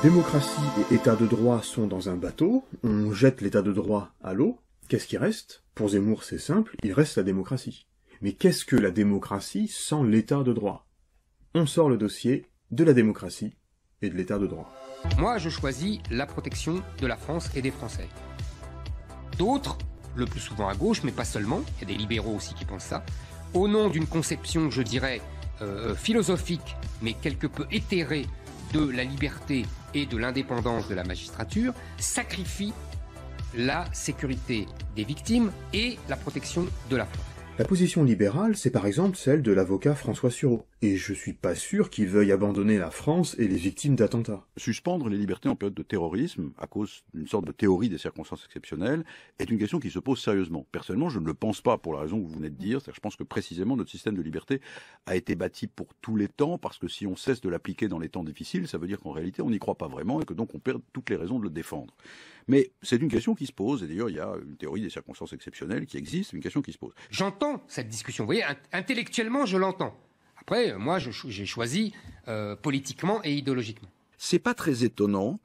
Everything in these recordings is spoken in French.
Démocratie et état de droit sont dans un bateau, on jette l'état de droit à l'eau, qu'est-ce qui reste? Pour Zemmour c'est simple, il reste la démocratie. Mais qu'est-ce que la démocratie sans l'état de droit? On sort le dossier de la démocratie et de l'état de droit. Moi je choisis la protection de la France et des Français. D'autres, le plus souvent à gauche, mais pas seulement, il y a des libéraux aussi qui pensent ça, au nom d'une conception, je dirais, philosophique, mais quelque peu éthérée de la liberté et de l'indépendance de la magistrature, sacrifie la sécurité des victimes et la protection de la France. La position libérale, c'est par exemple celle de l'avocat François Sureau. Et je suis pas sûr qu'il veuille abandonner la France et les victimes d'attentats. Suspendre les libertés en période de terrorisme, à cause d'une sorte de théorie des circonstances exceptionnelles, est une question qui se pose sérieusement. Personnellement, je ne le pense pas pour la raison que vous venez de dire. C'est-à-dire, je pense que précisément notre système de liberté a été bâti pour tous les temps, parce que si on cesse de l'appliquer dans les temps difficiles, ça veut dire qu'en réalité on n'y croit pas vraiment et que donc on perd toutes les raisons de le défendre. Mais c'est une question qui se pose, et d'ailleurs il y a une théorie des circonstances exceptionnelles qui existe, une question qui se pose. J'entends cette discussion, vous voyez, intellectuellement je l'entends. Après, moi j'ai choisi politiquement et idéologiquement. C'est pas très étonnant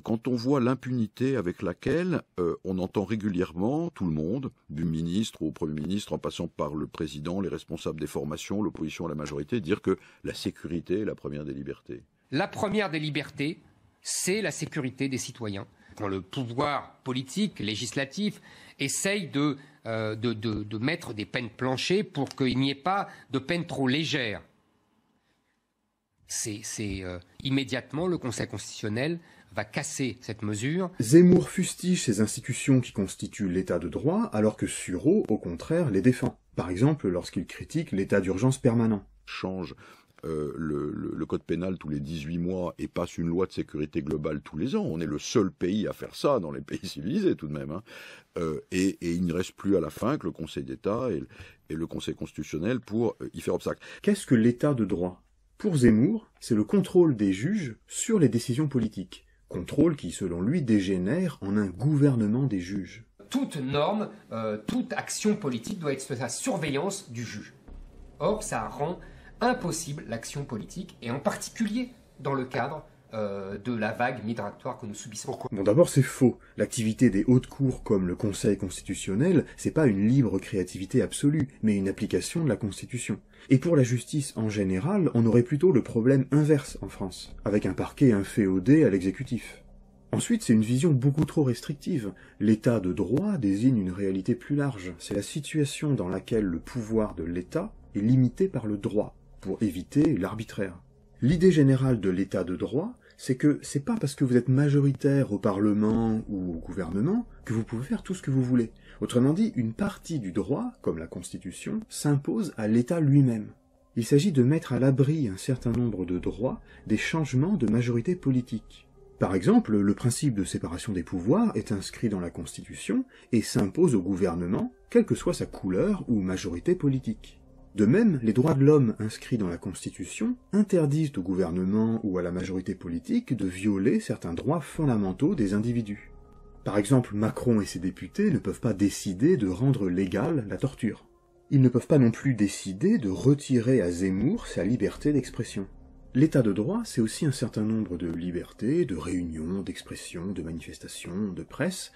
quand on voit l'impunité avec laquelle on entend régulièrement tout le monde, du ministre au Premier ministre, en passant par le président, les responsables des formations, l'opposition à la majorité, dire que la sécurité est la première des libertés. La première des libertés, c'est la sécurité des citoyens. Quand le pouvoir politique, législatif, essaye de mettre des peines planchées pour qu'il n'y ait pas de peines trop légères, immédiatement le Conseil constitutionnel va casser cette mesure. Zemmour fustige ces institutions qui constituent l'état de droit, alors que Sureau, au contraire, les défend. Par exemple, lorsqu'il critique l'état d'urgence permanent. Change le code pénal tous les 18 mois et passe une loi de sécurité globale tous les ans. On est le seul pays à faire ça dans les pays civilisés tout de même. Et il ne reste plus à la fin que le Conseil d'État et le Conseil constitutionnel pour y faire obstacle. Qu'est-ce que l'état de droit? Pour Zemmour, c'est le contrôle des juges sur les décisions politiques. Contrôle qui, selon lui, dégénère en un gouvernement des juges. Toute norme, toute action politique doit être sous la surveillance du juge. Or, ça rend impossible l'action politique, et en particulier dans le cadre de la vague migratoire que nous subissons. Pourquoi ? Bon, d'abord, c'est faux. L'activité des hautes cours comme le Conseil constitutionnel, c'est pas une libre créativité absolue, mais une application de la Constitution. Et pour la justice en général, on aurait plutôt le problème inverse en France, avec un parquet inféodé à l'exécutif. Ensuite, c'est une vision beaucoup trop restrictive. L'état de droit désigne une réalité plus large. C'est la situation dans laquelle le pouvoir de l'État est limité par le droit, pour éviter l'arbitraire. L'idée générale de l'état de droit, c'est que c'est pas parce que vous êtes majoritaire au Parlement ou au gouvernement que vous pouvez faire tout ce que vous voulez. Autrement dit, une partie du droit, comme la Constitution, s'impose à l'État lui-même. Il s'agit de mettre à l'abri un certain nombre de droits des changements de majorité politique. Par exemple, le principe de séparation des pouvoirs est inscrit dans la Constitution et s'impose au gouvernement, quelle que soit sa couleur ou majorité politique. De même, les droits de l'homme inscrits dans la Constitution interdisent au gouvernement ou à la majorité politique de violer certains droits fondamentaux des individus. Par exemple, Macron et ses députés ne peuvent pas décider de rendre légale la torture. Ils ne peuvent pas non plus décider de retirer à Zemmour sa liberté d'expression. L'état de droit, c'est aussi un certain nombre de libertés, de réunions, d'expression, de manifestations, de presse,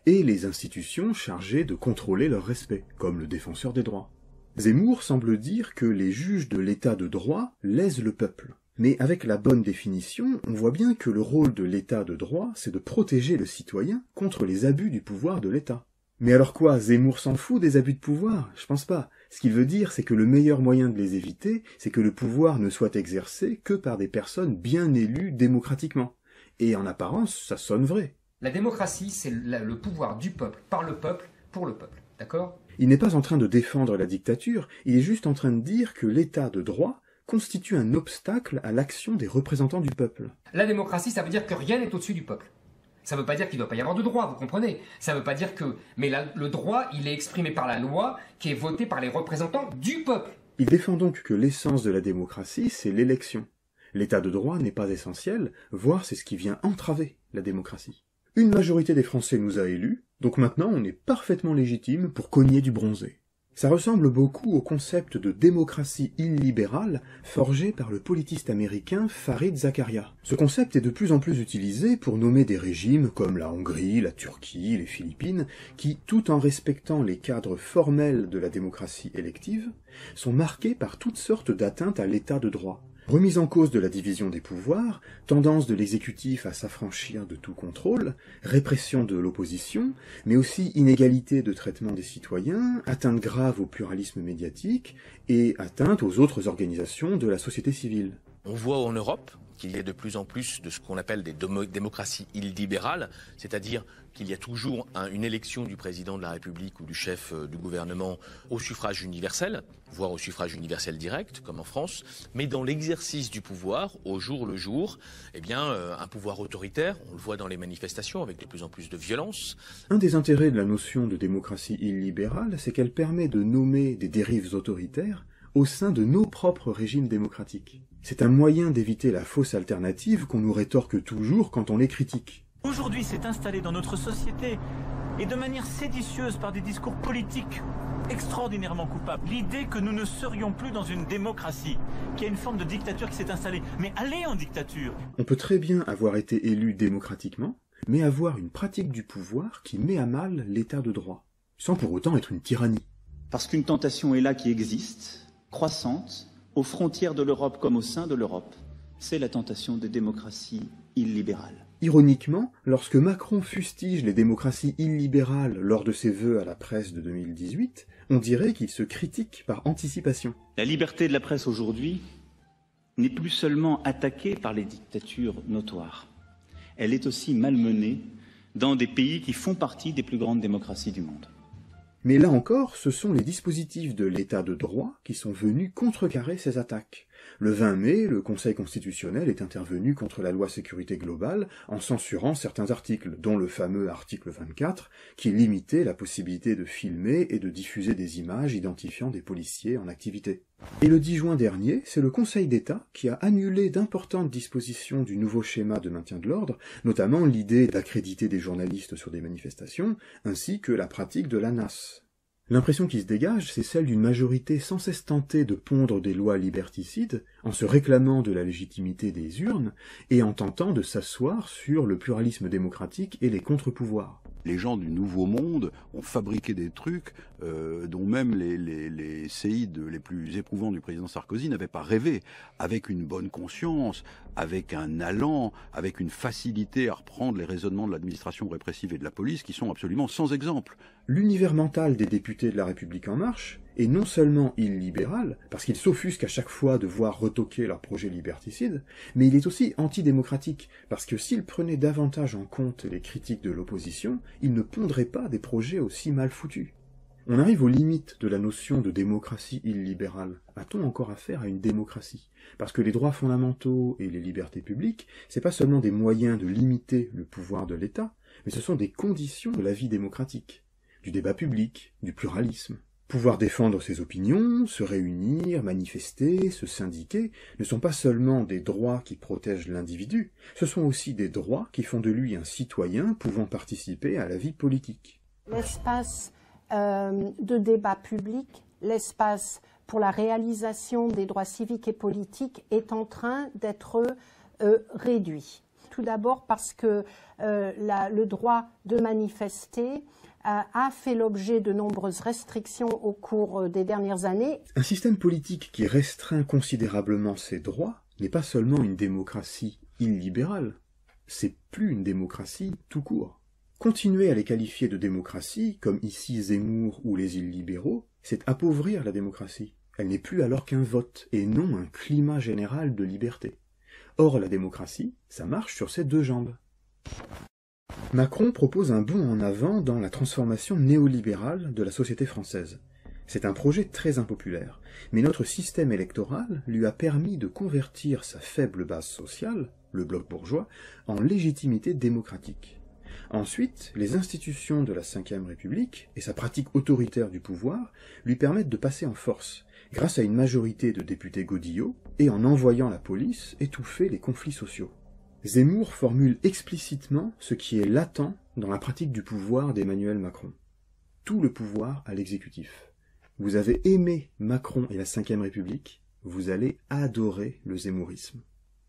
et les institutions chargées de contrôler leur respect, comme le défenseur des droits. Zemmour semble dire que les juges de l'état de droit lèsent le peuple. Mais avec la bonne définition, on voit bien que le rôle de l'état de droit, c'est de protéger le citoyen contre les abus du pouvoir de l'État. Mais alors quoi, Zemmour s'en fout des abus de pouvoir? Je pense pas. Ce qu'il veut dire, c'est que le meilleur moyen de les éviter, c'est que le pouvoir ne soit exercé que par des personnes bien élues démocratiquement. Et en apparence, ça sonne vrai. La démocratie, c'est le pouvoir du peuple, par le peuple, pour le peuple. D'accord ? Il n'est pas en train de défendre la dictature, il est juste en train de dire que l'état de droit constitue un obstacle à l'action des représentants du peuple. La démocratie, ça veut dire que rien n'est au-dessus du peuple. Ça ne veut pas dire qu'il ne doit pas y avoir de droit, vous comprenez ? Ça ne veut pas dire que... Mais le droit, il est exprimé par la loi qui est votée par les représentants du peuple. Il défend donc que l'essence de la démocratie, c'est l'élection. L'état de droit n'est pas essentiel, voire c'est ce qui vient entraver la démocratie. Une majorité des Français nous a élus, donc maintenant on est parfaitement légitime pour cogner du bronzé. Ça ressemble beaucoup au concept de démocratie illibérale forgé par le politiste américain Fareed Zakaria. Ce concept est de plus en plus utilisé pour nommer des régimes comme la Hongrie, la Turquie, les Philippines, qui, tout en respectant les cadres formels de la démocratie élective, sont marqués par toutes sortes d'atteintes à l'état de droit. Remise en cause de la division des pouvoirs, tendance de l'exécutif à s'affranchir de tout contrôle, répression de l'opposition, mais aussi inégalité de traitement des citoyens, atteinte grave au pluralisme médiatique et atteinte aux autres organisations de la société civile. On voit en Europe qu'il y a de plus en plus de ce qu'on appelle des démocraties illibérales, c'est-à-dire qu'il y a toujours une élection du président de la République ou du chef du gouvernement au suffrage universel, voire au suffrage universel direct, comme en France, mais dans l'exercice du pouvoir, au jour le jour, un pouvoir autoritaire, on le voit dans les manifestations avec de plus en plus de violence. Un des intérêts de la notion de démocratie illibérale, c'est qu'elle permet de nommer des dérives autoritaires au sein de nos propres régimes démocratiques. C'est un moyen d'éviter la fausse alternative qu'on nous rétorque toujours quand on les critique. Aujourd'hui, c'est installé dans notre société, et de manière séditieuse par des discours politiques extraordinairement coupables, l'idée que nous ne serions plus dans une démocratie, qu'il y a une forme de dictature qui s'est installée. Mais allez en dictature! On peut très bien avoir été élu démocratiquement, mais avoir une pratique du pouvoir qui met à mal l'état de droit, sans pour autant être une tyrannie. Parce qu'une tentation est là qui existe, croissante, aux frontières de l'Europe comme au sein de l'Europe, c'est la tentation des démocraties illibérales. Ironiquement, lorsque Macron fustige les démocraties illibérales lors de ses vœux à la presse de 2018, on dirait qu'il se critique par anticipation. La liberté de la presse aujourd'hui n'est plus seulement attaquée par les dictatures notoires. Elle est aussi malmenée dans des pays qui font partie des plus grandes démocraties du monde. Mais là encore, ce sont les dispositifs de l'état de droit qui sont venus contrecarrer ces attaques. Le 20 mai, le Conseil constitutionnel est intervenu contre la loi sécurité globale en censurant certains articles, dont le fameux article 24, qui limitait la possibilité de filmer et de diffuser des images identifiant des policiers en activité. Et le 10 juin dernier, c'est le Conseil d'État qui a annulé d'importantes dispositions du nouveau schéma de maintien de l'ordre, notamment l'idée d'accréditer des journalistes sur des manifestations, ainsi que la pratique de l'ANAS. L'impression qui se dégage, c'est celle d'une majorité sans cesse tentée de pondre des lois liberticides, en se réclamant de la légitimité des urnes, et en tentant de s'asseoir sur le pluralisme démocratique et les contre-pouvoirs. Les gens du Nouveau Monde ont fabriqué des trucs dont même les séides les plus éprouvants du président Sarkozy n'avaient pas rêvé, avec une bonne conscience, avec un allant, avec une facilité à reprendre les raisonnements de l'administration répressive et de la police qui sont absolument sans exemple. L'univers mental des députés de La République En Marche est non seulement illibéral, parce qu'ils s'offusquent à chaque fois de voir retoquer leur projet liberticide, mais il est aussi antidémocratique, parce que s'ils prenaient davantage en compte les critiques de l'opposition, ils ne pondraient pas des projets aussi mal foutus. On arrive aux limites de la notion de démocratie illibérale. A-t-on encore affaire à une démocratie? Parce que les droits fondamentaux et les libertés publiques, c'est pas seulement des moyens de limiter le pouvoir de l'État, mais ce sont des conditions de la vie démocratique, du débat public, du pluralisme. Pouvoir défendre ses opinions, se réunir, manifester, se syndiquer, ne sont pas seulement des droits qui protègent l'individu, ce sont aussi des droits qui font de lui un citoyen pouvant participer à la vie politique. L'espace de débat public, l'espace pour la réalisation des droits civiques et politiques est en train d'être réduit. Tout d'abord parce que le droit de manifester a fait l'objet de nombreuses restrictions au cours des dernières années. Un système politique qui restreint considérablement ses droits n'est pas seulement une démocratie illibérale, c'est plus une démocratie tout court. Continuer à les qualifier de démocratie, comme ici Zemmour ou les illibéraux, c'est appauvrir la démocratie. Elle n'est plus alors qu'un vote, et non un climat général de liberté. Or, la démocratie, ça marche sur ses deux jambes. Macron propose un bond en avant dans la transformation néolibérale de la société française. C'est un projet très impopulaire, mais notre système électoral lui a permis de convertir sa faible base sociale, le bloc bourgeois, en légitimité démocratique. Ensuite, les institutions de la Ve République et sa pratique autoritaire du pouvoir lui permettent de passer en force, grâce à une majorité de députés godillots et en envoyant la police étouffer les conflits sociaux. Zemmour formule explicitement ce qui est latent dans la pratique du pouvoir d'Emmanuel Macron. Tout le pouvoir à l'exécutif. Vous avez aimé Macron et la Ve République, vous allez adorer le zémourisme.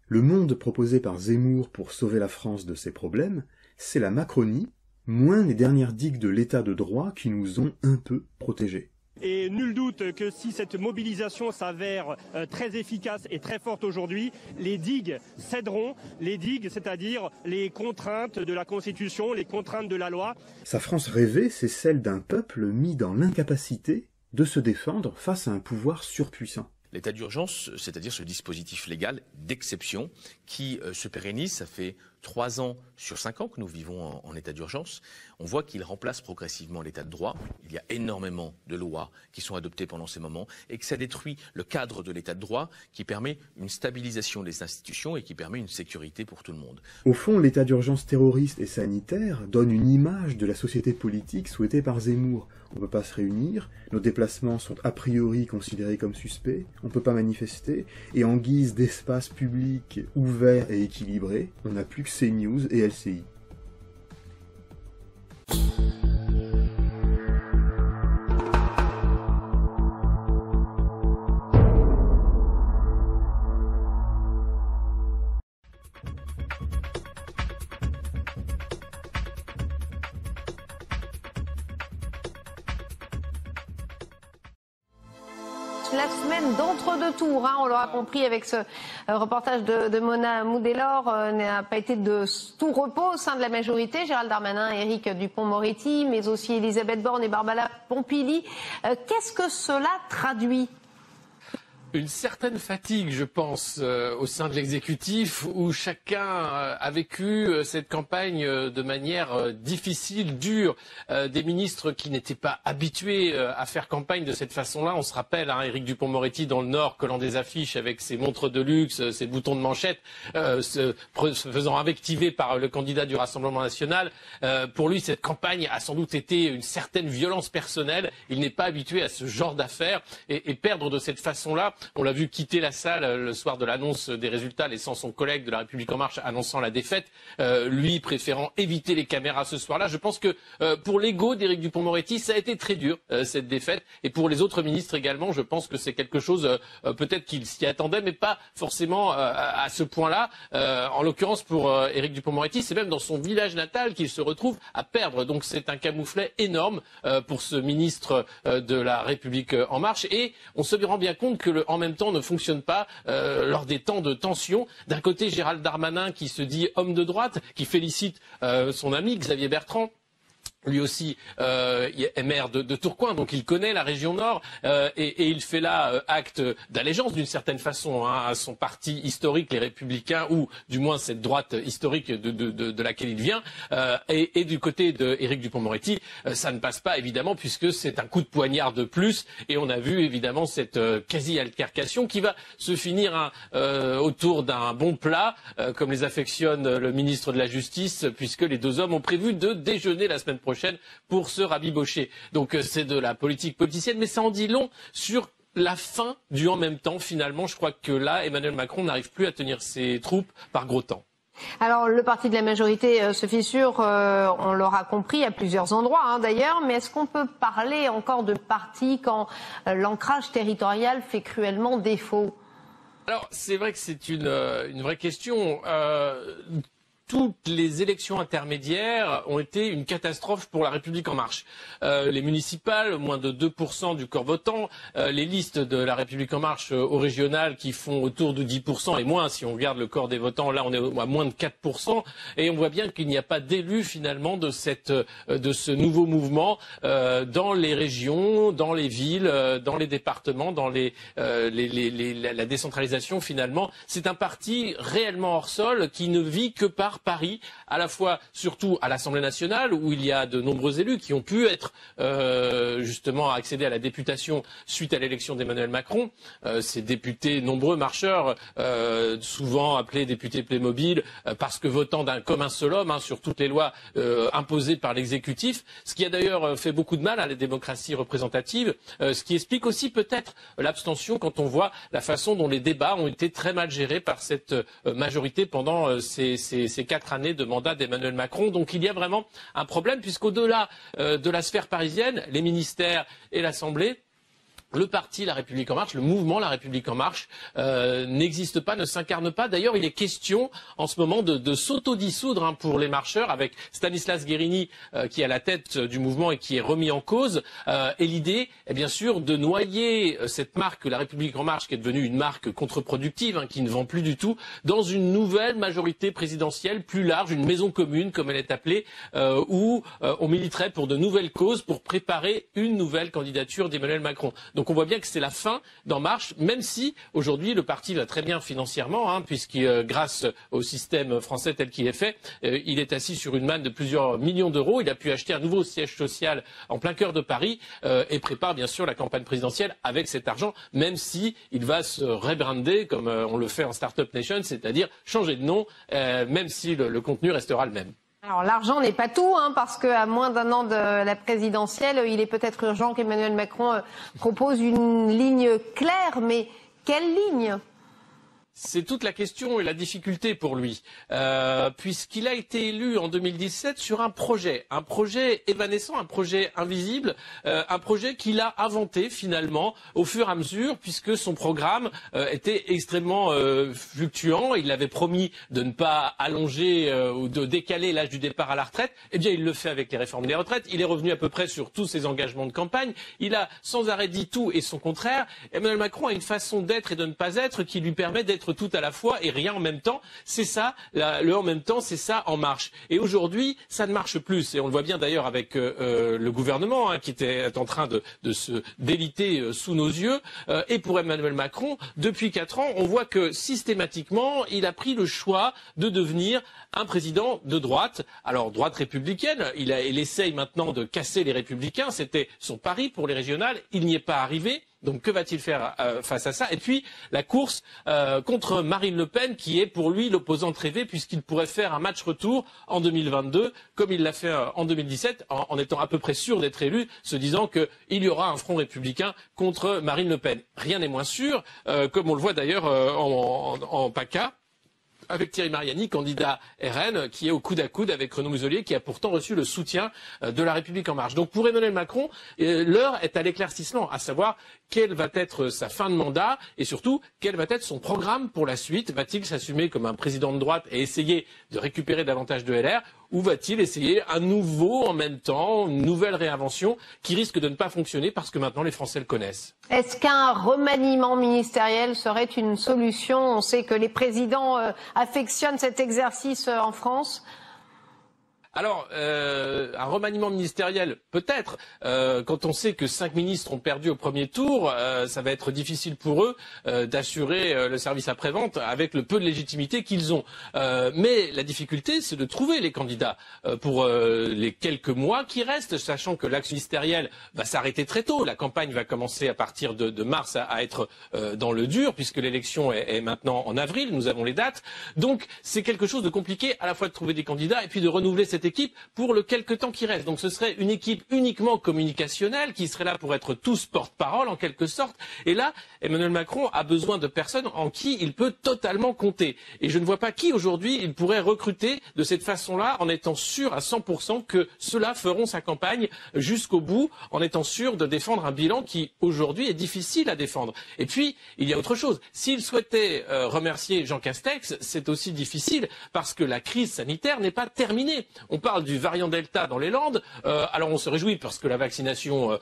Le monde proposé par Zemmour pour sauver la France de ses problèmes, c'est la Macronie, moins les dernières digues de l'état de droit qui nous ont un peu protégés. Et nul doute que si cette mobilisation s'avère très efficace et très forte aujourd'hui, les digues céderont, les digues, c'est-à-dire les contraintes de la Constitution, les contraintes de la loi. Sa France rêvée, c'est celle d'un peuple mis dans l'incapacité de se défendre face à un pouvoir surpuissant. L'état d'urgence, c'est-à-dire ce dispositif légal d'exception qui se pérennise, ça fait 3 ans sur 5 ans que nous vivons en état d'urgence. On voit qu'il remplace progressivement l'état de droit. Il y a énormément de lois qui sont adoptées pendant ces moments et que ça détruit le cadre de l'état de droit qui permet une stabilisation des institutions et qui permet une sécurité pour tout le monde. Au fond, l'état d'urgence terroriste et sanitaire donne une image de la société politique souhaitée par Zemmour. On ne peut pas se réunir, nos déplacements sont a priori considérés comme suspects, on ne peut pas manifester, et en guise d'espace public ouvert et équilibré, on n'a plus que CNews et LCI. La semaine d'entre-deux tours, on l'aura compris avec ce reportage de Mona Moudelor, n'a pas été de tout repos au sein de la majorité. Gérald Darmanin, Éric Dupond-Moretti, mais aussi Elisabeth Borne et Barbara Pompili. Qu'est-ce que cela traduit ? Une certaine fatigue, je pense, au sein de l'exécutif, où chacun a vécu cette campagne de manière difficile, dure. Des ministres qui n'étaient pas habitués à faire campagne de cette façon-là. On se rappelle, Éric Dupond-Moretti dans le Nord, collant des affiches avec ses montres de luxe, ses boutons de manchette, se faisant invectiver par le candidat du Rassemblement national. Pour lui, cette campagne a sans doute été une certaine violence personnelle. Il n'est pas habitué à ce genre d'affaires et perdre de cette façon-là. On l'a vu quitter la salle le soir de l'annonce des résultats, laissant son collègue de La République En Marche annonçant la défaite, lui préférant éviter les caméras ce soir-là. Je pense que pour l'ego d'Éric Dupond-Moretti, ça a été très dur, cette défaite. Et pour les autres ministres également, je pense que c'est quelque chose, peut-être qu'ils s'y attendaient, mais pas forcément à ce point-là. En l'occurrence, pour Éric Dupond-Moretti, c'est même dans son village natal qu'il se retrouve à perdre. Donc c'est un camouflet énorme pour ce ministre de La République En Marche. Et on se rend bien compte que en même temps ne fonctionne pas lors des temps de tension. D'un côté, Gérald Darmanin qui se dit homme de droite, qui félicite son ami Xavier Bertrand. Lui aussi est maire de Tourcoing, donc il connaît la région Nord et il fait là acte d'allégeance d'une certaine façon à son parti historique, les Républicains, ou du moins cette droite historique de laquelle il vient. Et du côté d'Éric Dupond-Moretti, ça ne passe pas évidemment puisque c'est un coup de poignard de plus et on a vu évidemment cette quasi-altercation qui va se finir autour d'un bon plat, comme les affectionne le ministre de la Justice, puisque les deux hommes ont prévu de déjeuner la semaine prochaine pour se rabibocher. Donc c'est de la politique politicienne, mais ça en dit long sur la fin du en même temps. Finalement, je crois que là, Emmanuel Macron n'arrive plus à tenir ses troupes par gros temps. Alors, le parti de la majorité se fissure, on l'aura compris, à plusieurs endroits d'ailleurs, mais est-ce qu'on peut parler encore de parti quand l'ancrage territorial fait cruellement défaut ? Alors, c'est vrai que c'est une vraie question. Toutes les élections intermédiaires ont été une catastrophe pour La République En Marche. Les municipales, moins de 2% du corps votant, les listes de La République En Marche au régional qui font autour de 10% et moins, si on regarde le corps des votants, là on est à moins de 4%, et on voit bien qu'il n'y a pas d'élus finalement de ce nouveau mouvement dans les régions, dans les villes, dans les départements, dans la décentralisation finalement. C'est un parti réellement hors sol qui ne vit que par Paris, à la fois surtout à l'Assemblée nationale où il y a de nombreux élus qui ont pu être justement accéder à la députation suite à l'élection d'Emmanuel Macron. Ces députés nombreux marcheurs, souvent appelés députés Playmobil, parce que votant comme un seul homme sur toutes les lois imposées par l'exécutif, ce qui a d'ailleurs fait beaucoup de mal à la démocratie représentative, ce qui explique aussi peut-être l'abstention quand on voit la façon dont les débats ont été très mal gérés par cette majorité pendant ces 4 années de mandat d'Emmanuel Macron. Donc il y a vraiment un problème puisqu'au-delà de la sphère parisienne, les ministères et l'Assemblée, le parti La République En Marche, le mouvement La République En Marche n'existe pas, ne s'incarne pas. D'ailleurs, il est question en ce moment de s'autodissoudre pour les marcheurs, avec Stanislas Guerini qui est à la tête du mouvement et qui est remis en cause. Et l'idée est bien sûr de noyer cette marque La République En Marche, qui est devenue une marque contre-productive, qui ne vend plus du tout, dans une nouvelle majorité présidentielle plus large, une maison commune comme elle est appelée, où on militerait pour de nouvelles causes, pour préparer une nouvelle candidature d'Emmanuel Macron. Donc on voit bien que c'est la fin d'En Marche, même si aujourd'hui le parti va très bien financièrement, puisque grâce au système français tel qu'il est fait, il est assis sur une manne de plusieurs millions d'euros. Il a pu acheter un nouveau siège social en plein cœur de Paris et prépare bien sûr la campagne présidentielle avec cet argent, même si il va se rebrander comme on le fait en Startup Nation, c'est-à-dire changer de nom, même si le contenu restera le même. Alors l'argent n'est pas tout, parce qu'à moins d'un an de la présidentielle, il est peut-être urgent qu'Emmanuel Macron propose une ligne claire, mais quelle ligne ? C'est toute la question et la difficulté pour lui, puisqu'il a été élu en 2017 sur un projet évanescent, un projet invisible, un projet qu'il a inventé finalement au fur et à mesure, puisque son programme était extrêmement fluctuant. Il avait promis de ne pas allonger ou de décaler l'âge du départ à la retraite. Eh bien, il le fait avec les réformes des retraites. Il est revenu à peu près sur tous ses engagements de campagne. Il a sans arrêt dit tout et son contraire. Emmanuel Macron a une façon d'être et de ne pas être qui lui permet d'être tout à la fois et rien en même temps. C'est ça, le en même temps, c'est ça En Marche. Et aujourd'hui, ça ne marche plus. Et on le voit bien d'ailleurs avec le gouvernement qui était en train de se déliter sous nos yeux. Et pour Emmanuel Macron, depuis 4 ans, on voit que systématiquement, il a pris le choix de devenir un président de droite. Alors, droite républicaine, il essaye maintenant de casser les républicains. C'était son pari pour les régionales. Il n'y est pas arrivé. Donc que va-t-il faire face à ça? Et puis la course contre Marine Le Pen, qui est pour lui l'opposante rêvée, puisqu'il pourrait faire un match retour en 2022, comme il l'a fait en 2017, en étant à peu près sûr d'être élu, se disant qu'il y aura un front républicain contre Marine Le Pen. Rien n'est moins sûr, comme on le voit d'ailleurs en PACA, avec Thierry Mariani, candidat RN, qui est au coude à coude avec Renaud Muselier, qui a pourtant reçu le soutien de La République En Marche. Donc pour Emmanuel Macron, l'heure est à l'éclaircissement, à savoir quelle va être sa fin de mandat et surtout quel va être son programme pour la suite. Va-t-il s'assumer comme un président de droite et essayer de récupérer davantage de LR, ou va-t-il essayer un nouveau en même temps, une nouvelle réinvention qui risque de ne pas fonctionner parce que maintenant les Français le connaissent? Est-ce qu'un remaniement ministériel serait une solution? On sait que les présidents affectionnent cet exercice en France. Alors, un remaniement ministériel, peut-être. Quand on sait que 5 ministres ont perdu au premier tour, ça va être difficile pour eux d'assurer le service après-vente avec le peu de légitimité qu'ils ont. Mais la difficulté, c'est de trouver les candidats pour les quelques mois qui restent, sachant que l'axe ministériel va s'arrêter très tôt. La campagne va commencer à partir de mars à être dans le dur, puisque l'élection est maintenant en avril. Nous avons les dates. Donc, c'est quelque chose de compliqué à la fois de trouver des candidats et puis de renouveler cette équipe pour le quelque temps qui reste. Donc ce serait une équipe uniquement communicationnelle qui serait là pour être tous porte-parole en quelque sorte. Et là, Emmanuel Macron a besoin de personnes en qui il peut totalement compter. Et je ne vois pas qui aujourd'hui il pourrait recruter de cette façon-là en étant sûr à 100% que ceux-là feront sa campagne jusqu'au bout, en étant sûr de défendre un bilan qui aujourd'hui est difficile à défendre. Et puis, il y a autre chose. S'il souhaitait remercier Jean Castex, c'est aussi difficile parce que la crise sanitaire n'est pas terminée. On parle du variant Delta dans les Landes. Alors on se réjouit parce que la vaccination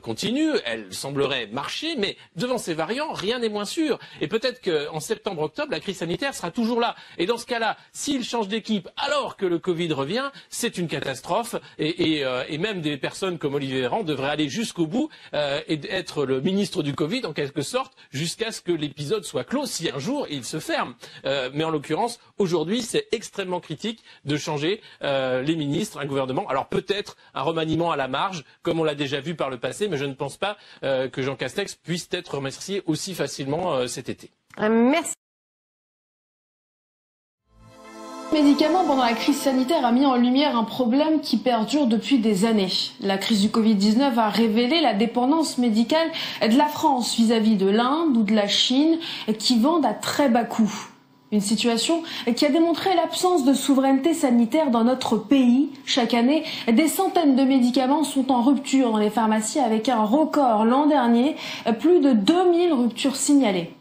continue, elle semblerait marcher, mais devant ces variants, rien n'est moins sûr. Et peut-être qu'en septembre-octobre, la crise sanitaire sera toujours là. Et dans ce cas-là, s'il change d'équipe alors que le Covid revient, c'est une catastrophe. Et même des personnes comme Olivier Véran devraient aller jusqu'au bout et être le ministre du Covid en quelque sorte, jusqu'à ce que l'épisode soit clos, si un jour il se ferme. Mais en l'occurrence, aujourd'hui, c'est extrêmement critique de changer les ministres, un gouvernement. Alors peut-être un remaniement à la marge, comme on l'a déjà vu par le passé, mais je ne pense pas que Jean Castex puisse être remercié aussi facilement cet été. Merci. Médicaments pendant la crise sanitaire a mis en lumière un problème qui perdure depuis des années. La crise du Covid-19 a révélé la dépendance médicale de la France vis-à-vis de l'Inde ou de la Chine qui vendent à très bas coût. Une situation qui a démontré l'absence de souveraineté sanitaire dans notre pays. Chaque année, des centaines de médicaments sont en rupture dans les pharmacies avec un record l'an dernier, plus de 2000 ruptures signalées.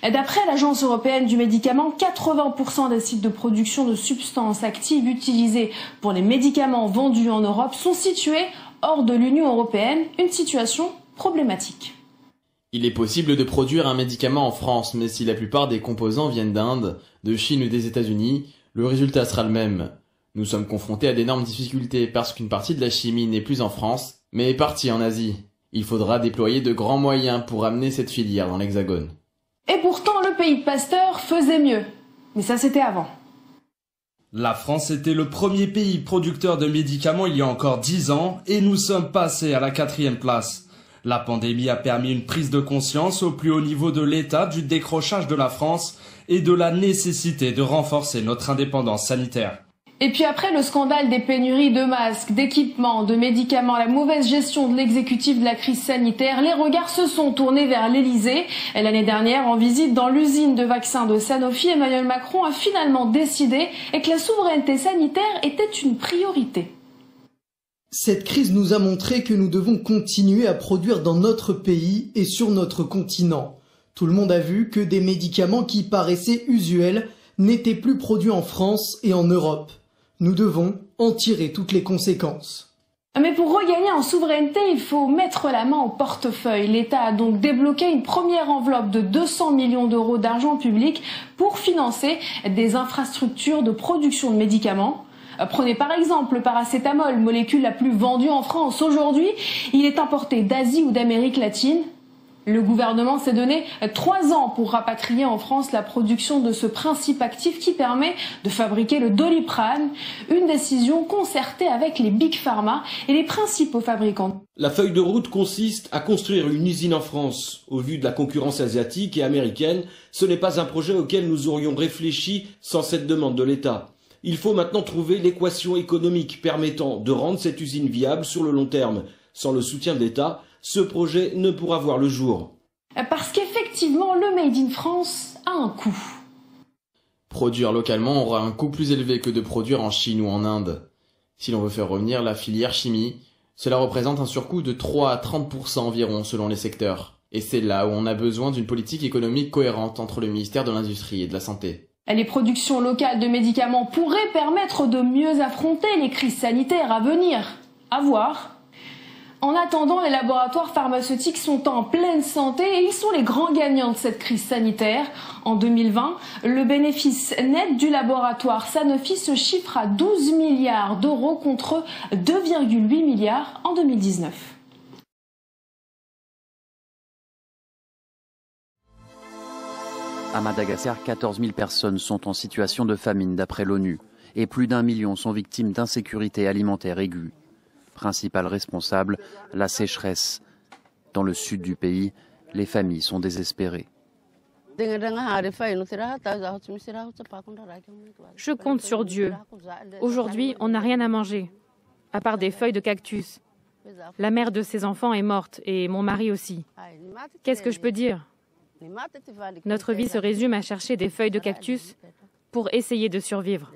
D'après l'Agence européenne du médicament, 80% des sites de production de substances actives utilisées pour les médicaments vendus en Europe sont situés hors de l'Union européenne, une situation problématique. Il est possible de produire un médicament en France, mais si la plupart des composants viennent d'Inde, de Chine ou des États-Unis, le résultat sera le même. Nous sommes confrontés à d'énormes difficultés parce qu'une partie de la chimie n'est plus en France, mais est partie en Asie. Il faudra déployer de grands moyens pour amener cette filière dans l'Hexagone. Et pourtant, le pays de Pasteur faisait mieux. Mais ça, c'était avant. La France était le premier pays producteur de médicaments il y a encore 10 ans et nous sommes passés à la 4e place. La pandémie a permis une prise de conscience au plus haut niveau de l'État du décrochage de la France et de la nécessité de renforcer notre indépendance sanitaire. Et puis après le scandale des pénuries de masques, d'équipements, de médicaments, la mauvaise gestion de l'exécutif de la crise sanitaire, les regards se sont tournés vers l'Elysée. L'année dernière, en visite dans l'usine de vaccins de Sanofi, Emmanuel Macron a finalement décidé que la souveraineté sanitaire était une priorité. Cette crise nous a montré que nous devons continuer à produire dans notre pays et sur notre continent. Tout le monde a vu que des médicaments qui paraissaient usuels n'étaient plus produits en France et en Europe. Nous devons en tirer toutes les conséquences. Mais pour regagner en souveraineté, il faut mettre la main au portefeuille. L'État a donc débloqué une première enveloppe de 200 millions d'euros d'argent public pour financer des infrastructures de production de médicaments. Prenez par exemple le paracétamol, molécule la plus vendue en France. Aujourd'hui, il est importé d'Asie ou d'Amérique latine. Le gouvernement s'est donné 3 ans pour rapatrier en France la production de ce principe actif qui permet de fabriquer le Doliprane, une décision concertée avec les Big Pharma et les principaux fabricants. La feuille de route consiste à construire une usine en France. Au vu de la concurrence asiatique et américaine, ce n'est pas un projet auquel nous aurions réfléchi sans cette demande de l'État. Il faut maintenant trouver l'équation économique permettant de rendre cette usine viable sur le long terme. Sans le soutien de l'État, ce projet ne pourra voir le jour. Parce qu'effectivement, le Made in France a un coût. Produire localement aura un coût plus élevé que de produire en Chine ou en Inde. Si l'on veut faire revenir la filière chimie, cela représente un surcoût de 3 à 30% environ selon les secteurs. Et c'est là où on a besoin d'une politique économique cohérente entre le ministère de l'Industrie et de la Santé. Les productions locales de médicaments pourraient permettre de mieux affronter les crises sanitaires à venir. À voir. En attendant, les laboratoires pharmaceutiques sont en pleine santé et ils sont les grands gagnants de cette crise sanitaire. En 2020, le bénéfice net du laboratoire Sanofi se chiffre à 12 milliards d'euros contre 2,8 milliards en 2019. À Madagascar, 14 000 personnes sont en situation de famine d'après l'ONU et plus d'1 million sont victimes d'insécurité alimentaire aiguë. Principal responsable, la sécheresse. Dans le sud du pays, les familles sont désespérées. Je compte sur Dieu. Aujourd'hui, on n'a rien à manger, à part des feuilles de cactus. La mère de ses enfants est morte et mon mari aussi. Qu'est-ce que je peux dire ? Notre vie se résume à chercher des feuilles de cactus pour essayer de survivre.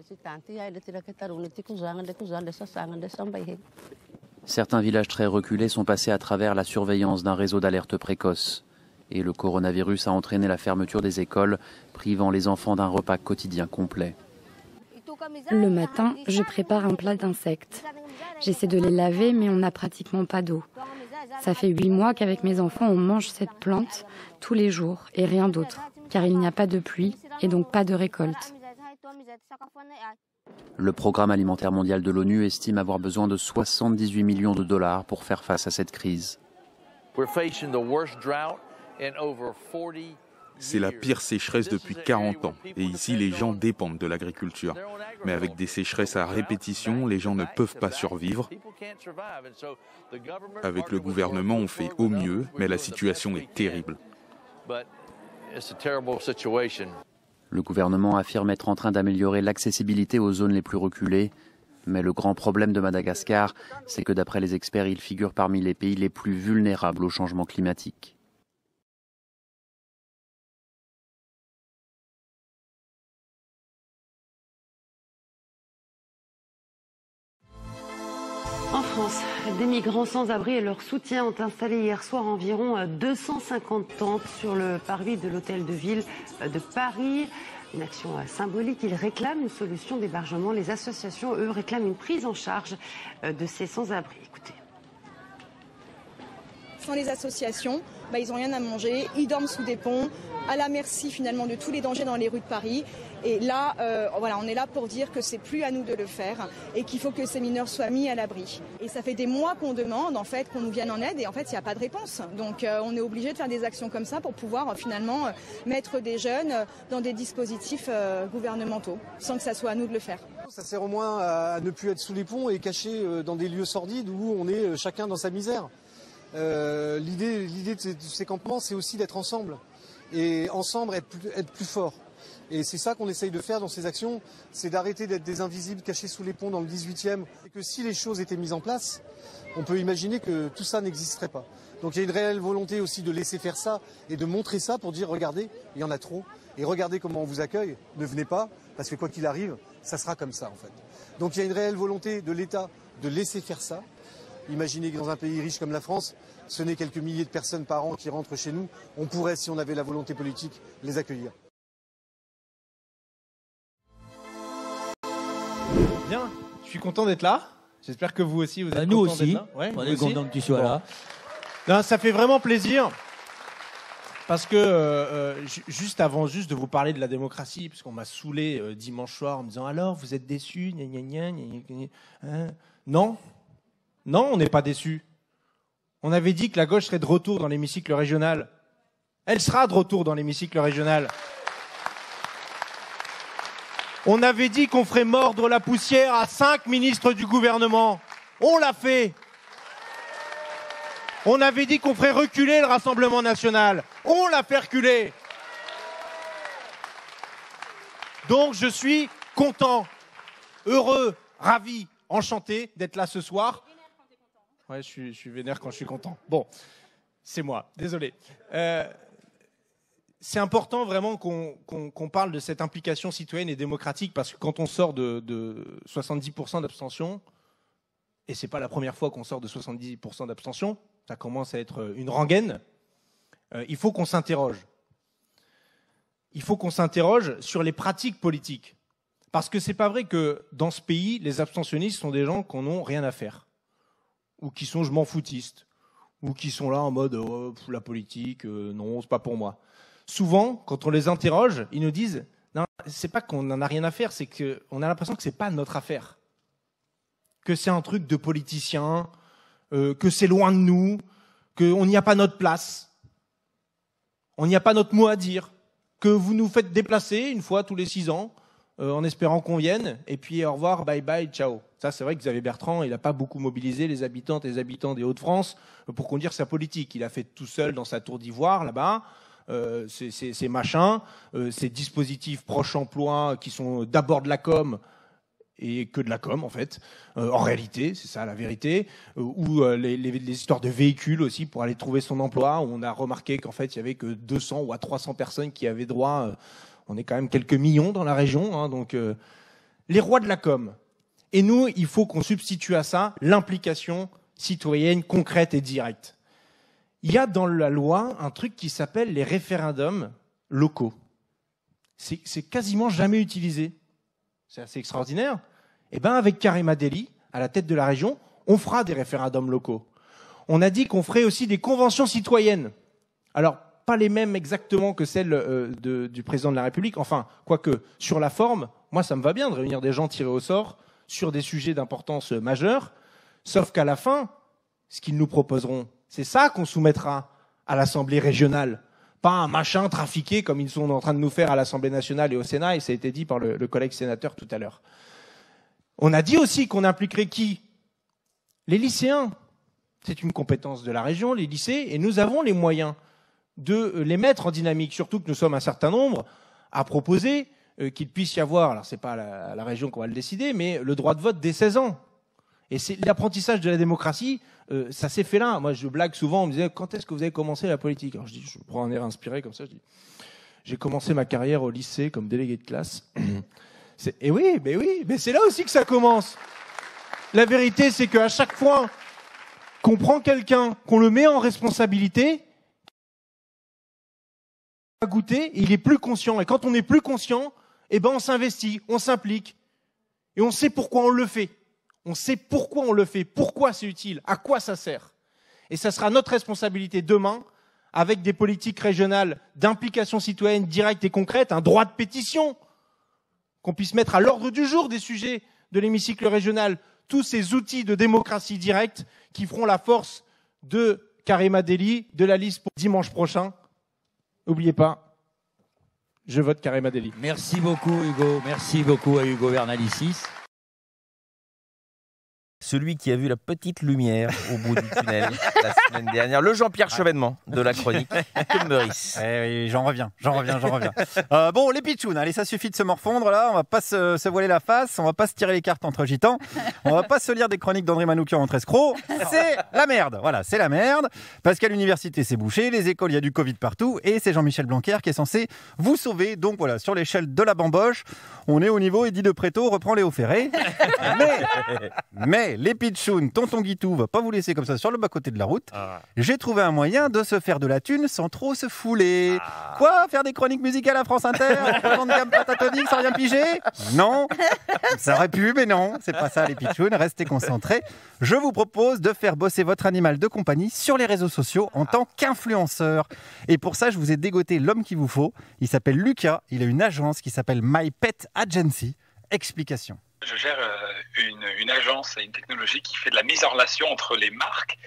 Certains villages très reculés sont passés à travers la surveillance d'un réseau d'alerte précoce. Et le coronavirus a entraîné la fermeture des écoles, privant les enfants d'un repas quotidien complet. Le matin, je prépare un plat d'insectes. J'essaie de les laver, mais on n'a pratiquement pas d'eau. Ça fait 8 mois qu'avec mes enfants, on mange cette plante tous les jours et rien d'autre, car il n'y a pas de pluie et donc pas de récolte. Le Programme alimentaire mondial de l'ONU estime avoir besoin de 78 millions de dollars pour faire face à cette crise. C'est la pire sécheresse depuis 40 ans. Et ici, les gens dépendent de l'agriculture. Mais avec des sécheresses à répétition, les gens ne peuvent pas survivre. Avec le gouvernement, on fait au mieux, mais la situation est terrible. Le gouvernement affirme être en train d'améliorer l'accessibilité aux zones les plus reculées. Mais le grand problème de Madagascar, c'est que d'après les experts, il figure parmi les pays les plus vulnérables au changement climatique. France, des migrants sans abri et leur soutien ont installé hier soir environ 250 tentes sur le parvis de l'hôtel de ville de Paris. Une action symbolique. Ils réclament une solution d'hébergement. Les associations, eux, réclament une prise en charge de ces sans-abri. Écoutez. Sans les associations, ils n'ont rien à manger, ils dorment sous des ponts, à la merci finalement de tous les dangers dans les rues de Paris. Et là, on est là pour dire que c'est plus à nous de le faire et qu'il faut que ces mineurs soient mis à l'abri. Et ça fait des mois qu'on demande en fait qu'on nous vienne en aide et en fait il n'y a pas de réponse. Donc on est obligé de faire des actions comme ça pour pouvoir finalement mettre des jeunes dans des dispositifs gouvernementaux sans que ça soit à nous de le faire. Ça sert au moins à ne plus être sous les ponts et caché dans des lieux sordides où on est chacun dans sa misère. L'idée de ces campements, c'est aussi d'être ensemble et ensemble être plus fort. Et c'est ça qu'on essaye de faire dans ces actions, c'est d'arrêter d'être des invisibles cachés sous les ponts dans le 18e. Et que si les choses étaient mises en place, on peut imaginer que tout ça n'existerait pas. Donc il y a une réelle volonté aussi de laisser faire ça et de montrer ça pour dire regardez, il y en a trop. Et regardez comment on vous accueille, ne venez pas, parce que quoi qu'il arrive, ça sera comme ça en fait. Donc il y a une réelle volonté de l'État de laisser faire ça. Imaginez que dans un pays riche comme la France, ce n'est quelques milliers de personnes par an qui rentrent chez nous. On pourrait, si on avait la volonté politique, les accueillir. Bien, je suis content d'être là. J'espère que vous aussi, vous êtes nous contents aussi. d'être là. Ouais, on est content que tu sois là. Non, ça fait vraiment plaisir. Parce que juste avant de vous parler de la démocratie, parce qu'on m'a saoulé dimanche soir en me disant alors vous êtes déçus, gna gna gna gna gna, hein? Non, on n'est pas déçus. On avait dit que la gauche serait de retour dans l'hémicycle régional. Elle sera de retour dans l'hémicycle régional. On avait dit qu'on ferait mordre la poussière à 5 ministres du gouvernement. On l'a fait. On avait dit qu'on ferait reculer le Rassemblement national. On l'a fait reculer. Donc je suis content, heureux, ravi, enchanté d'être là ce soir. Ouais, je suis vénère quand je suis content. Bon, c'est moi, désolé. C'est important vraiment qu'on parle de cette implication citoyenne et démocratique parce que quand on sort de 70% d'abstention, et c'est pas la première fois qu'on sort de 70% d'abstention, ça commence à être une rengaine, il faut qu'on s'interroge. Il faut qu'on s'interroge sur les pratiques politiques. Parce que c'est pas vrai que dans ce pays, les abstentionnistes sont des gens qui n'ont rien à faire. Ou qui sont je m'en foutistes. Ou qui sont là en mode la politique, non, c'est pas pour moi. Souvent, quand on les interroge, ils nous disent non, c'est pas qu'on n'en a rien à faire, c'est qu'on a l'impression que c'est pas notre affaire. Que c'est un truc de politiciens, que c'est loin de nous, qu'on n'y a pas notre place. On n'y a pas notre mot à dire. Que vous nous faites déplacer une fois tous les 6 ans, en espérant qu'on vienne, et puis au revoir, bye bye, ciao. Ça, c'est vrai que Xavier Bertrand, il n'a pas beaucoup mobilisé les habitantes et les habitants des Hauts-de-France pour conduire sa politique. Il a fait tout seul dans sa tour d'ivoire, là-bas, ces machins, ces dispositifs proche emploi qui sont d'abord de la com, et que de la com, en fait, en réalité, c'est ça la vérité, ou les histoires de véhicules aussi pour aller trouver son emploi, où on a remarqué qu'en fait, il y avait que 200 ou à 300 personnes qui avaient droit. On est quand même quelques millions dans la région, hein, donc les rois de la com. Et nous, il faut qu'on substitue à ça l'implication citoyenne concrète et directe. Il y a dans la loi un truc qui s'appelle les référendums locaux. C'est quasiment jamais utilisé. C'est assez extraordinaire. Et ben avec Karima Deli, à la tête de la région, on fera des référendums locaux. On a dit qu'on ferait aussi des conventions citoyennes. Alors, pas les mêmes exactement que celles du président de la République. Enfin, quoique, sur la forme, moi, ça me va bien de réunir des gens tirés au sort sur des sujets d'importance majeure. Sauf qu'à la fin, ce qu'ils nous proposeront, c'est ça qu'on soumettra à l'Assemblée régionale. Pas un machin trafiqué comme ils sont en train de nous faire à l'Assemblée nationale et au Sénat, et ça a été dit par le collègue sénateur tout à l'heure. On a dit aussi qu'on impliquerait qui? Les lycéens. C'est une compétence de la région, les lycées, et nous avons les moyens de les mettre en dynamique, surtout que nous sommes un certain nombre à proposer qu'il puisse y avoir, alors c'est pas à la région qu'on va le décider, mais le droit de vote dès 16 ans. Et c'est l'apprentissage de la démocratie, ça s'est fait là. Moi, je blague souvent, on me disait, quand est-ce que vous avez commencé la politique? Alors je dis, je prends un air inspiré comme ça, je dis, j'ai commencé ma carrière au lycée comme délégué de classe. Et oui, mais c'est là aussi que ça commence. La vérité, c'est qu'à chaque fois qu'on prend quelqu'un, qu'on le met en responsabilité, il va goûter, il est plus conscient. Et quand on est plus conscient, eh ben on s'investit, on s'implique. Et on sait pourquoi on le fait. On sait pourquoi on le fait, pourquoi c'est utile, à quoi ça sert. Et ça sera notre responsabilité demain, avec des politiques régionales d'implication citoyenne directe et concrète, un droit de pétition, qu'on puisse mettre à l'ordre du jour des sujets de l'hémicycle régional, tous ces outils de démocratie directe qui feront la force de Karima Delli, de la liste pour dimanche prochain. N'oubliez pas, je vote Karima Delli. Merci beaucoup Hugo, merci beaucoup à Hugo Bernalicis. Celui qui a vu la petite lumière au bout du tunnel la semaine dernière, le Jean-Pierre Chevènement de la chronique de Meurice. Oui, j'en reviens. Bon, les pitchouns, allez, ça suffit de se morfondre là, on va pas se voiler la face, on va pas se tirer les cartes entre gitans, on va pas se lire des chroniques d'André Manoukian entre escrocs, c'est la merde, voilà, c'est la merde, parce qu'à l'université c'est bouché, les écoles il y a du Covid partout, et c'est Jean-Michel Blanquer qui est censé vous sauver, donc voilà, sur l'échelle de la bamboche, on est au niveau Eddy de Préto reprend Léo Ferré, mais les pitchouns, tonton Guitou va pas vous laisser comme ça sur le bas-côté de la route. J'ai trouvé un moyen de se faire de la thune sans trop se fouler. Quoi? Faire des chroniques musicales à France Inter? En gamme patatonique sans rien piger? Non. Ça aurait pu, mais non. C'est pas ça les pitchouns. Restez concentrés. Je vous propose de faire bosser votre animal de compagnie sur les réseaux sociaux en tant qu'influenceur. Et pour ça, je vous ai dégoté l'homme qu'il vous faut. Il s'appelle Lucas. Il a une agence qui s'appelle My Pet Agency. Explication. Je gère une agence et une technologie qui fait de la mise en relation entre les marques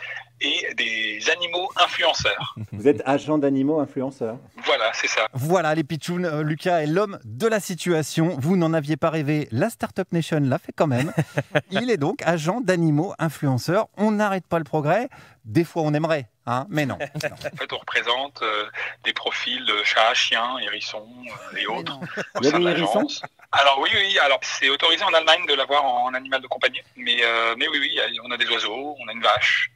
et des animaux influenceurs. Vous êtes agent d'animaux influenceurs. Voilà, c'est ça. Voilà les pitchouns, Lucas est l'homme de la situation. Vous n'en aviez pas rêvé, la Startup Nation l'a fait quand même. Il est donc agent d'animaux influenceurs. On n'arrête pas le progrès. Des fois on aimerait, hein, mais non. En fait, on représente des profils de chats, chiens, hérissons et autres au Il y a sein de des hérissons l'agence. Alors oui, alors c'est autorisé en Allemagne de l'avoir en animal de compagnie, mais oui, on a des oiseaux, on a une vache,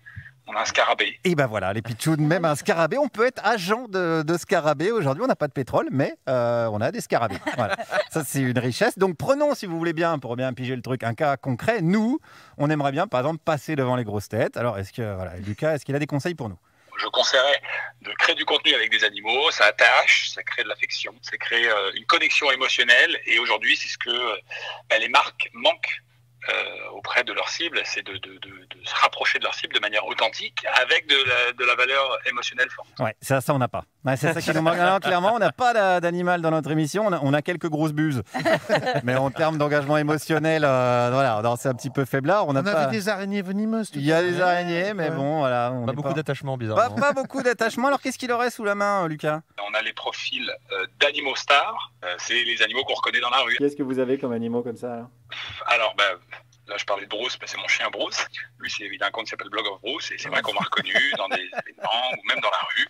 on a un scarabée. Et ben voilà, les pitchouns, même un scarabée, on peut être agent de scarabée. Aujourd'hui, on n'a pas de pétrole, mais on a des scarabées. Voilà. Ça, c'est une richesse. Donc prenons, si vous voulez bien, pour bien piger le truc, un cas concret. Nous, on aimerait bien, par exemple, passer devant les grosses têtes. Alors, Lucas, est-ce qu'il a des conseils pour nous? Je conseillerais de créer du contenu avec des animaux, ça attache, ça crée de l'affection, ça crée une connexion émotionnelle. Et aujourd'hui, c'est ce que les marques manquent auprès de leur cible, c'est de se rapprocher de leur cible de manière authentique avec de la valeur émotionnelle forte. Ouais, ça on n'a pas. Ouais, c'est ça qui nous manque. Non, clairement, on n'a pas d'animal dans notre émission, on a quelques grosses buses. Mais en termes d'engagement émotionnel, voilà, c'est un petit peu faiblard. On avait des araignées venimeuses. Il y a des araignées, mais bon, voilà. Pas beaucoup d'attachement, bizarrement. Pas beaucoup d'attachement. Alors qu'est-ce qu'il aurait sous la main, Lucas? On a les profils d'animaux stars, c'est les animaux qu'on reconnaît dans la rue. Qu'est-ce que vous avez comme animaux comme ça? Alors, là, je parlais de Bruce, mais c'est mon chien Bruce. Lui, il a un compte qui s'appelle Blog of Bruce, et c'est vrai qu'on m'a reconnu dans des événements ou même dans la rue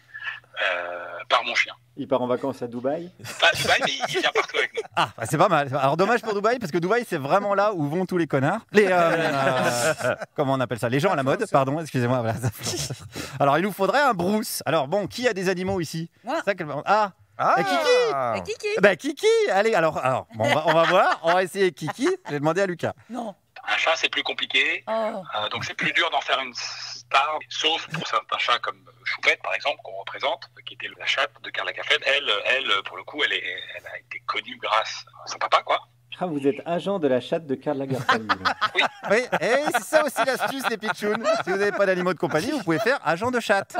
par mon chien. Il part en vacances à Dubaï? Pas à Dubaï, mais il vient partout avec nous. Ah, c'est pas mal. Alors dommage pour Dubaï, parce que Dubaï, c'est vraiment là où vont tous les connards. Comment on appelle ça? Les gens à la mode, pardon, excusez-moi. Voilà. Alors, il nous faudrait un Bruce. Alors bon, qui a des animaux ici? Moi. Kiki. Kiki. Allez, alors bon, on va voir. On va essayer Kiki. Je vais demander à Lucas. Non. Un chat, c'est plus compliqué. Donc, c'est plus dur d'en faire une star, sauf pour certains chats comme Choupette, par exemple, qu'on représente, qui était la chatte de Karl Lagerfeld. Elle, pour le coup, elle a été connue grâce à son papa, quoi. Ah, vous êtes agent de la chatte de Karl Lagerfeld. Oui, et c'est ça aussi l'astuce des pitchouns. Si vous n'avez pas d'animaux de compagnie, vous pouvez faire agent de chatte.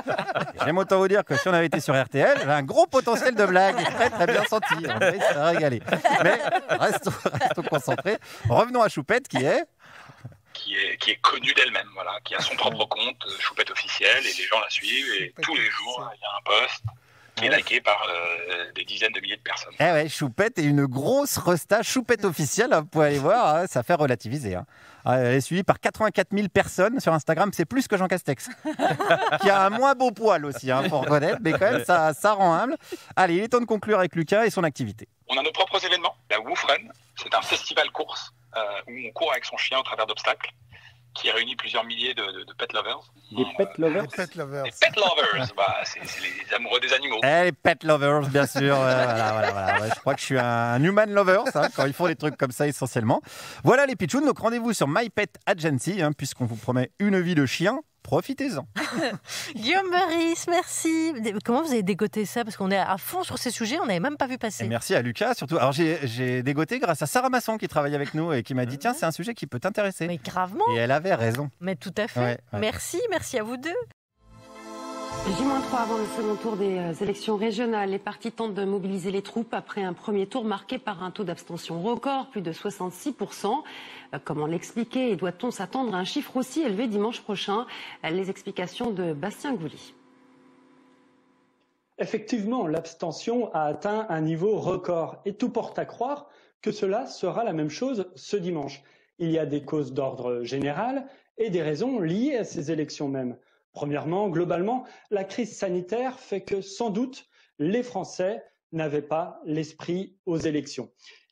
J'aime autant vous dire que si on avait été sur RTL, j'avais un gros potentiel de blague. Très bien senti. On va se régaler. Mais restons concentrés. Revenons à Choupette qui est connue d'elle-même, voilà, qui a son propre compte, Choupette officiel, et les gens la suivent, et tous les jours, il y a un post qui est liké par des dizaines de milliers de personnes. Eh ouais, Choupette est une grosse resta, Choupette officielle, vous pouvez aller voir, hein, ça fait relativiser. Hein. Elle est suivie par 84 000 personnes sur Instagram, c'est plus que Jean Castex, qui a un moins beau poil aussi, hein, faut reconnaître, mais quand même, ça rend humble. Allez, il est temps de conclure avec Lucas et son activité. On a nos propres événements, la Woof Run, c'est un festival course où on court avec son chien au travers d'obstacles, qui réunit plusieurs milliers de pet lovers. Des pet lovers? Des pet lovers, bah, c'est les amoureux des animaux. Les pet lovers, bien sûr. Voilà. Ouais, je crois que je suis un human lover, ça, quand ils font des trucs comme ça essentiellement. Voilà les pitchouns, donc rendez-vous sur My Pet Agency, puisqu'on vous promet une vie de chien. Profitez-en. Guillaume Meurice, merci. Comment vous avez dégoté ça? Parce qu'on est à fond sur ces sujets, on n'avait même pas vu passer. Et merci à Lucas, surtout. Alors j'ai dégoté grâce à Sarah Masson qui travaille avec nous et qui m'a dit tiens, c'est un sujet qui peut t'intéresser. Mais gravement. Et elle avait raison. Mais tout à fait. Ouais. Merci à vous deux. J-3 avant le second tour des élections régionales. Les partis tentent de mobiliser les troupes après un premier tour marqué par un taux d'abstention record, plus de 66%. Comment l'expliquer et doit-on s'attendre à un chiffre aussi élevé dimanche prochain? Les explications de Bastien Gouly. Effectivement, l'abstention a atteint un niveau record et tout porte à croire que cela sera la même chose ce dimanche. Il y a des causes d'ordre général et des raisons liées à ces élections même. Premièrement, globalement, la crise sanitaire fait que, sans doute, les Français n'avaient pas l'esprit aux élections.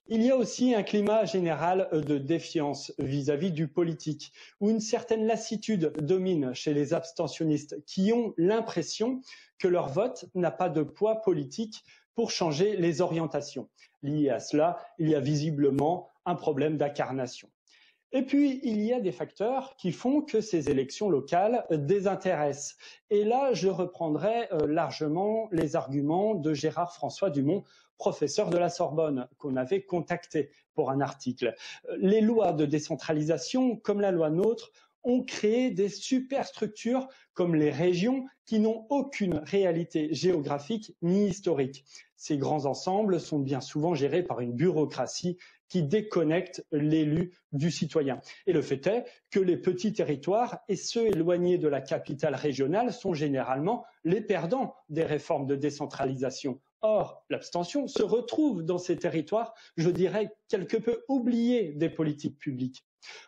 Il y a aussi un climat général de défiance vis-à-vis du politique, où une certaine lassitude domine chez les abstentionnistes qui ont l'impression que leur vote n'a pas de poids politique pour changer les orientations. Lié à cela, il y a visiblement un problème d'incarnation. Et puis, il y a des facteurs qui font que ces élections locales désintéressent. Et là, je reprendrai largement les arguments de Gérard-François Dumont, professeur de la Sorbonne, qu'on avait contacté pour un article. Les lois de décentralisation, comme la loi NOTRe, ont créé des superstructures comme les régions qui n'ont aucune réalité géographique ni historique. Ces grands ensembles sont bien souvent gérés par une bureaucratie qui déconnecte l'élu du citoyen. Et le fait est que les petits territoires et ceux éloignés de la capitale régionale sont généralement les perdants des réformes de décentralisation. Or, l'abstention se retrouve dans ces territoires, je dirais, quelque peu oubliés des politiques publiques.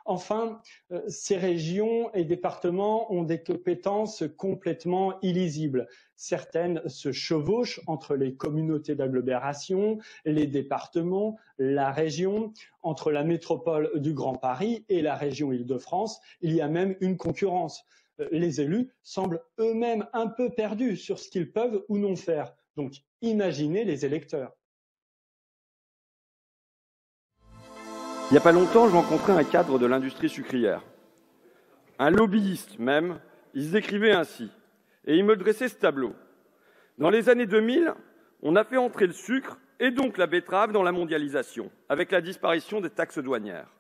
Enfin, ces régions et départements ont des compétences complètement illisibles. Certaines se chevauchent entre les communautés d'agglomération, les départements, la région, entre la métropole du Grand Paris et la région Île-de-France. Il y a même une concurrence. Les élus semblent eux-mêmes un peu perdus sur ce qu'ils peuvent ou non faire. Donc, imaginez les électeurs. Il n'y a pas longtemps, je rencontrais un cadre de l'industrie sucrière. Un lobbyiste même, il se décrivait ainsi. Et il me dressait ce tableau. Dans les années 2000, on a fait entrer le sucre et donc la betterave dans la mondialisation, avec la disparition des taxes douanières.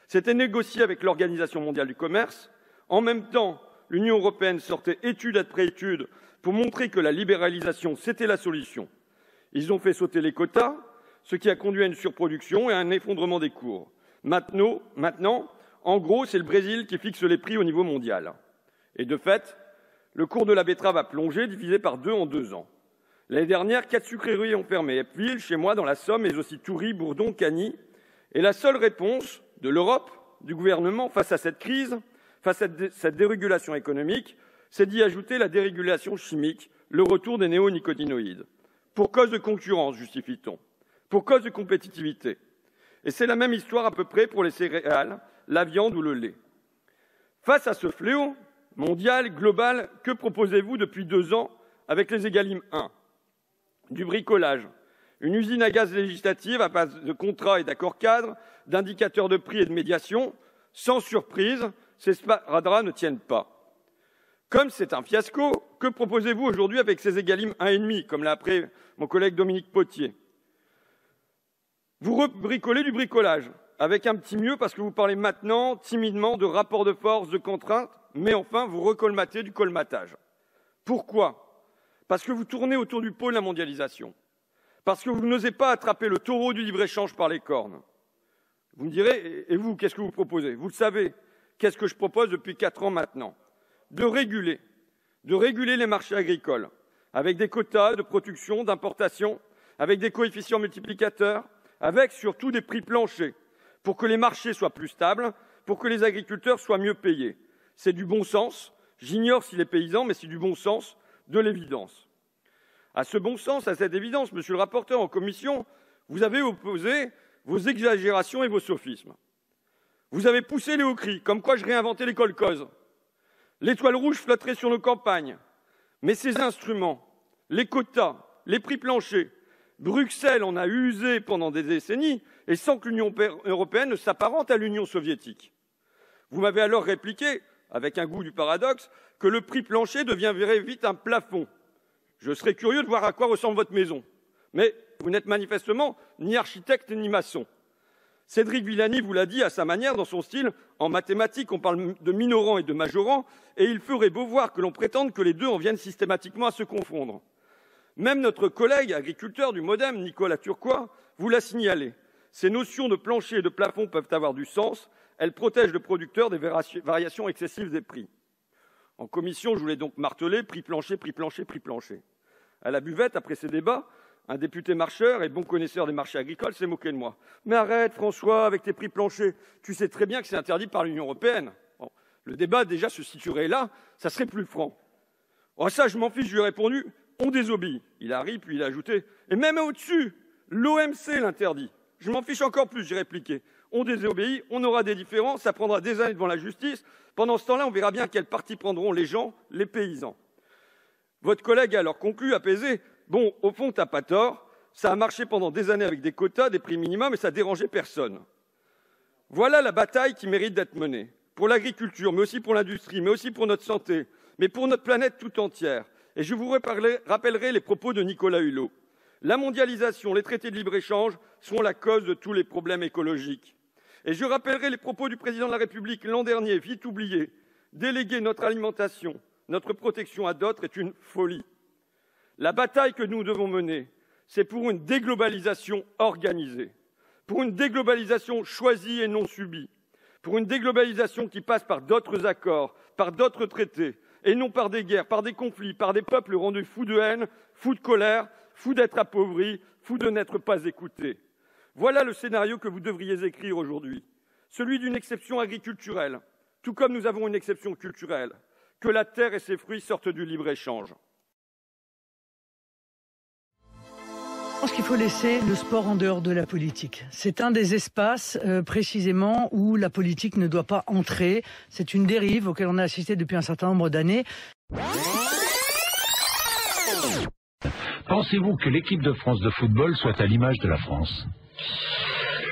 C'était négocié avec l'Organisation mondiale du commerce. En même temps, l'Union européenne sortait étude après étude pour montrer que la libéralisation, c'était la solution. Ils ont fait sauter les quotas, ce qui a conduit à une surproduction et à un effondrement des cours. Maintenant, en gros, c'est le Brésil qui fixe les prix au niveau mondial. Et de fait, le cours de la betterave a plongé, divisé par 2 en 2 ans. L'année dernière, 4 sucreries ont fermé. Epville, chez moi, dans la Somme, mais aussi Toury, Bourdon, Cagny. Et la seule réponse de l'Europe, du gouvernement, face à cette crise, face à cette dérégulation économique, c'est d'y ajouter la dérégulation chimique, le retour des néonicotinoïdes. Pour cause de concurrence, justifie-t-on. Pour cause de compétitivité. Et c'est la même histoire à peu près pour les céréales, la viande ou le lait. Face à ce fléau mondial, global, que proposez-vous depuis 2 ans avec les Egalim 1? Du bricolage, une usine à gaz législative à base de contrats et d'accords cadres, d'indicateurs de prix et de médiation. Sans surprise, ces sparadraps ne tiennent pas. Comme c'est un fiasco, que proposez-vous aujourd'hui avec ces Egalim 1,5, comme l'a appris mon collègue Dominique Potier? Vous rebricolez du bricolage, avec un petit mieux parce que vous parlez maintenant, timidement, de rapport de force, de contraintes, mais enfin, vous recolmatez du colmatage. Pourquoi? Parce que vous tournez autour du pot de la mondialisation. Parce que vous n'osez pas attraper le taureau du libre-échange par les cornes. Vous me direz, et vous, qu'est-ce que vous proposez? Vous le savez, qu'est-ce que je propose depuis 4 ans maintenant? De réguler les marchés agricoles, avec des quotas de production, d'importation, avec des coefficients multiplicateurs, avec surtout des prix planchers, pour que les marchés soient plus stables, pour que les agriculteurs soient mieux payés. C'est du bon sens, j'ignore s'il est paysan, mais c'est du bon sens, de l'évidence. À ce bon sens, à cette évidence, monsieur le rapporteur en commission, vous avez opposé vos exagérations et vos sophismes. Vous avez poussé les hauts cris, comme quoi je réinventais les kolkhozes. L'étoile rouge flotterait sur nos campagnes. Mais ces instruments, les quotas, les prix planchers, Bruxelles en a usé pendant des décennies et sans que l'Union européenne ne s'apparente à l'Union soviétique. Vous m'avez alors répliqué, avec un goût du paradoxe, que le prix plancher deviendrait vite un plafond. Je serais curieux de voir à quoi ressemble votre maison. Mais vous n'êtes manifestement ni architecte ni maçon. Cédric Villani vous l'a dit à sa manière, dans son style. En mathématiques, on parle de minorant et de majorant, et il ferait beau voir que l'on prétende que les deux en viennent systématiquement à se confondre. Même notre collègue agriculteur du MoDem, Nicolas Turquois, vous l'a signalé. Ces notions de plancher et de plafond peuvent avoir du sens. Elles protègent le producteur des variations excessives des prix. En commission, je voulais donc marteler prix plancher, prix plancher, prix plancher. À la buvette, après ces débats, un député marcheur et bon connaisseur des marchés agricoles s'est moqué de moi. « Mais arrête, François, avec tes prix planchers. Tu sais très bien que c'est interdit par l'Union européenne. » Bon, le débat déjà se situerait là, ça serait plus franc. « Oh ça, je m'en fiche, je lui ai répondu. On désobéit. » Il a ri, puis il a ajouté « Et même au-dessus, l'OMC l'interdit. » Je m'en fiche encore plus, j'ai répliqué. On désobéit, on aura des différends, ça prendra des années devant la justice. Pendant ce temps-là, on verra bien quel parti prendront les gens, les paysans. Votre collègue a alors conclu, apaisé, bon, au fond, t'as pas tort, ça a marché pendant des années avec des quotas, des prix minimums, et ça dérangeait personne. Voilà la bataille qui mérite d'être menée. Pour l'agriculture, mais aussi pour l'industrie, mais aussi pour notre santé, mais pour notre planète tout entière. Et je vous rappellerai les propos de Nicolas Hulot. La mondialisation, les traités de libre-échange sont la cause de tous les problèmes écologiques. Et je rappellerai les propos du président de la République l'an dernier, vite oublié. Déléguer notre alimentation, notre protection à d'autres est une folie. La bataille que nous devons mener, c'est pour une déglobalisation organisée, pour une déglobalisation choisie et non subie, pour une déglobalisation qui passe par d'autres accords, par d'autres traités, et non par des guerres, par des conflits, par des peuples rendus fous de haine, fous de colère, fous d'être appauvris, fous de n'être pas écoutés. Voilà le scénario que vous devriez écrire aujourd'hui, celui d'une exception agriculturelle, tout comme nous avons une exception culturelle, que la terre et ses fruits sortent du libre-échange. Je pense qu'il faut laisser le sport en dehors de la politique. C'est un des espaces précisément où la politique ne doit pas entrer. C'est une dérive auquel on a assisté depuis un certain nombre d'années. Pensez-vous que l'équipe de France de football soit à l'image de la France ?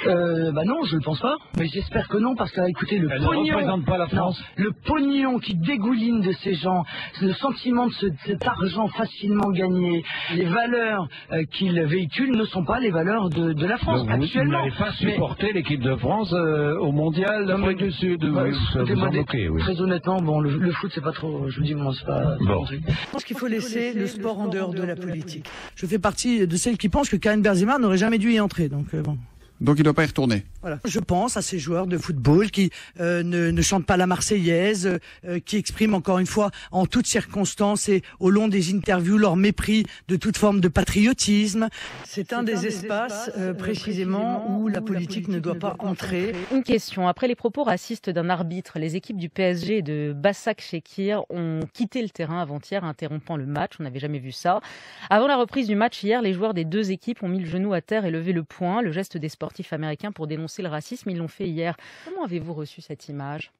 Non, je ne pense pas. Mais j'espère que non, parce que, écoutez, le Elle pognon... ne représente pas la France. Non, le pognon qui dégouline de ces gens, le sentiment de cet argent facilement gagné, les valeurs qu'ils véhiculent ne sont pas les valeurs de la France, Donc actuellement. Vous n'avez pas supporté l'équipe de France au Mondial d'Afrique du Sud. Vous en moquez, oui. Très honnêtement, bon, le foot, c'est pas trop... Je vous dis, moi, c'est pas... Bon. Je pense qu'il faut laisser le sport en dehors de la politique. Je fais partie de celles qui pensent que Karim Benzema n'aurait jamais dû y entrer, donc bon... Donc il ne doit pas y retourner. Voilà. Je pense à ces joueurs de football qui ne chantent pas la Marseillaise, qui expriment encore une fois en toutes circonstances et au long des interviews leur mépris de toute forme de patriotisme. C'est un des espaces précisément où la politique ne doit pas entrer. Une question. Après les propos racistes d'un arbitre, les équipes du PSG et de Başakşehir ont quitté le terrain avant-hier, interrompant le match. On n'avait jamais vu ça. Avant la reprise du match hier, les joueurs des deux équipes ont mis le genou à terre et levé le poing, le geste des sportifs américains pour dénoncer le racisme. Ils l'ont fait hier. Comment avez-vous reçu cette image ?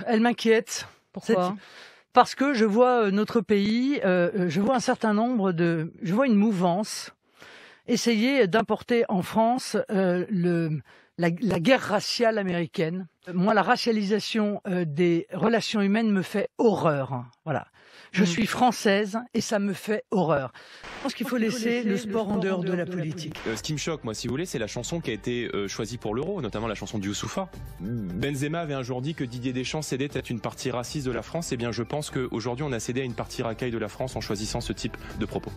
Elle m'inquiète. Pourquoi ? Parce que je vois notre pays, je vois un certain nombre de... Je vois une mouvance essayer d'importer en France la guerre raciale américaine. Moi, la racialisation des relations humaines me fait horreur. Voilà. Je suis française et ça me fait horreur. Je pense qu'il faut laisser le sport en dehors de la politique. Ce qui me choque, moi, si vous voulez, c'est la chanson qui a été choisie pour l'Euro, notamment la chanson du Youssoupha. Benzema avait un jour dit que Didier Deschamps cédait à une partie raciste de la France. Eh bien, je pense qu'aujourd'hui, on a cédé à une partie racaille de la France en choisissant ce type de propos.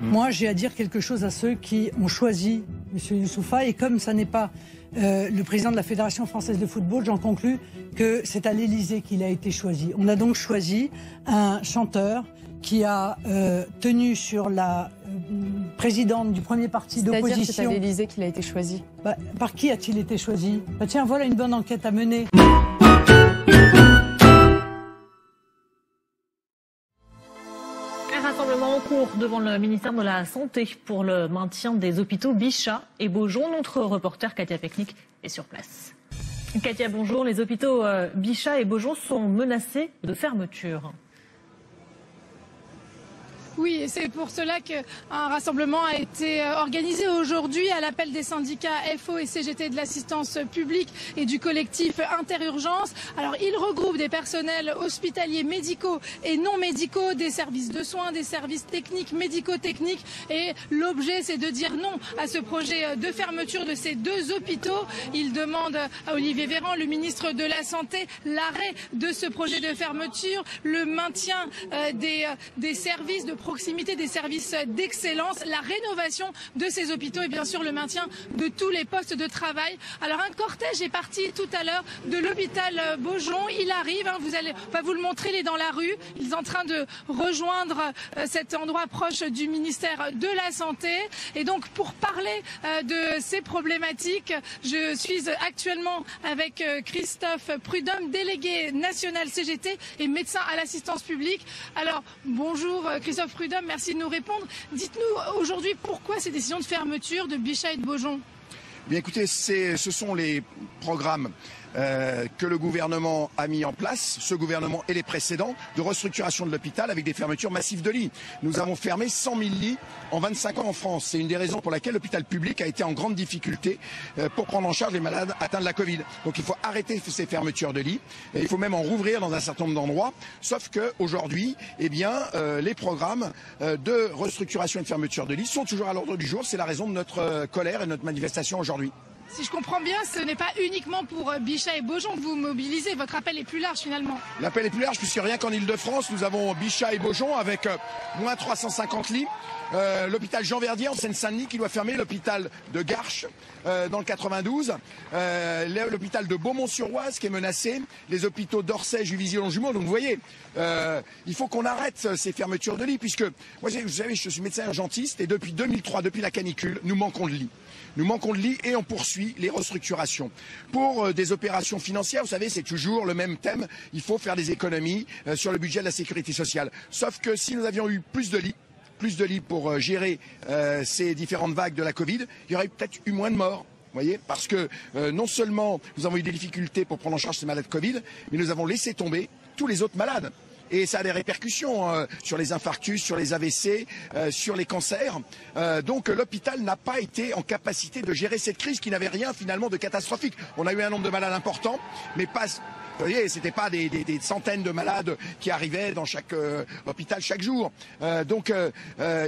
Moi, j'ai à dire quelque chose à ceux qui ont choisi M. Youssoupha, et comme ça n'est pas le président de la Fédération française de football, j'en conclus que c'est à l'Élysée qu'il a été choisi. On a donc choisi un chanteur qui a tenu sur la présidente du premier parti d'opposition. C'est-à-dire que c'est à l'Élysée qu'il a été choisi. Par qui a-t-il été choisi ? Tiens, voilà une bonne enquête à mener. Rassemblement en cours devant le ministère de la Santé pour le maintien des hôpitaux Bichat et Beaujon. Notre reporter Katia Peknik est sur place. Katia, bonjour. Les hôpitaux Bichat et Beaujon sont menacés de fermeture. Oui, et c'est pour cela qu'un rassemblement a été organisé aujourd'hui à l'appel des syndicats FO et CGT de l'assistance publique et du collectif Interurgence. Alors, il regroupe des personnels hospitaliers médicaux et non médicaux, des services de soins, des services techniques, médico-techniques. Et l'objet, c'est de dire non à ce projet de fermeture de ces deux hôpitaux. Il demande à Olivier Véran, le ministre de la Santé, l'arrêt de ce projet de fermeture, le maintien des services de proximité, des services d'excellence, la rénovation de ces hôpitaux et bien sûr le maintien de tous les postes de travail. Alors un cortège est parti tout à l'heure de l'hôpital Beaujon. Il arrive, on va vous le montrer, il est dans la rue. Il est en train de rejoindre cet endroit proche du ministère de la Santé. Et donc pour parler de ces problématiques, je suis actuellement avec Christophe Prudhomme, délégué national CGT et médecin à l'assistance publique. Alors bonjour Christophe Prudhomme, merci de nous répondre. Dites-nous aujourd'hui pourquoi ces décisions de fermeture de Bichat et de Beaujon? Bien écoutez, ce sont les programmes que le gouvernement a mis en place, ce gouvernement et les précédents, de restructuration de l'hôpital avec des fermetures massives de lits. Nous avons fermé 100 000 lits en 25 ans en France. C'est une des raisons pour laquelle l'hôpital public a été en grande difficulté pour prendre en charge les malades atteints de la Covid. Donc il faut arrêter ces fermetures de lits. Et il faut même en rouvrir dans un certain nombre d'endroits. Sauf qu'aujourd'hui, eh bien, les programmes de restructuration et de fermeture de lits sont toujours à l'ordre du jour. C'est la raison de notre colère et de notre manifestation aujourd'hui. Si je comprends bien, ce n'est pas uniquement pour Bichat et Beaujon que vous mobilisez. Votre appel est plus large finalement. L'appel est plus large puisque rien qu'en Ile-de-France, nous avons Bichat et Beaujon avec moins 350 lits. L'hôpital Jean Verdier en Seine-Saint-Denis qui doit fermer, l'hôpital de Garches dans le 92, l'hôpital de Beaumont-sur-Oise qui est menacé, les hôpitaux d'Orsay, Juvisy, Longjumeau. Donc vous voyez, il faut qu'on arrête ces fermetures de lits puisque, moi, vous savez, je suis médecin urgentiste et depuis 2003, depuis la canicule, nous manquons de lits. Nous manquons de lits et on poursuit les restructurations. Pour des opérations financières, vous savez, c'est toujours le même thème. Il faut faire des économies sur le budget de la sécurité sociale. Sauf que si nous avions eu plus de lits pour gérer ces différentes vagues de la Covid, il y aurait peut-être eu moins de morts. Vous voyez, parce que non seulement nous avons eu des difficultés pour prendre en charge ces malades Covid, mais nous avons laissé tomber tous les autres malades. Et ça a des répercussions sur les infarctus, sur les AVC, sur les cancers. Donc l'hôpital n'a pas été en capacité de gérer cette crise qui n'avait rien finalement de catastrophique. On a eu un nombre de malades important, mais pas... Vous voyez, c'était pas des centaines de malades qui arrivaient dans chaque hôpital chaque jour. Donc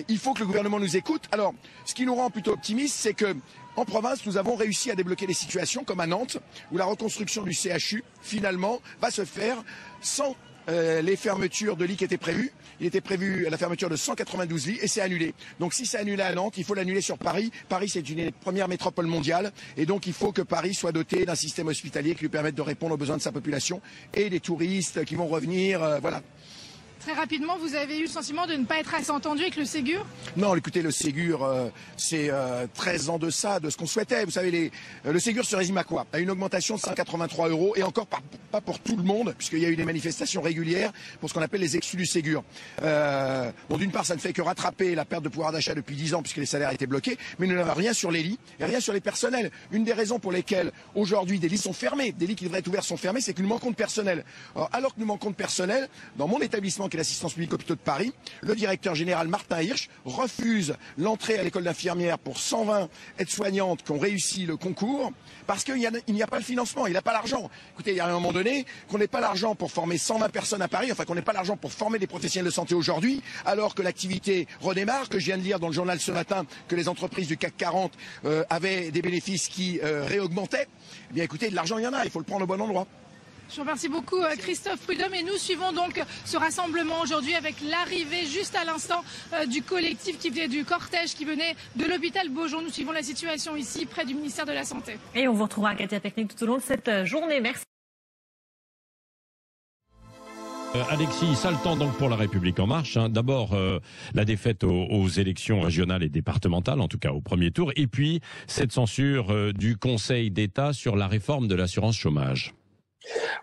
il faut que le gouvernement nous écoute. Alors, ce qui nous rend plutôt optimistes, c'est que en province, nous avons réussi à débloquer des situations comme à Nantes, où la reconstruction du CHU, finalement, va se faire sans les fermetures de lits qui étaient prévues. Il était prévu la fermeture de 192 lits et c'est annulé. Donc si c'est annulé à Nantes, il faut l'annuler sur Paris. Paris, c'est une des premières métropoles mondiales et donc il faut que Paris soit doté d'un système hospitalier qui lui permette de répondre aux besoins de sa population et des touristes qui vont revenir. Voilà. Très rapidement, vous avez eu le sentiment de ne pas être assez entendu avec le Ségur? Non, écoutez, le Ségur, c'est très en deçà de ce qu'on souhaitait. Vous savez, le Ségur se résume à quoi? À une augmentation de 183 € et encore pas pour tout le monde, puisqu'il y a eu des manifestations régulières pour ce qu'on appelle les exclus du Ségur. Bon, d'une part, ça ne fait que rattraper la perte de pouvoir d'achat depuis 10 ans, puisque les salaires étaient bloqués, mais nous n'avons rien sur les lits et rien sur les personnels. Une des raisons pour lesquelles aujourd'hui des lits sont fermés, des lits qui devraient être ouverts sont fermés, c'est que nous manquons de personnel. Alors que nous manquons de personnel, dans mon établissement qui est l'assistance publique hôpitaux de Paris, le directeur général Martin Hirsch refuse l'entrée à l'école d'infirmières pour 120 aides-soignantes qui ont réussi le concours parce qu'il n'y a pas le financement, il n'a pas l'argent. Écoutez, il y a un moment donné qu'on n'ait pas l'argent pour former 120 personnes à Paris, enfin qu'on n'ait pas l'argent pour former des professionnels de santé aujourd'hui, alors que l'activité redémarre, que je viens de lire dans le journal ce matin que les entreprises du CAC 40 avaient des bénéfices qui réaugmentaient. Eh bien écoutez, de l'argent il y en a, il faut le prendre au bon endroit. Je vous remercie beaucoup Christophe Prudhomme et nous suivons donc ce rassemblement aujourd'hui avec l'arrivée juste à l'instant du collectif du cortège qui venait de l'hôpital Beaujon. Nous suivons la situation ici près du ministère de la Santé. Et on vous retrouvera à Katia Technique tout au long de cette journée. Merci. Alexis, ça le temps donc pour La République En Marche. D'abord, la défaite aux élections régionales et départementales, en tout cas au premier tour, et puis cette censure du Conseil d'État sur la réforme de l'assurance chômage.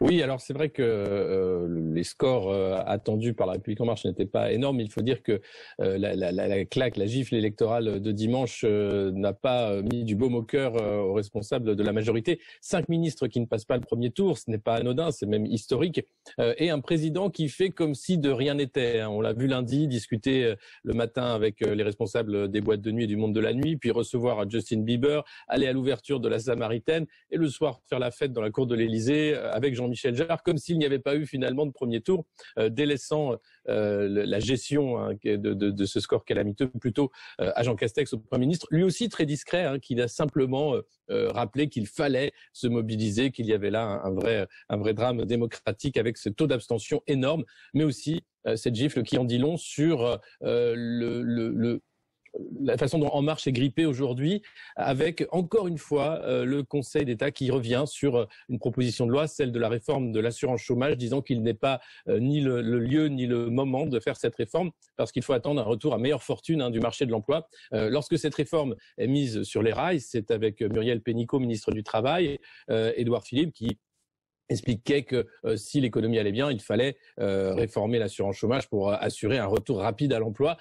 Oui, alors c'est vrai que les scores attendus par La République En Marche n'étaient pas énormes. Il faut dire que la claque, la gifle électorale de dimanche n'a pas mis du baume au cœur aux responsables de la majorité. 5 ministres qui ne passent pas le premier tour, ce n'est pas anodin, c'est même historique. Et un président qui fait comme si de rien n'était. On l'a vu lundi discuter le matin avec les responsables des boîtes de nuit et du monde de la nuit, puis recevoir Justin Bieber, aller à l'ouverture de la Samaritaine et le soir faire la fête dans la cour de l'Élysée avec Jean-Michel Jarre, comme s'il n'y avait pas eu finalement de premier tour, délaissant la gestion de ce score calamiteux plutôt à Jean Castex, au Premier ministre, lui aussi très discret, qui a simplement rappelé qu'il fallait se mobiliser, qu'il y avait là un vrai drame démocratique avec ce taux d'abstention énorme, mais aussi cette gifle qui en dit long sur la façon dont En Marche est grippée aujourd'hui, avec encore une fois le Conseil d'État qui revient sur une proposition de loi, celle de la réforme de l'assurance chômage, disant qu'il n'est pas ni le lieu ni le moment de faire cette réforme, parce qu'il faut attendre un retour à meilleure fortune du marché de l'emploi. Lorsque cette réforme est mise sur les rails, c'est avec Muriel Pénicaud, ministre du Travail, Édouard Philippe, qui expliquait que si l'économie allait bien, il fallait réformer l'assurance chômage pour assurer un retour rapide à l'emploi.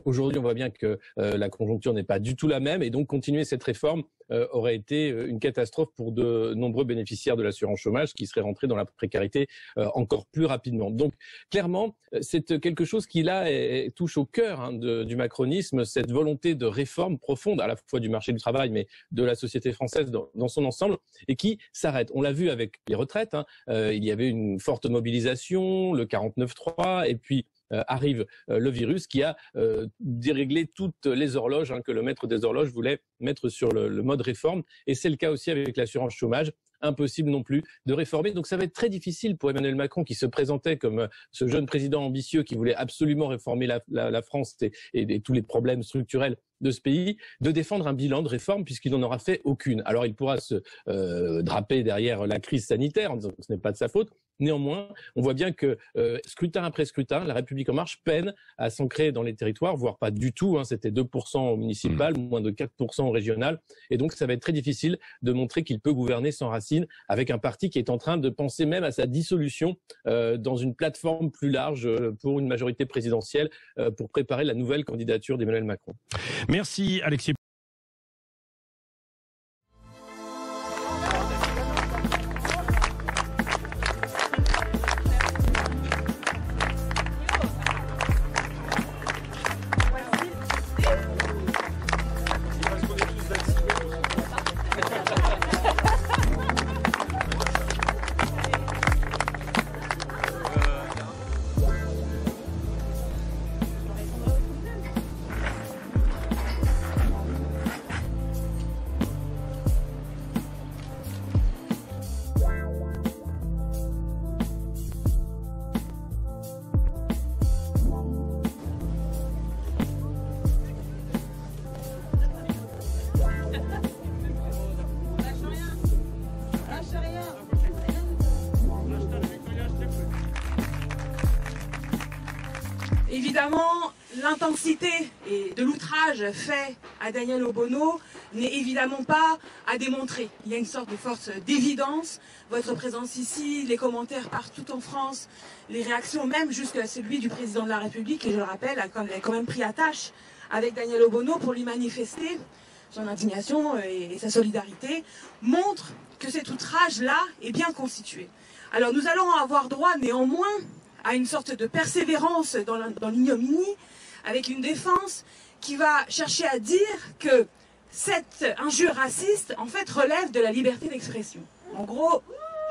Aujourd'hui, on voit bien que la conjoncture n'est pas du tout la même et donc continuer cette réforme aurait été une catastrophe pour de nombreux bénéficiaires de l'assurance chômage qui seraient rentrés dans la précarité encore plus rapidement. Donc clairement, c'est quelque chose qui là touche au cœur du macronisme, cette volonté de réforme profonde à la fois du marché du travail mais de la société française dans son ensemble et qui s'arrête. On l'a vu avec les retraites, il y avait une forte mobilisation, le 49.3 et puis arrive le virus qui a déréglé toutes les horloges que le maître des horloges voulait mettre sur le mode réforme. Et c'est le cas aussi avec l'assurance chômage. Impossible non plus de réformer. Donc ça va être très difficile pour Emmanuel Macron qui se présentait comme ce jeune président ambitieux qui voulait absolument réformer la France et tous les problèmes structurels de ce pays, de défendre un bilan de réforme puisqu'il n'en aura fait aucune. Alors il pourra se draper derrière la crise sanitaire en disant que ce n'est pas de sa faute. Néanmoins, on voit bien que scrutin après scrutin, La République En Marche peine à s'ancrer dans les territoires, voire pas du tout. C'était 2% au municipal, moins de 4% au régional. Et donc, ça va être très difficile de montrer qu'il peut gouverner sans Racine avec un parti qui est en train de penser même à sa dissolution dans une plateforme plus large pour une majorité présidentielle pour préparer la nouvelle candidature d'Emmanuel Macron. Merci Alexis. Évidemment, l'intensité et de l'outrage fait à Daniel Obono n'est évidemment pas à démontrer. Il y a une sorte de force d'évidence. Votre présence ici, les commentaires partout en France, les réactions même jusqu'à celui du président de la République, qui je le rappelle a quand même pris attache avec Daniel Obono pour lui manifester son indignation et sa solidarité, montrent que cet outrage-là est bien constitué. Alors nous allons avoir droit néanmoins à une sorte de persévérance dans l'ignominie, avec une défense qui va chercher à dire que cette injure raciste, en fait, relève de la liberté d'expression. En gros,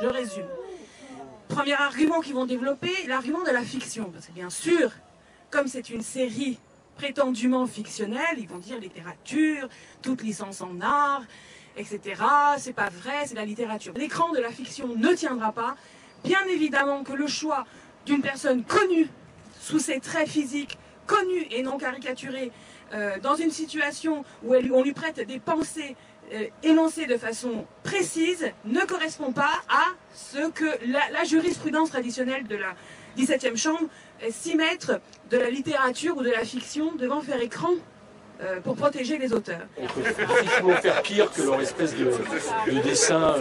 je résume. Premier argument qu'ils vont développer, l'argument de la fiction. Parce que bien sûr, comme c'est une série prétendument fictionnelle, ils vont dire littérature, toute licence en art, etc. C'est pas vrai, c'est la littérature. L'écran de la fiction ne tiendra pas. Bien évidemment que le choix d'une personne connue, sous ses traits physiques, connue et non caricaturée, dans une situation où on lui prête des pensées énoncées de façon précise, ne correspond pas à ce que la jurisprudence traditionnelle de la 17e chambre estime être de la littérature ou de la fiction devant faire écran pour protéger les auteurs. On peut difficilement faire pire que leur espèce de dessin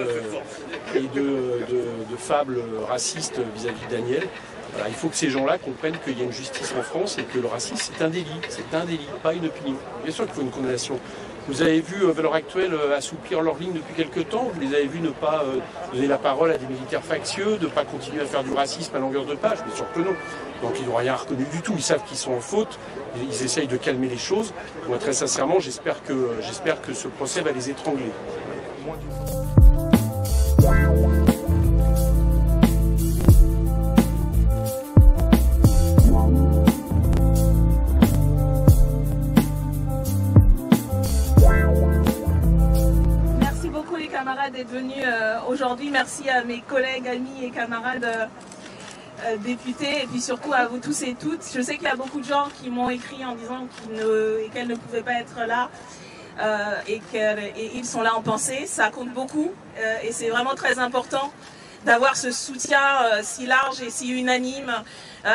et de fables racistes vis-à-vis de Daniel. Voilà, il faut que ces gens-là comprennent qu'il y a une justice en France et que le racisme, c'est un délit, pas une opinion. Bien sûr qu'il faut une condamnation. Vous avez vu à l'heure actuelle assouplir leur ligne depuis quelques temps. Vous les avez vus ne pas donner la parole à des militaires factieux, de ne pas continuer à faire du racisme à longueur de page. Bien sûr que non. Donc ils n'ont rien reconnu du tout. Ils savent qu'ils sont en faute. Ils essayent de calmer les choses. Moi, très sincèrement, j'espère que ce procès va les étrangler. Camarades d'être venus aujourd'hui. Merci à mes collègues, amis et camarades députés et puis surtout à vous tous et toutes. Je sais qu'il y a beaucoup de gens qui m'ont écrit en disant qu'elles ne pouvaient pas être là et ils sont là en pensée. Ça compte beaucoup et c'est vraiment très important d'avoir ce soutien si large et si unanime,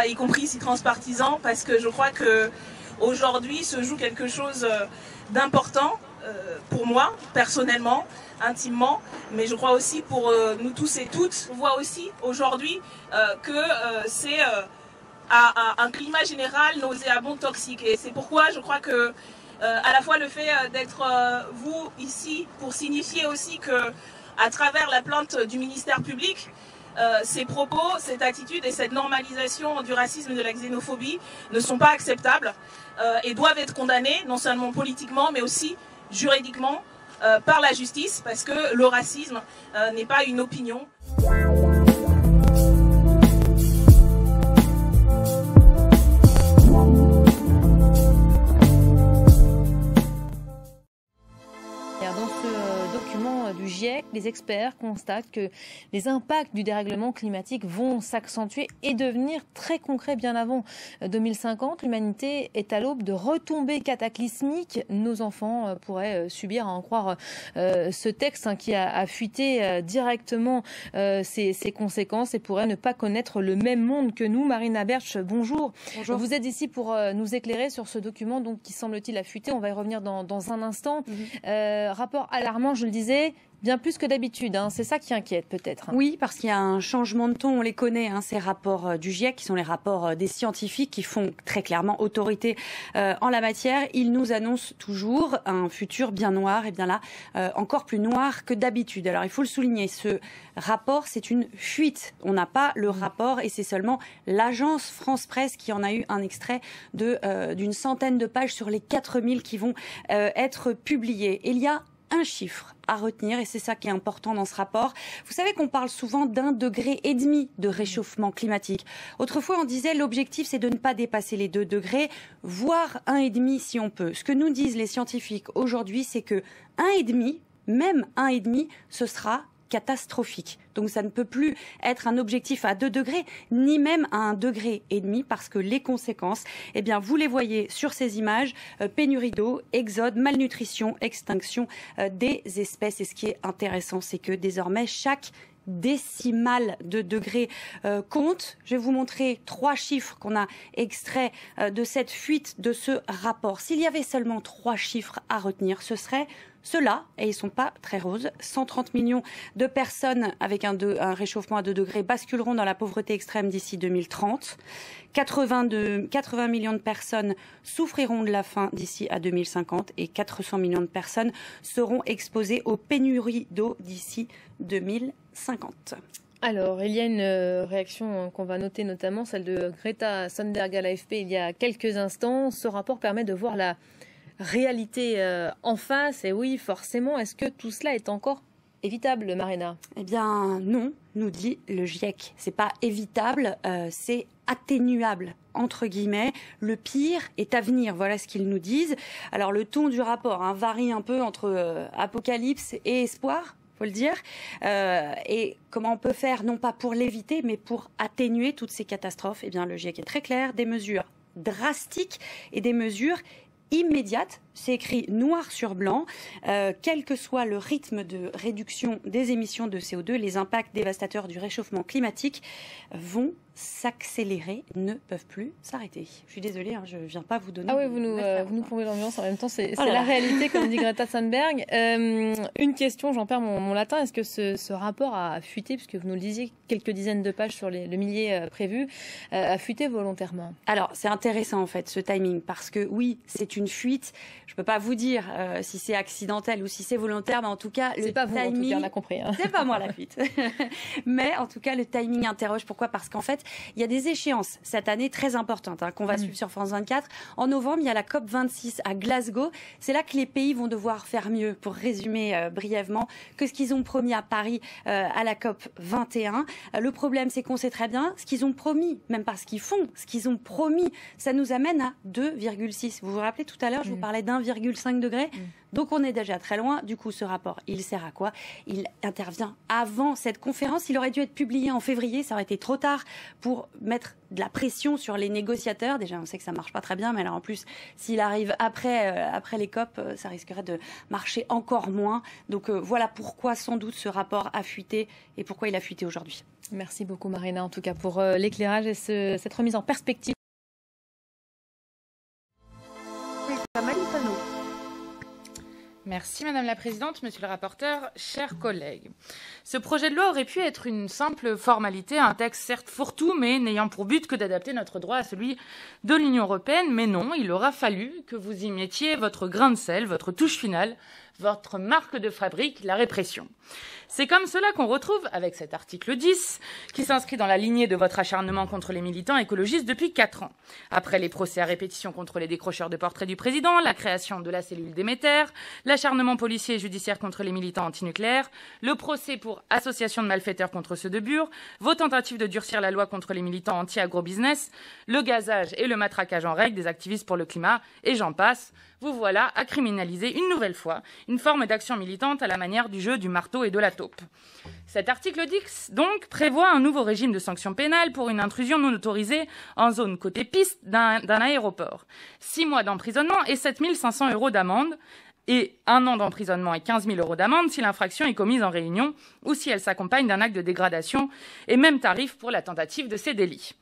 y compris si transpartisan, parce que je crois que aujourd'hui se joue quelque chose d'important pour moi, personnellement, intimement, mais je crois aussi pour nous tous et toutes. On voit aussi aujourd'hui que c'est un climat général nauséabond, toxique. Et c'est pourquoi je crois que à la fois le fait d'être vous ici pour signifier aussi que à travers la plainte du ministère public, ces propos, cette attitude et cette normalisation du racisme et de la xénophobie ne sont pas acceptables et doivent être condamnés, non seulement politiquement, mais aussi juridiquement par la justice, parce que le racisme n'est pas une opinion. Dans ce document du GIEC, les experts constatent que les impacts du dérèglement climatique vont s'accentuer et devenir très concrets bien avant 2050. L'humanité est à l'aube de retombées cataclysmiques. Nos enfants pourraient subir, à en croire ce texte qui a fuité directement ses conséquences et pourraient ne pas connaître le même monde que nous. Marina Bertsch, bonjour. Bonjour. Vous êtes ici pour nous éclairer sur ce document donc, qui semble-t-il a fuité. On va y revenir dans un instant. Rapport alarmant, je le disais, bien plus que d'habitude. C'est ça qui inquiète peut-être. Oui, parce qu'il y a un changement de ton, on les connaît, ces rapports du GIEC, qui sont les rapports des scientifiques qui font très clairement autorité en la matière. Ils nous annoncent toujours un futur bien noir, et bien là, encore plus noir que d'habitude. Alors il faut le souligner, ce rapport, c'est une fuite. On n'a pas le rapport et c'est seulement l'agence France Presse qui en a eu un extrait d'une centaine de pages sur les 4000 qui vont être publiés. Et il y a un chiffre à retenir et c'est ça qui est important dans ce rapport. Vous savez qu'on parle souvent d'1,5 degré de réchauffement climatique. Autrefois, on disait l'objectif c'est de ne pas dépasser les 2 degrés, voire 1,5 si on peut. Ce que nous disent les scientifiques aujourd'hui, c'est que 1,5, même 1,5, ce sera catastrophique. Donc ça ne peut plus être un objectif à 2 degrés, ni même à 1,5 degré, parce que les conséquences, eh bien, vous les voyez sur ces images, pénurie d'eau, exode, malnutrition, extinction des espèces. Et ce qui est intéressant, c'est que désormais, chaque décimale de degré compte. Je vais vous montrer 3 chiffres qu'on a extraits de cette fuite de ce rapport. S'il y avait seulement 3 chiffres à retenir, ce serait ceux-là, et ils ne sont pas très roses, 130 millions de personnes avec un réchauffement à 2 degrés basculeront dans la pauvreté extrême d'ici 2030. 80 millions de personnes souffriront de la faim d'ici à 2050 et 400 millions de personnes seront exposées aux pénuries d'eau d'ici 2050. Alors, il y a une réaction qu'on va noter, notamment celle de Greta Thunberg à l'AFP il y a quelques instants. Ce rapport permet de voir la réalité en face. Et oui, forcément, est-ce que tout cela est encore évitable, Marina? Eh bien, non, nous dit le GIEC. C'est pas évitable, c'est atténuable, entre guillemets. Le pire est à venir, voilà ce qu'ils nous disent. Alors, le ton du rapport varie un peu entre apocalypse et espoir, faut le dire. Et comment on peut faire, non pas pour l'éviter, mais pour atténuer toutes ces catastrophes? Eh bien, le GIEC est très clair, des mesures drastiques et des mesures immédiate, c'est écrit noir sur blanc, quel que soit le rythme de réduction des émissions de CO2, les impacts dévastateurs du réchauffement climatique vont s'accélérer, ne peuvent plus s'arrêter. Je suis désolée, je ne viens pas vous donner... Ah oui, vous nous plombez l'ambiance en même temps, c'est Oh là la là. réalité, comme dit Greta Thunberg. Une question, j'en perds mon latin, est-ce que ce rapport a fuité, puisque vous nous le disiez, quelques dizaines de pages sur le millier prévu, a fuité volontairement? Alors, c'est intéressant en fait ce timing parce que oui, c'est une fuite. Je ne peux pas vous dire si c'est accidentel ou si c'est volontaire, mais en tout cas, le pas vous, en tout timing... cas, on a compris. Hein. C'est pas moi la fuite. Mais en tout cas, le timing interroge. Pourquoi? Parce qu'en fait, il y a des échéances cette année très importantes qu'on va suivre sur France 24. En novembre, il y a la COP26 à Glasgow. C'est là que les pays vont devoir faire mieux, pour résumer brièvement, que ce qu'ils ont promis à Paris à la COP21. Le problème, c'est qu'on sait très bien ce qu'ils ont promis, même pas ce qu'ils font, ce qu'ils ont promis, ça nous amène à 2,6. Vous vous rappelez tout à l'heure, je vous parlais d'1,5 degré. Donc on est déjà très loin. Du coup, ce rapport, il sert à quoi? Il intervient avant cette conférence. Il aurait dû être publié en février. Ça aurait été trop tard pour mettre de la pression sur les négociateurs. Déjà, on sait que ça marche pas très bien, mais alors en plus, s'il arrive après les COP, ça risquerait de marcher encore moins. Donc voilà pourquoi sans doute ce rapport a fuité et pourquoi il a fuité aujourd'hui. Merci beaucoup Marina, en tout cas pour l'éclairage et cette remise en perspective. Merci Madame la Présidente, Monsieur le rapporteur, chers collègues. Ce projet de loi aurait pu être une simple formalité, un texte certes fourre-tout, mais n'ayant pour but que d'adapter notre droit à celui de l'Union européenne. Mais non, il aura fallu que vous y mettiez votre grain de sel, votre touche finale, votre marque de fabrique, la répression. C'est comme cela qu'on retrouve, avec cet article 10, qui s'inscrit dans la lignée de votre acharnement contre les militants écologistes depuis 4 ans. Après les procès à répétition contre les décrocheurs de portraits du président, la création de la cellule Déméter, l'acharnement policier et judiciaire contre les militants antinucléaires, le procès pour association de malfaiteurs contre ceux de Bure, vos tentatives de durcir la loi contre les militants anti-agrobusiness, le gazage et le matraquage en règle des activistes pour le climat, et j'en passe, vous voilà à criminaliser une nouvelle fois une forme d'action militante à la manière du jeu du marteau et de la taupe. Cet article 10, donc, prévoit un nouveau régime de sanctions pénales pour une intrusion non autorisée en zone côté piste d'un aéroport. 6 mois d'emprisonnement et 7 500 € d'amende. Et 1 an d'emprisonnement et 15 000 € d'amende si l'infraction est commise en réunion ou si elle s'accompagne d'un acte de dégradation, et même tarif pour la tentative de ces délits.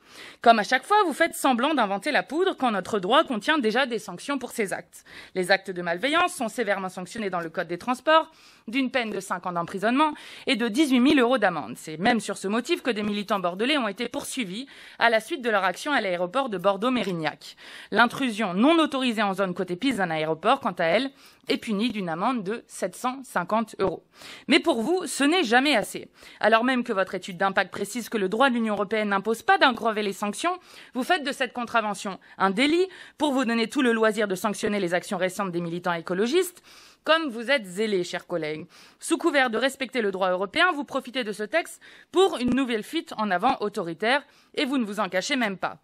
Comme à chaque fois, vous faites semblant d'inventer la poudre quand notre droit contient déjà des sanctions pour ces actes. Les actes de malveillance sont sévèrement sanctionnés dans le Code des transports, d'une peine de 5 ans d'emprisonnement et de 18 000 € d'amende. C'est même sur ce motif que des militants bordelais ont été poursuivis à la suite de leur action à l'aéroport de Bordeaux-Mérignac. L'intrusion non autorisée en zone côté piste d'un aéroport, quant à elle, est punie d'une amende de 750 €. Mais pour vous, ce n'est jamais assez. Alors même que votre étude d'impact précise que le droit de l'Union européenne n'impose pas d'aggraver les sanctions, vous faites de cette contravention un délit pour vous donner tout le loisir de sanctionner les actions récentes des militants écologistes. Comme vous êtes zélés, chers collègues. Sous couvert de respecter le droit européen, vous profitez de ce texte pour une nouvelle fuite en avant autoritaire, et vous ne vous en cachez même pas.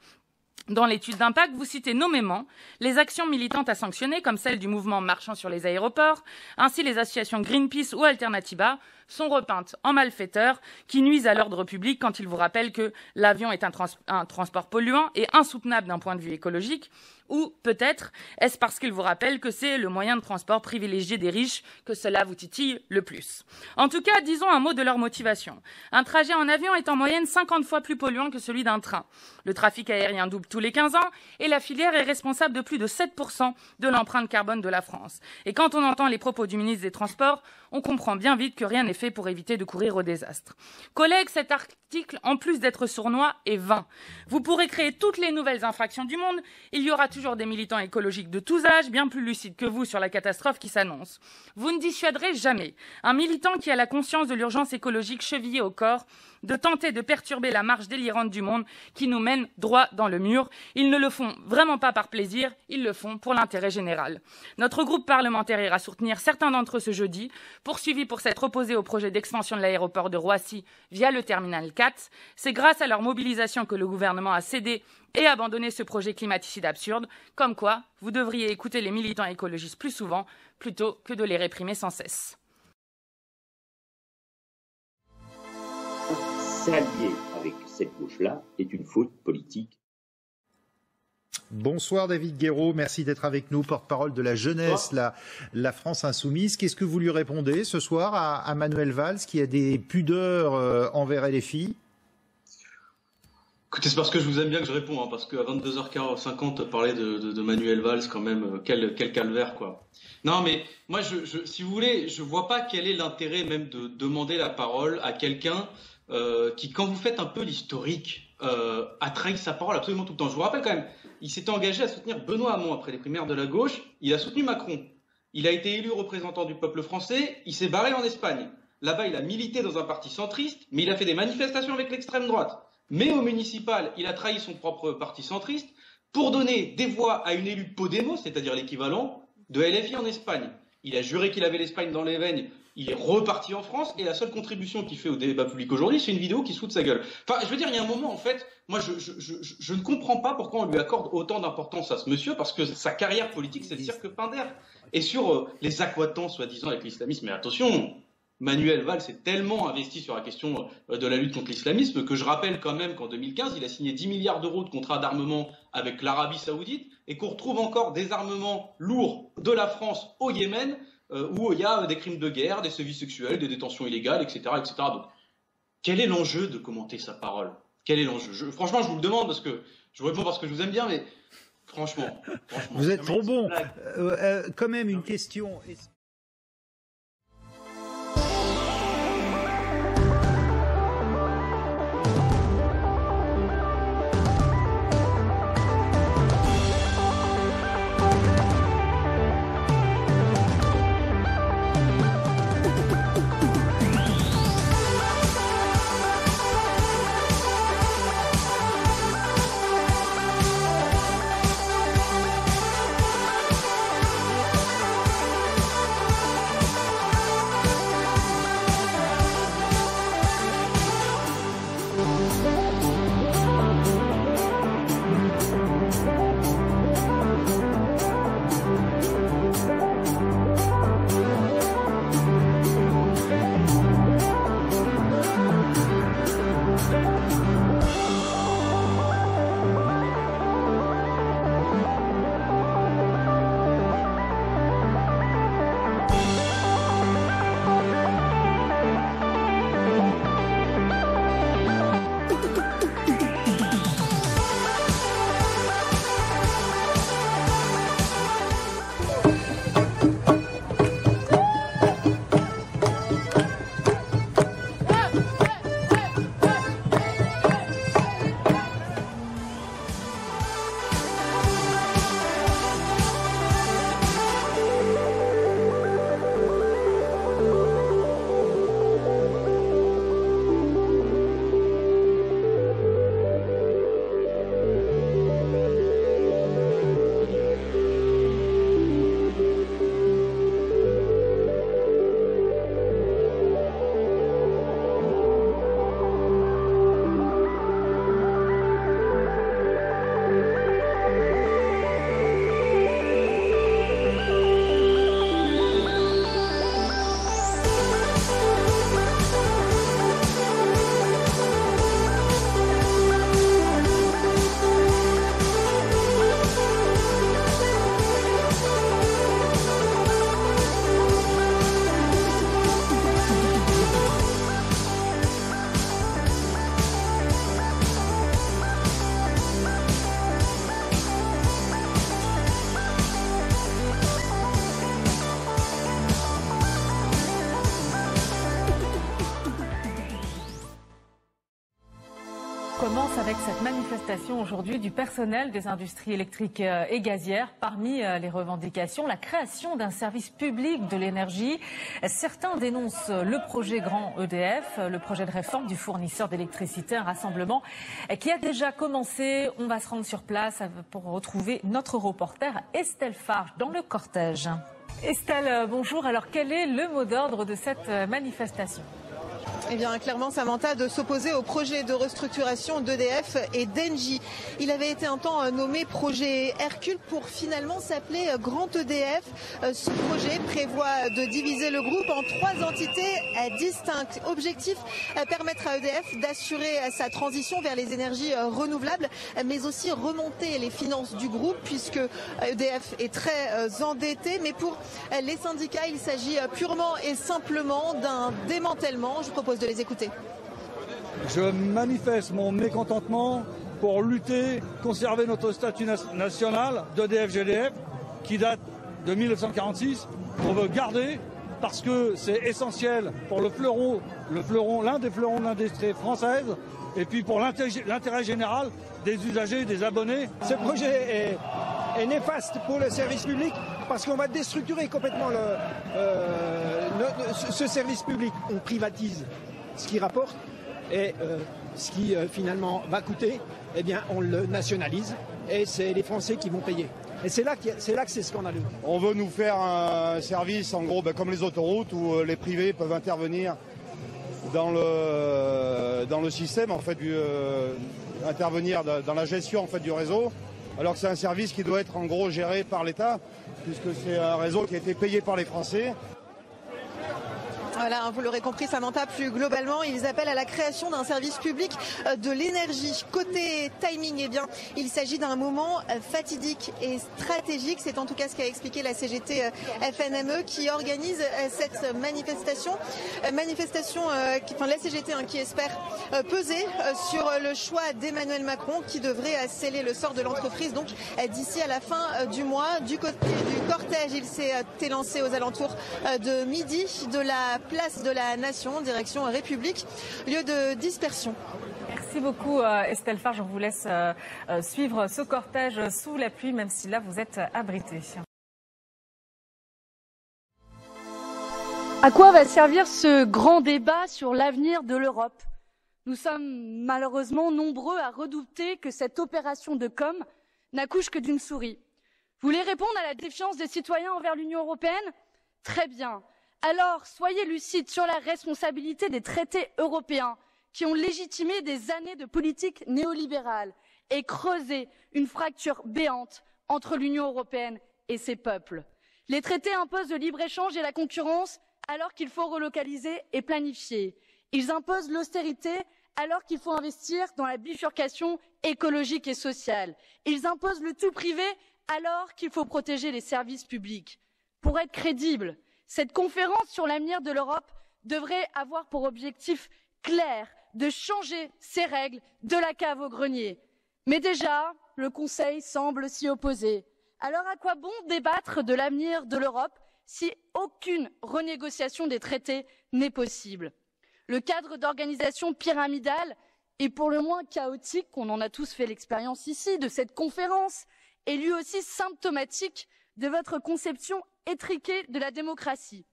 Dans l'étude d'impact, vous citez nommément les actions militantes à sanctionner, comme celle du mouvement marchand sur les aéroports. Ainsi, les associations Greenpeace ou Alternativa sont repeintes en malfaiteurs qui nuisent à l'ordre public quand ils vous rappellent que l'avion est un transport polluant et insoutenable d'un point de vue écologique. Ou peut-être est-ce parce qu'ils vous rappellent que c'est le moyen de transport privilégié des riches que cela vous titille le plus. En tout cas, disons un mot de leur motivation. Un trajet en avion est en moyenne 50 fois plus polluant que celui d'un train. Le trafic aérien double tous les 15 ans et la filière est responsable de plus de 7% de l'empreinte carbone de la France. Et quand on entend les propos du ministre des Transports, on comprend bien vite que rien n'est fait pour éviter de courir au désastre. Collègues, cet article, en plus d'être sournois, est vain. Vous pourrez créer toutes les nouvelles infractions du monde, il y aura toujours des militants écologiques de tous âges, bien plus lucides que vous sur la catastrophe qui s'annonce. Vous ne dissuaderez jamais un militant qui a la conscience de l'urgence écologique chevillée au corps de tenter de perturber la marche délirante du monde qui nous mène droit dans le mur. Ils ne le font vraiment pas par plaisir, ils le font pour l'intérêt général. Notre groupe parlementaire ira soutenir certains d'entre eux ce jeudi, poursuivis pour s'être opposés au projet d'expansion de l'aéroport de Roissy via le terminal 4. C'est grâce à leur mobilisation que le gouvernement a cédé et abandonné ce projet climaticide absurde. Comme quoi, vous devriez écouter les militants écologistes plus souvent, plutôt que de les réprimer sans cesse. S'allier avec cette gauche-là est une faute politique. Bonsoir David Guéraud, merci d'être avec nous, porte-parole de la jeunesse, la France Insoumise. Qu'est-ce que vous lui répondez ce soir à Manuel Valls qui a des pudeurs envers LFI? Écoutez, c'est parce que je vous aime bien que je réponds, hein, parce qu'à 22h50, parler de Manuel Valls, quand même, quel calvaire, quoi. Non, mais moi, si vous voulez, je vois pas quel est l'intérêt même de demander la parole à quelqu'un qui, quand vous faites un peu l'historique, a trahi sa parole absolument tout le temps. Je vous rappelle quand même, il s'était engagé à soutenir Benoît Hamon après les primaires de la gauche, il a soutenu Macron, il a été élu représentant du peuple français, il s'est barré en Espagne. Là-bas, il a milité dans un parti centriste, mais il a fait des manifestations avec l'extrême droite. Mais au municipal, il a trahi son propre parti centriste pour donner des voix à une élue Podemos, c'est-à-dire l'équivalent de LFI en Espagne. Il a juré qu'il avait l'Espagne dans les veines, il est reparti en France, et la seule contribution qu'il fait au débat public aujourd'hui, c'est une vidéo qui se fout de sa gueule. Enfin, je veux dire, il y a un moment, en fait, moi, je ne comprends pas pourquoi on lui accorde autant d'importance à ce monsieur, parce que sa carrière politique, c'est le cirque Pinder. Et sur les accoitants, soi-disant, avec l'islamisme, mais attention, Manuel Valls s'est tellement investi sur la question de la lutte contre l'islamisme que je rappelle quand même qu'en 2015, il a signé 10 milliards d'euros de contrats d'armement avec l'Arabie Saoudite et qu'on retrouve encore des armements lourds de la France au Yémen où il y a des crimes de guerre, des sévices sexuels, des détentions illégales, etc., etc. Donc, quel est l'enjeu de commenter sa parole? Quel est l'enjeu? Franchement, je vous le demande parce que je vous réponds parce que je vous aime bien, mais franchement vous êtes trop bon. Quand même une question. Commence avec cette manifestation aujourd'hui du personnel des industries électriques et gazières. Parmi les revendications, la création d'un service public de l'énergie. Certains dénoncent le projet Grand EDF, le projet de réforme du fournisseur d'électricité, un rassemblement qui a déjà commencé. On va se rendre sur place pour retrouver notre reporter Estelle Farge dans le cortège. Estelle, bonjour. Alors quel est le mot d'ordre de cette manifestation ? Eh bien, clairement, Samantha, de s'opposer au projet de restructuration d'EDF et d'Engie. Il avait été un temps nommé projet Hercule pour finalement s'appeler Grand EDF. Ce projet prévoit de diviser le groupe en 3 entités distinctes. Objectif, permettre à EDF d'assurer sa transition vers les énergies renouvelables, mais aussi remonter les finances du groupe puisque EDF est très endetté. Mais pour les syndicats, il s'agit purement et simplement d'un démantèlement. Je propose de les écouter. Je manifeste mon mécontentement pour lutter, conserver notre statut national d'EDF-GDF qui date de 1946. On veut garder parce que c'est essentiel pour l'un des fleurons de l'industrie française et puis pour l'intérêt général des usagers, des abonnés. Ce projet est néfaste pour le service public parce qu'on va déstructurer complètement ce service public. On privatise ce qui rapporte et ce qui finalement va coûter, eh bien on le nationalise et c'est les Français qui vont payer. Et c'est là que c'est scandaleux. On veut nous faire un service en gros comme les autoroutes où les privés peuvent intervenir dans le système en fait intervenir dans la gestion en fait du réseau, alors que c'est un service qui doit être en gros géré par l'État puisque c'est un réseau qui a été payé par les Français. Voilà, vous l'aurez compris, Samantha, plus globalement, ils appellent à la création d'un service public de l'énergie. Côté timing, eh bien, il s'agit d'un moment fatidique et stratégique. C'est en tout cas ce qu'a expliqué la CGT FNME qui organise cette manifestation. La CGT qui espère peser sur le choix d'Emmanuel Macron qui devrait sceller le sort de l'entreprise donc d'ici à la fin du mois. Du côté du cortège, il s'est élancé aux alentours de midi de la place de la Nation, direction République, lieu de dispersion. Merci beaucoup Estelle Farge, on vous laisse suivre ce cortège sous la pluie, même si là vous êtes abrités. À quoi va servir ce grand débat sur l'avenir de l'Europe? Nous sommes malheureusement nombreux à redouter que cette opération de com' n'accouche que d'une souris. Vous voulez répondre à la défiance des citoyens envers l'Union européenne? Très bien. Alors, soyez lucides sur la responsabilité des traités européens qui ont légitimé des années de politique néolibérale et creusé une fracture béante entre l'Union européenne et ses peuples. Les traités imposent le libre-échange et la concurrence alors qu'il faut relocaliser et planifier. Ils imposent l'austérité alors qu'il faut investir dans la bifurcation écologique et sociale. Ils imposent le tout privé alors qu'il faut protéger les services publics. Pour être crédible, cette conférence sur l'avenir de l'Europe devrait avoir pour objectif clair de changer ces règles de la cave au grenier. Mais déjà, le Conseil semble s'y opposer. Alors à quoi bon débattre de l'avenir de l'Europe si aucune renégociation des traités n'est possible? Le cadre d'organisation pyramidale est pour le moins chaotique, on en a tous fait l'expérience ici, de cette conférence, est lui aussi symptomatique de votre conception étriquée de la démocratie.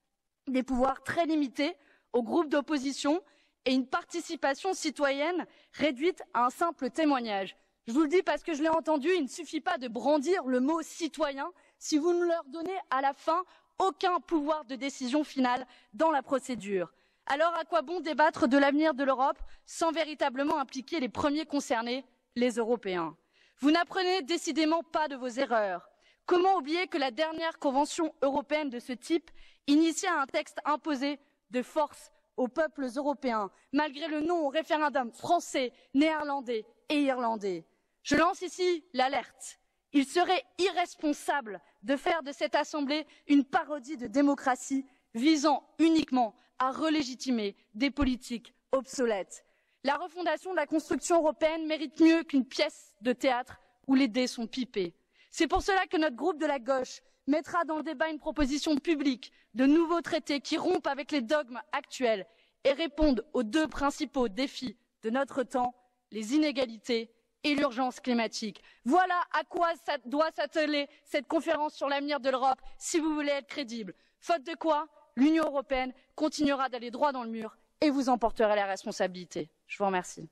Des pouvoirs très limités aux groupes d'opposition et une participation citoyenne réduite à un simple témoignage. Je vous le dis parce que je l'ai entendu, il ne suffit pas de brandir le mot citoyen si vous ne leur donnez à la fin aucun pouvoir de décision finale dans la procédure. Alors à quoi bon débattre de l'avenir de l'Europe sans véritablement impliquer les premiers concernés, les Européens? Vous n'apprenez décidément pas de vos erreurs. Comment oublier que la dernière convention européenne de ce type initia un texte imposé de force aux peuples européens, malgré le non au référendum français, néerlandais et irlandais? Je lance ici l'alerte. Il serait irresponsable de faire de cette Assemblée une parodie de démocratie visant uniquement à relégitimer des politiques obsolètes. La refondation de la construction européenne mérite mieux qu'une pièce de théâtre où les dés sont pipés. C'est pour cela que notre groupe de la gauche mettra dans le débat une proposition publique de nouveaux traités qui rompent avec les dogmes actuels et répondent aux deux principaux défis de notre temps, les inégalités et l'urgence climatique. Voilà à quoi doit s'atteler cette conférence sur l'avenir de l'Europe si vous voulez être crédible. Faute de quoi, l'Union européenne continuera d'aller droit dans le mur et vous en porterez la responsabilité. Je vous remercie.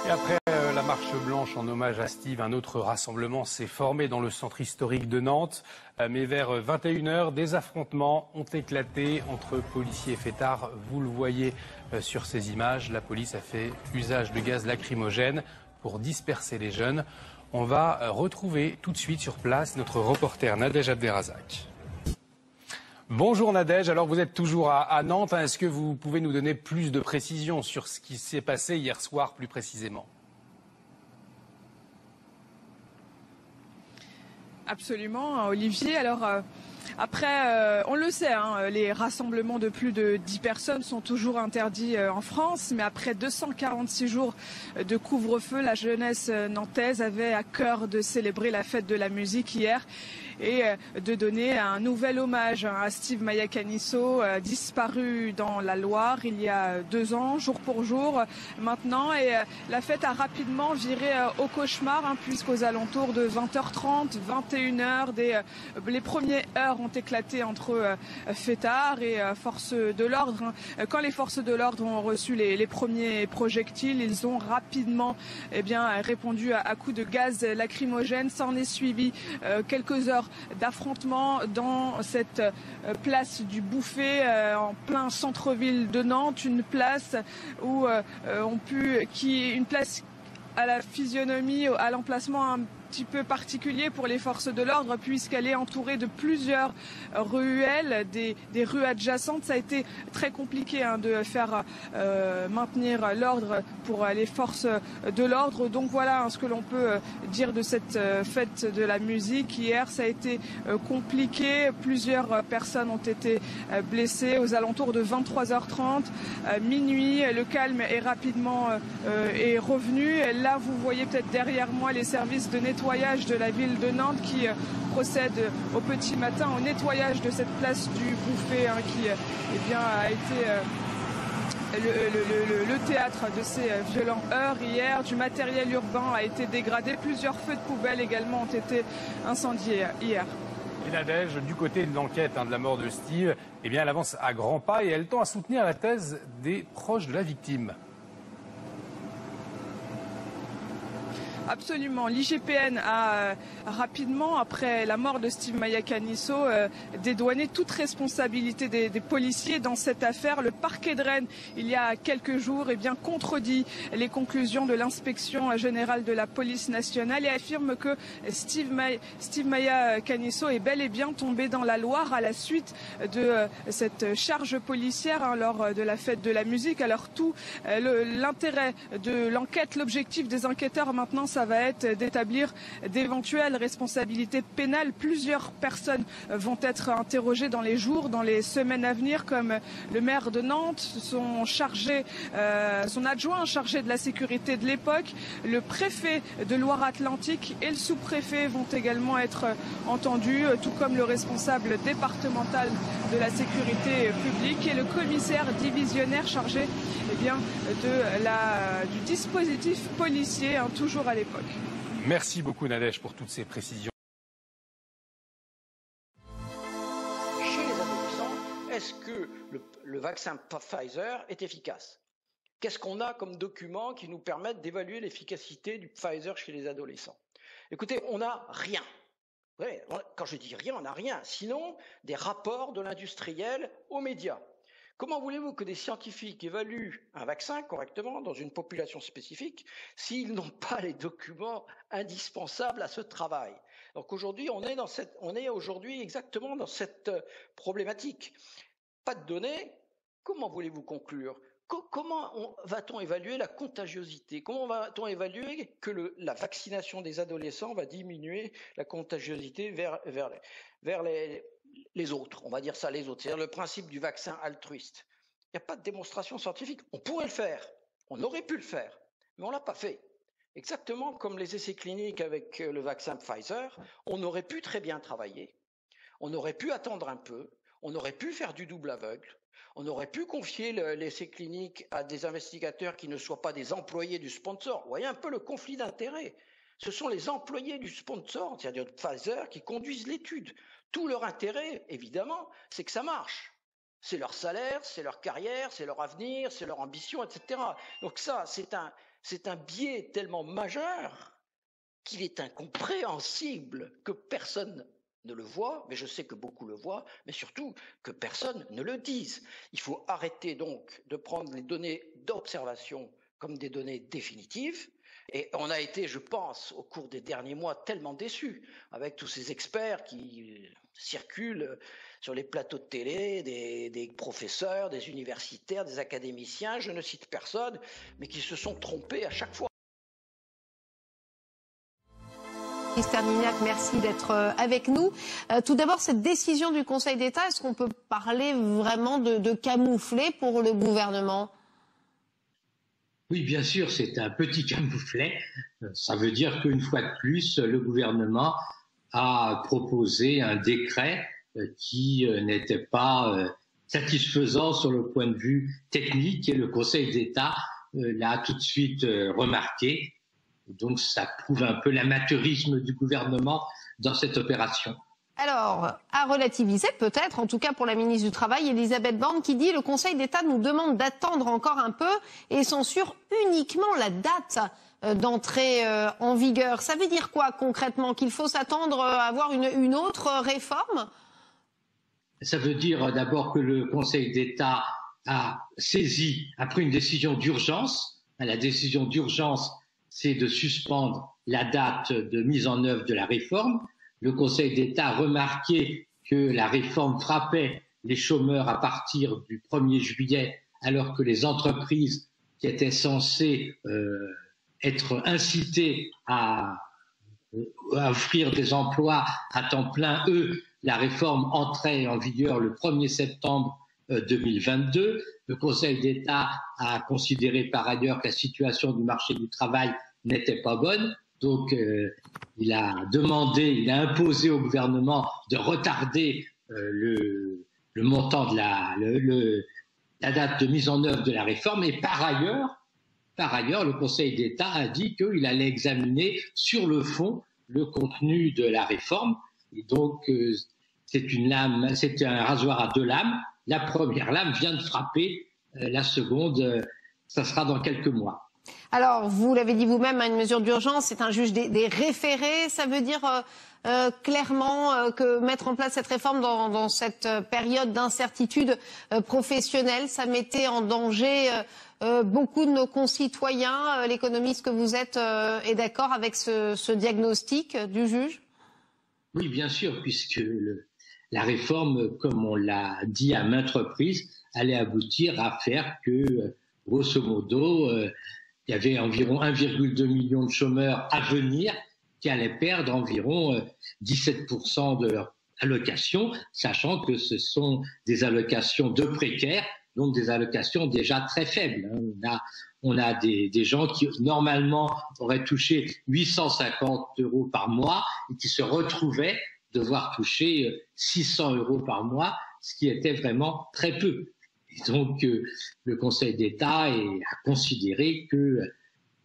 Et après la marche blanche en hommage à Steve, un autre rassemblement s'est formé dans le centre historique de Nantes. Mais vers 21h, des affrontements ont éclaté entre policiers et fêtards. Vous le voyez sur ces images, la police a fait usage de gaz lacrymogène pour disperser les jeunes. On va retrouver tout de suite sur place notre reporter Nadège Abderrazak. Bonjour Nadège, alors vous êtes toujours à Nantes. Est-ce que vous pouvez nous donner plus de précisions sur ce qui s'est passé hier soir plus précisément? Absolument, Olivier. Alors, Après, on le sait, hein, les rassemblements de plus de 10 personnes sont toujours interdits en France, mais après 246 jours de couvre-feu, la jeunesse nantaise avait à cœur de célébrer la fête de la musique hier et de donner un nouvel hommage à Steve Mayakanisso, disparu dans la Loire il y a 2 ans, jour pour jour maintenant. Et la fête a rapidement viré au cauchemar, hein, puisqu'aux alentours de 20h30, 21h, les premières heures ont éclaté entre fêtards et forces de l'ordre. Quand les forces de l'ordre ont reçu les premiers projectiles, ils ont rapidement répondu à coups de gaz lacrymogène. S'en est suivi quelques heures d'affrontements dans cette place du Bouffay en plein centre-ville de Nantes, une place où une place à la physionomie, à l'emplacement un petit peu particulier pour les forces de l'ordre, puisqu'elle est entourée de plusieurs ruelles, des rues adjacentes. Ça a été très compliqué de faire maintenir l'ordre pour les forces de l'ordre. Donc voilà ce que l'on peut dire de cette fête de la musique. Hier, ça a été compliqué. Plusieurs personnes ont été blessées aux alentours de 23h30, minuit. Le calme est rapidement est revenu. Là, vous voyez peut-être derrière moi les services de nettoyage de la ville de Nantes qui procède au petit matin au nettoyage de cette place du Bouffay qui a été le théâtre de ces violents heurts hier. Du matériel urbain a été dégradé. Plusieurs feux de poubelle également ont été incendiés hier. Et Nadège, du côté de l'enquête de la mort de Steve, elle avance à grands pas et elle tend à soutenir la thèse des proches de la victime. Absolument. L'IGPN a rapidement, après la mort de Steve Mayakanisso, dédouané toute responsabilité des policiers dans cette affaire. Le parquet de Rennes, il y a quelques jours, contredit les conclusions de l'inspection générale de la police nationale et affirme que Steve Mayakanisso est bel et bien tombé dans la Loire à la suite de cette charge policière lors de la fête de la musique. Alors tout l'intérêt de l'enquête, l'objectif des enquêteurs maintenant, ça va être d'établir d'éventuelles responsabilités pénales. Plusieurs personnes vont être interrogées dans les jours, dans les semaines à venir, comme le maire de Nantes, son adjoint chargé de la sécurité de l'époque, le préfet de Loire-Atlantique et le sous-préfet vont également être entendus, tout comme le responsable départemental de la sécurité publique et le commissaire divisionnaire chargé du dispositif policier, toujours à l'époque. Merci beaucoup Nadège pour toutes ces précisions. Chez les adolescents, est-ce que le vaccin Pfizer est efficace? Qu'est-ce qu'on a comme documents qui nous permettent d'évaluer l'efficacité du Pfizer chez les adolescents? Écoutez, on n'a rien. Ouais, quand je dis rien, on n'a rien. Sinon, des rapports de l'industriel aux médias. Comment voulez-vous que des scientifiques évaluent un vaccin correctement dans une population spécifique s'ils n'ont pas les documents indispensables à ce travail? Donc aujourd'hui, on est aujourd'hui exactement dans cette problématique. Pas de données, comment voulez-vous conclure? Comment va-t-on évaluer la contagiosité? Comment va-t-on évaluer que la vaccination des adolescents va diminuer la contagiosité vers les autres, on va dire ça, les autres. C'est-à-dire le principe du vaccin altruiste. Il n'y a pas de démonstration scientifique. On pourrait le faire. On aurait pu le faire. Mais on l'a pas fait. Exactement comme les essais cliniques avec le vaccin Pfizer, on aurait pu très bien travailler. On aurait pu attendre un peu. On aurait pu faire du double aveugle. On aurait pu confier l'essai clinique à des investigateurs qui ne soient pas des employés du sponsor. Vous voyez un peu le conflit d'intérêts. Ce sont les employés du sponsor, c'est-à-dire de Pfizer, qui conduisent l'étude. Tout leur intérêt, évidemment, c'est que ça marche. C'est leur salaire, c'est leur carrière, c'est leur avenir, c'est leur ambition, etc. Donc ça, c'est un biais tellement majeur qu'il est incompréhensible que personne ne le voit, mais je sais que beaucoup le voient, mais surtout que personne ne le dise. Il faut arrêter donc de prendre les données d'observation comme des données définitives. Et on a été, je pense, au cours des derniers mois, tellement déçus avec tous ces experts qui circulent sur les plateaux de télé, des professeurs, des universitaires, des académiciens, je ne cite personne, mais qui se sont trompés à chaque fois. Jean-Baptiste Hermignac, merci d'être avec nous. Tout d'abord, cette décision du Conseil d'État, est-ce qu'on peut parler vraiment de camouflet pour le gouvernement ? Oui, bien sûr, c'est un petit camouflet. Ça veut dire qu'une fois de plus, le gouvernement a proposé un décret qui n'était pas satisfaisant sur le point de vue technique et le Conseil d'État l'a tout de suite remarqué. Donc ça prouve un peu l'amateurisme du gouvernement dans cette opération. Alors, à relativiser peut-être, en tout cas pour la ministre du Travail, Elisabeth Borne, qui dit « Le Conseil d'État nous demande d'attendre encore un peu et censure uniquement la date d'entrée en vigueur ». Ça veut dire quoi concrètement? Qu'il faut s'attendre à avoir une autre réforme? Ça veut dire d'abord que le Conseil d'État a pris une décision d'urgence. La décision d'urgence, c'est de suspendre la date de mise en œuvre de la réforme. Le Conseil d'État a remarqué que la réforme frappait les chômeurs à partir du 1er juillet, alors que les entreprises qui étaient censées être incitées à offrir des emplois à temps plein, eux, la réforme entrait en vigueur le 1er septembre 2022. Le Conseil d'État a considéré par ailleurs que la situation du marché du travail n'était pas bonne. Donc, il a imposé au gouvernement de retarder le montant de la date de mise en œuvre de la réforme. Et par ailleurs, le Conseil d'État a dit qu'il allait examiner sur le fond le contenu de la réforme. Et donc, c'est un rasoir à deux lames. La première lame vient de frapper, la seconde, ça sera dans quelques mois. Alors, vous l'avez dit vous-même, une mesure d'urgence, c'est un juge des référés. Ça veut dire clairement que mettre en place cette réforme dans cette période d'incertitude professionnelle, ça mettait en danger beaucoup de nos concitoyens. L'économiste que vous êtes est d'accord avec ce diagnostic du juge? Oui, bien sûr, puisque la réforme, comme on l'a dit à maintes reprises, allait aboutir à faire que, grosso modo, il y avait environ 1,2 million de chômeurs à venir qui allaient perdre environ 17% de leur allocation, sachant que ce sont des allocations de précaires, donc des allocations déjà très faibles. On a des gens qui, normalement, auraient touché 850 € par mois et qui se retrouvaient devoir toucher 600 € par mois, ce qui était vraiment très peu. Et donc, le Conseil d'État a considéré que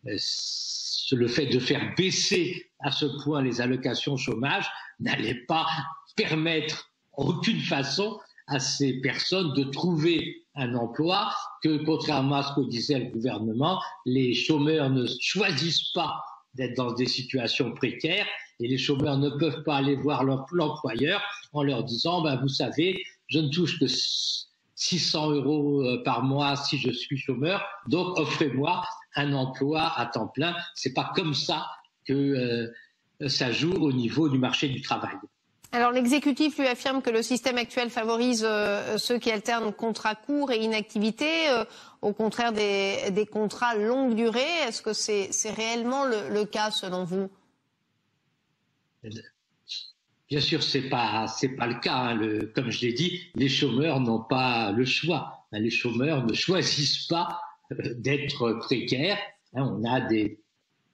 le fait de faire baisser à ce point les allocations chômage n'allait pas permettre en aucune façon à ces personnes de trouver un emploi, que contrairement à ce que disait le gouvernement, les chômeurs ne choisissent pas d'être dans des situations précaires et les chômeurs ne peuvent pas aller voir l'employeur en leur disant vous savez, je ne touche que 600 € par mois si je suis chômeur, donc offrez-moi un emploi à temps plein. C'est pas comme ça que ça joue au niveau du marché du travail. Alors l'exécutif lui affirme que le système actuel favorise ceux qui alternent contrats courts et inactivité, au contraire des contrats longue durée. Est-ce que c'est réellement le cas selon vous? Bien sûr, c'est pas le cas. Comme je l'ai dit, les chômeurs n'ont pas le choix. Les chômeurs ne choisissent pas d'être précaires. On a des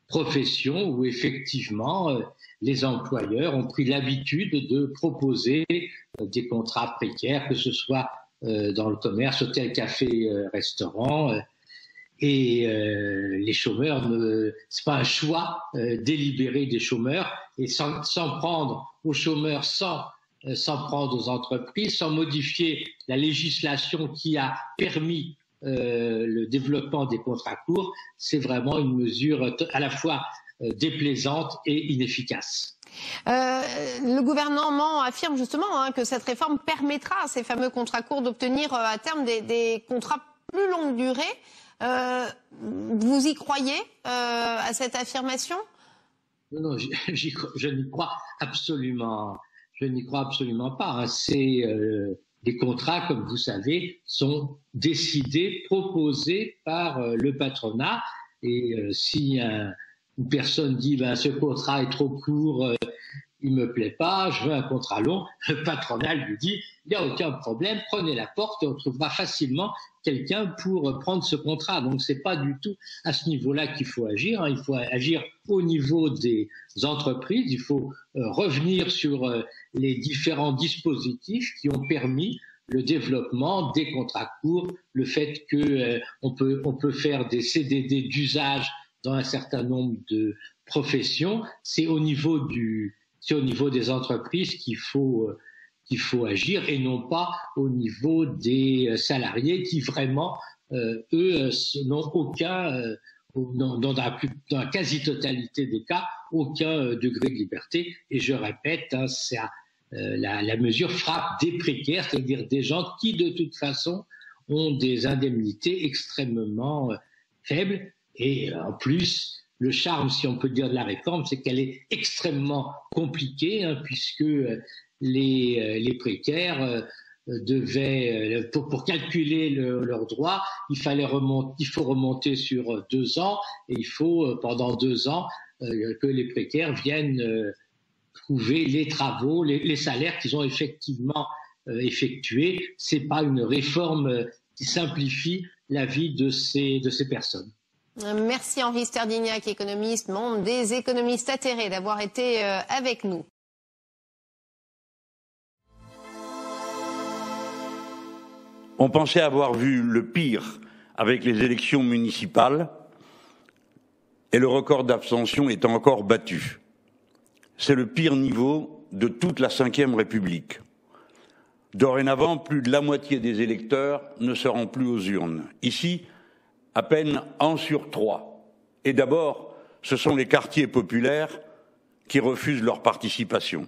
professions où effectivement les employeurs ont pris l'habitude de proposer des contrats précaires, que ce soit dans le commerce, hôtel, café, restaurant. Et les chômeurs, c'est pas un choix délibéré des chômeurs, et sans prendre aux chômeurs, sans prendre aux entreprises, sans modifier la législation qui a permis le développement des contrats courts, c'est vraiment une mesure à la fois déplaisante et inefficace. Le gouvernement affirme justement que cette réforme permettra à ces fameux contrats courts d'obtenir à terme des contrats plus longue durée. Vous y croyez à cette affirmation? Non, je n'y crois absolument pas. Les contrats, comme vous savez, sont décidés, proposés par le patronat. Et si une personne dit ce contrat est trop court, il me plaît pas, je veux un contrat long, le patronal lui dit il n'y a aucun problème, prenez la porte et on trouvera facilement quelqu'un pour prendre ce contrat. Donc c'est pas du tout à ce niveau-là qu'il faut agir, il faut agir au niveau des entreprises, il faut revenir sur les différents dispositifs qui ont permis le développement des contrats courts, le fait que on peut faire des CDD d'usage dans un certain nombre de professions, c'est au niveau des entreprises qu'il faut agir et non pas au niveau des salariés qui vraiment, eux, n'ont aucun, dans la quasi-totalité des cas, aucun degré de liberté. Et je répète, la mesure frappe des précaires, c'est-à-dire des gens qui, de toute façon, ont des indemnités extrêmement faibles. Et en plus, le charme, si on peut dire, de la réforme, c'est qu'elle est extrêmement compliquée, puisque les précaires devaient, pour calculer leurs droits, il faut remonter sur 2 ans, et il faut, pendant 2 ans, que les précaires viennent trouver les travaux, les salaires qu'ils ont effectivement effectués. C'est pas une réforme qui simplifie la vie de ces personnes. Merci Henri Sterdignac, économiste, membre des économistes atterrés, d'avoir été avec nous. On pensait avoir vu le pire avec les élections municipales et le record d'abstention est encore battu. C'est le pire niveau de toute la Ve République. Dorénavant, plus de la moitié des électeurs ne se rendent plus aux urnes. Ici, à peine 1 sur 3. Et d'abord, ce sont les quartiers populaires qui refusent leur participation.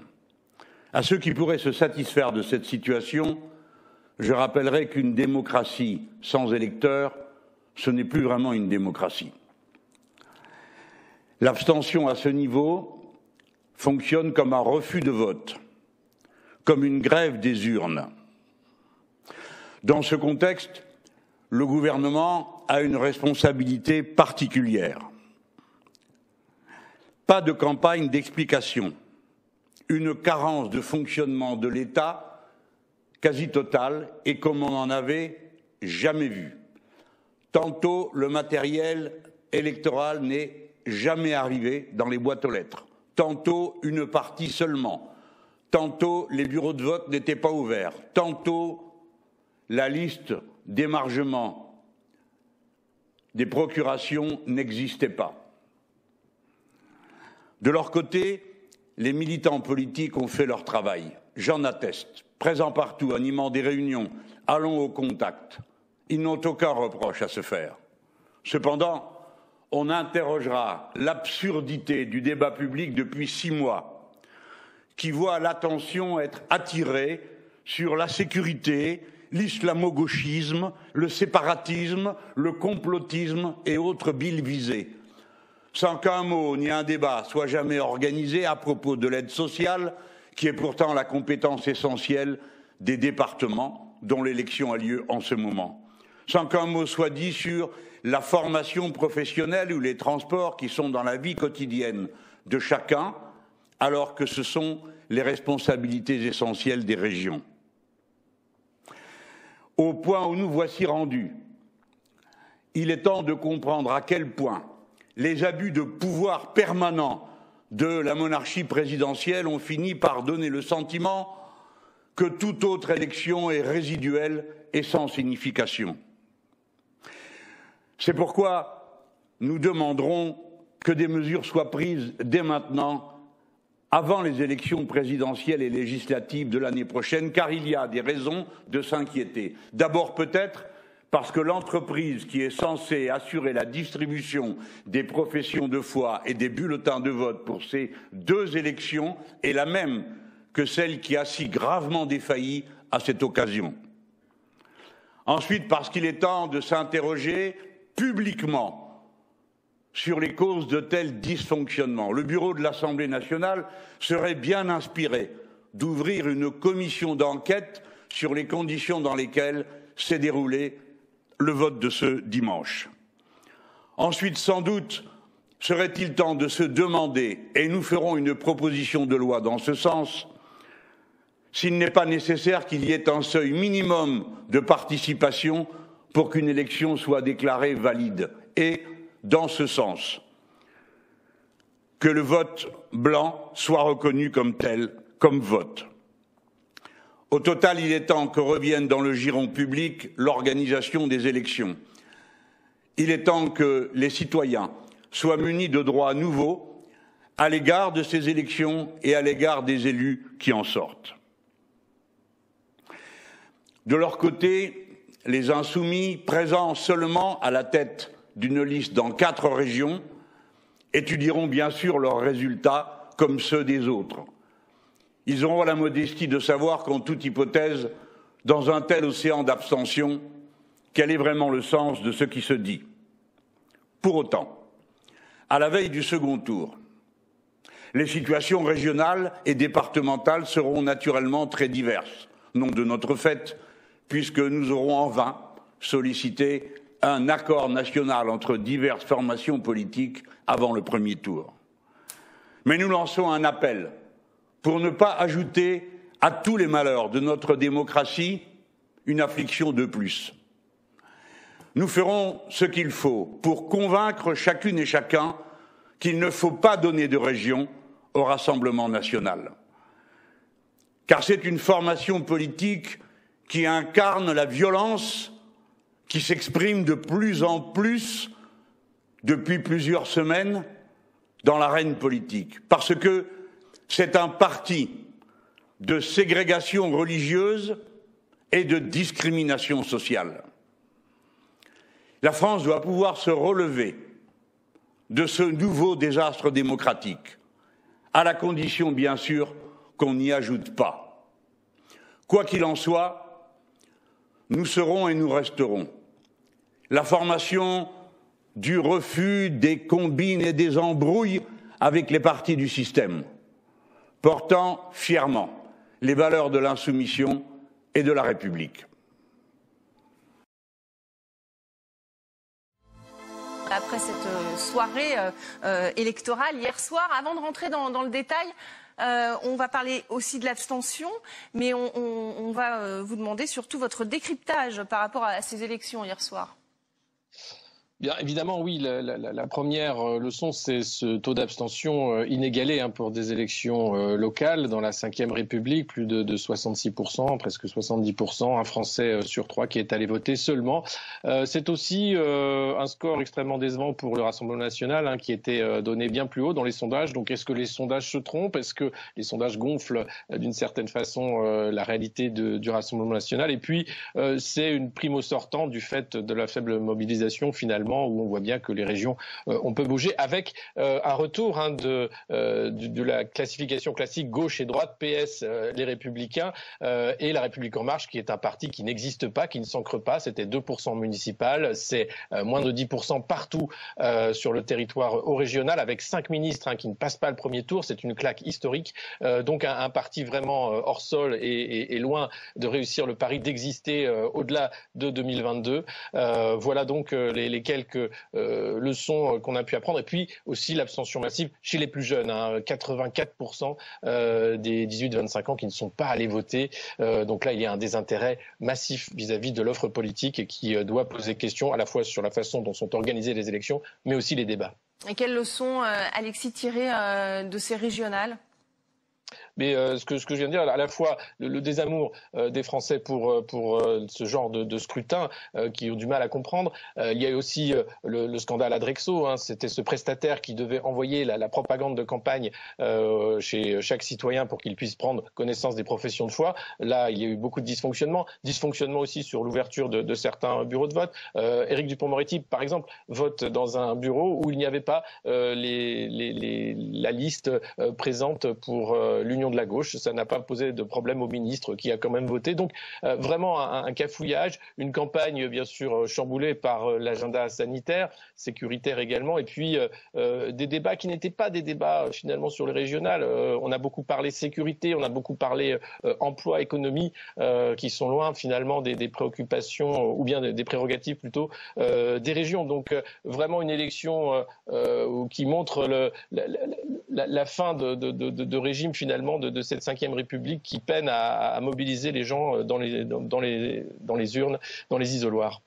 À ceux qui pourraient se satisfaire de cette situation, je rappellerai qu'une démocratie sans électeurs, ce n'est plus vraiment une démocratie. L'abstention à ce niveau fonctionne comme un refus de vote, comme une grève des urnes. Dans ce contexte, le gouvernement a une responsabilité particulière. Pas de campagne d'explication, une carence de fonctionnement de l'État quasi totale et comme on n'en avait jamais vu. Tantôt le matériel électoral n'est jamais arrivé dans les boîtes aux lettres, tantôt une partie seulement, tantôt les bureaux de vote n'étaient pas ouverts, tantôt la liste d'émargement des procurations n'existait pas. De leur côté, les militants politiques ont fait leur travail, j'en atteste, présents partout, animant des réunions, allons au contact. Ils n'ont aucun reproche à se faire. Cependant, on interrogera l'absurdité du débat public depuis 6 mois, qui voit l'attention être attirée sur la sécurité, l'islamo-gauchisme, le séparatisme, le complotisme et autres billes visées, sans qu'un mot ni un débat soit jamais organisé à propos de l'aide sociale, qui est pourtant la compétence essentielle des départements dont l'élection a lieu en ce moment, sans qu'un mot soit dit sur la formation professionnelle ou les transports qui sont dans la vie quotidienne de chacun, alors que ce sont les responsabilités essentielles des régions. Au point où nous voici rendus, il est temps de comprendre à quel point les abus de pouvoir permanents de la monarchie présidentielle ont fini par donner le sentiment que toute autre élection est résiduelle et sans signification. C'est pourquoi nous demanderons que des mesures soient prises dès maintenant, avant les élections présidentielles et législatives de l'année prochaine, car il y a des raisons de s'inquiéter. D'abord peut-être parce que l'entreprise qui est censée assurer la distribution des professions de foi et des bulletins de vote pour ces 2 élections est la même que celle qui a si gravement défailli à cette occasion. Ensuite, parce qu'il est temps de s'interroger publiquement sur les causes de tels dysfonctionnements. Le bureau de l'Assemblée nationale serait bien inspiré d'ouvrir une commission d'enquête sur les conditions dans lesquelles s'est déroulé le vote de ce dimanche. Ensuite, sans doute, serait-il temps de se demander, et nous ferons une proposition de loi dans ce sens, s'il n'est pas nécessaire qu'il y ait un seuil minimum de participation pour qu'une élection soit déclarée valide, et, dans ce sens, que le vote blanc soit reconnu comme tel, comme vote. Au total, il est temps que revienne dans le giron public l'organisation des élections. Il est temps que les citoyens soient munis de droits nouveaux à l'égard de ces élections et à l'égard des élus qui en sortent. De leur côté, les insoumis, présents seulement à la tête d'une liste dans 4 régions, étudieront bien sûr leurs résultats comme ceux des autres. Ils auront la modestie de savoir qu'en toute hypothèse, dans un tel océan d'abstention, quel est vraiment le sens de ce qui se dit. Pour autant, à la veille du second tour, les situations régionales et départementales seront naturellement très diverses, non de notre fait, puisque nous aurons en vain sollicité un accord national entre diverses formations politiques avant le premier tour. Mais nous lançons un appel pour ne pas ajouter à tous les malheurs de notre démocratie une affliction de plus. Nous ferons ce qu'il faut pour convaincre chacune et chacun qu'il ne faut pas donner de région au Rassemblement national. Car c'est une formation politique qui incarne la violence qui s'exprime de plus en plus depuis plusieurs semaines dans l'arène politique. Parce que c'est un parti de ségrégation religieuse et de discrimination sociale. La France doit pouvoir se relever de ce nouveau désastre démocratique, à la condition, bien sûr, qu'on n'y ajoute pas. Quoi qu'il en soit, nous serons et nous resterons la formation du refus des combines et des embrouilles avec les partis du système, portant fièrement les valeurs de l'insoumission et de la République. Après cette soirée électorale hier soir, avant de rentrer dans le détail, on va parler aussi de l'abstention, mais on va vous demander surtout votre décryptage par rapport à ces élections hier soir. Bien évidemment, oui. La première leçon, c'est ce taux d'abstention inégalé pour des élections locales. Dans la Ve République, plus de 66%, presque 70%, un Français sur 3 qui est allé voter seulement. C'est aussi un score extrêmement décevant pour le Rassemblement national, qui était donné bien plus haut dans les sondages. Donc est-ce que les sondages se trompent? Est-ce que les sondages gonflent d'une certaine façon la réalité du Rassemblement national? Et puis c'est une prime sortant du fait de la faible mobilisation finalement, où on voit bien que les régions on peut bouger avec un retour de la classification classique gauche et droite, PS, les Républicains et La République En Marche, qui est un parti qui n'existe pas, qui ne s'ancre pas. C'était 2% municipal, c'est moins de 10% partout sur le territoire au régional, avec 5 ministres qui ne passent pas le premier tour. C'est une claque historique. Donc un parti vraiment hors sol et loin de réussir le pari d'exister au-delà de 2022. Voilà donc les quelques leçons qu'on a pu apprendre. Et puis aussi l'abstention massive chez les plus jeunes, 84% des 18-25 ans qui ne sont pas allés voter. Donc là, il y a un désintérêt massif vis-à-vis de l'offre politique qui doit poser question à la fois sur la façon dont sont organisées les élections, mais aussi les débats. Et quelles leçons, Alexis, tirer de ces régionales ? Mais ce que je viens de dire, à la fois le désamour des Français pour ce genre de scrutin qui ont du mal à comprendre. Il y a aussi le scandale Adrexo. C'était ce prestataire qui devait envoyer la propagande de campagne chez chaque citoyen pour qu'il puisse prendre connaissance des professions de foi. Là, il y a eu beaucoup de dysfonctionnements. Dysfonctionnement aussi sur l'ouverture de certains bureaux de vote. Éric Dupond-Moretti, par exemple, vote dans un bureau où il n'y avait pas la liste présente pour l'Union l'Union de la gauche. Ça n'a pas posé de problème au ministre qui a quand même voté. Donc vraiment un cafouillage, une campagne bien sûr chamboulée par l'agenda sanitaire, sécuritaire également, et puis des débats qui n'étaient pas des débats finalement sur le régional. On a beaucoup parlé sécurité, on a beaucoup parlé emploi, économie, qui sont loin finalement des préoccupations ou bien des prérogatives plutôt des régions. Donc vraiment une élection qui montre la fin de régime finalement de cette 5e République qui peine à mobiliser les gens dans les urnes, dans les isoloirs.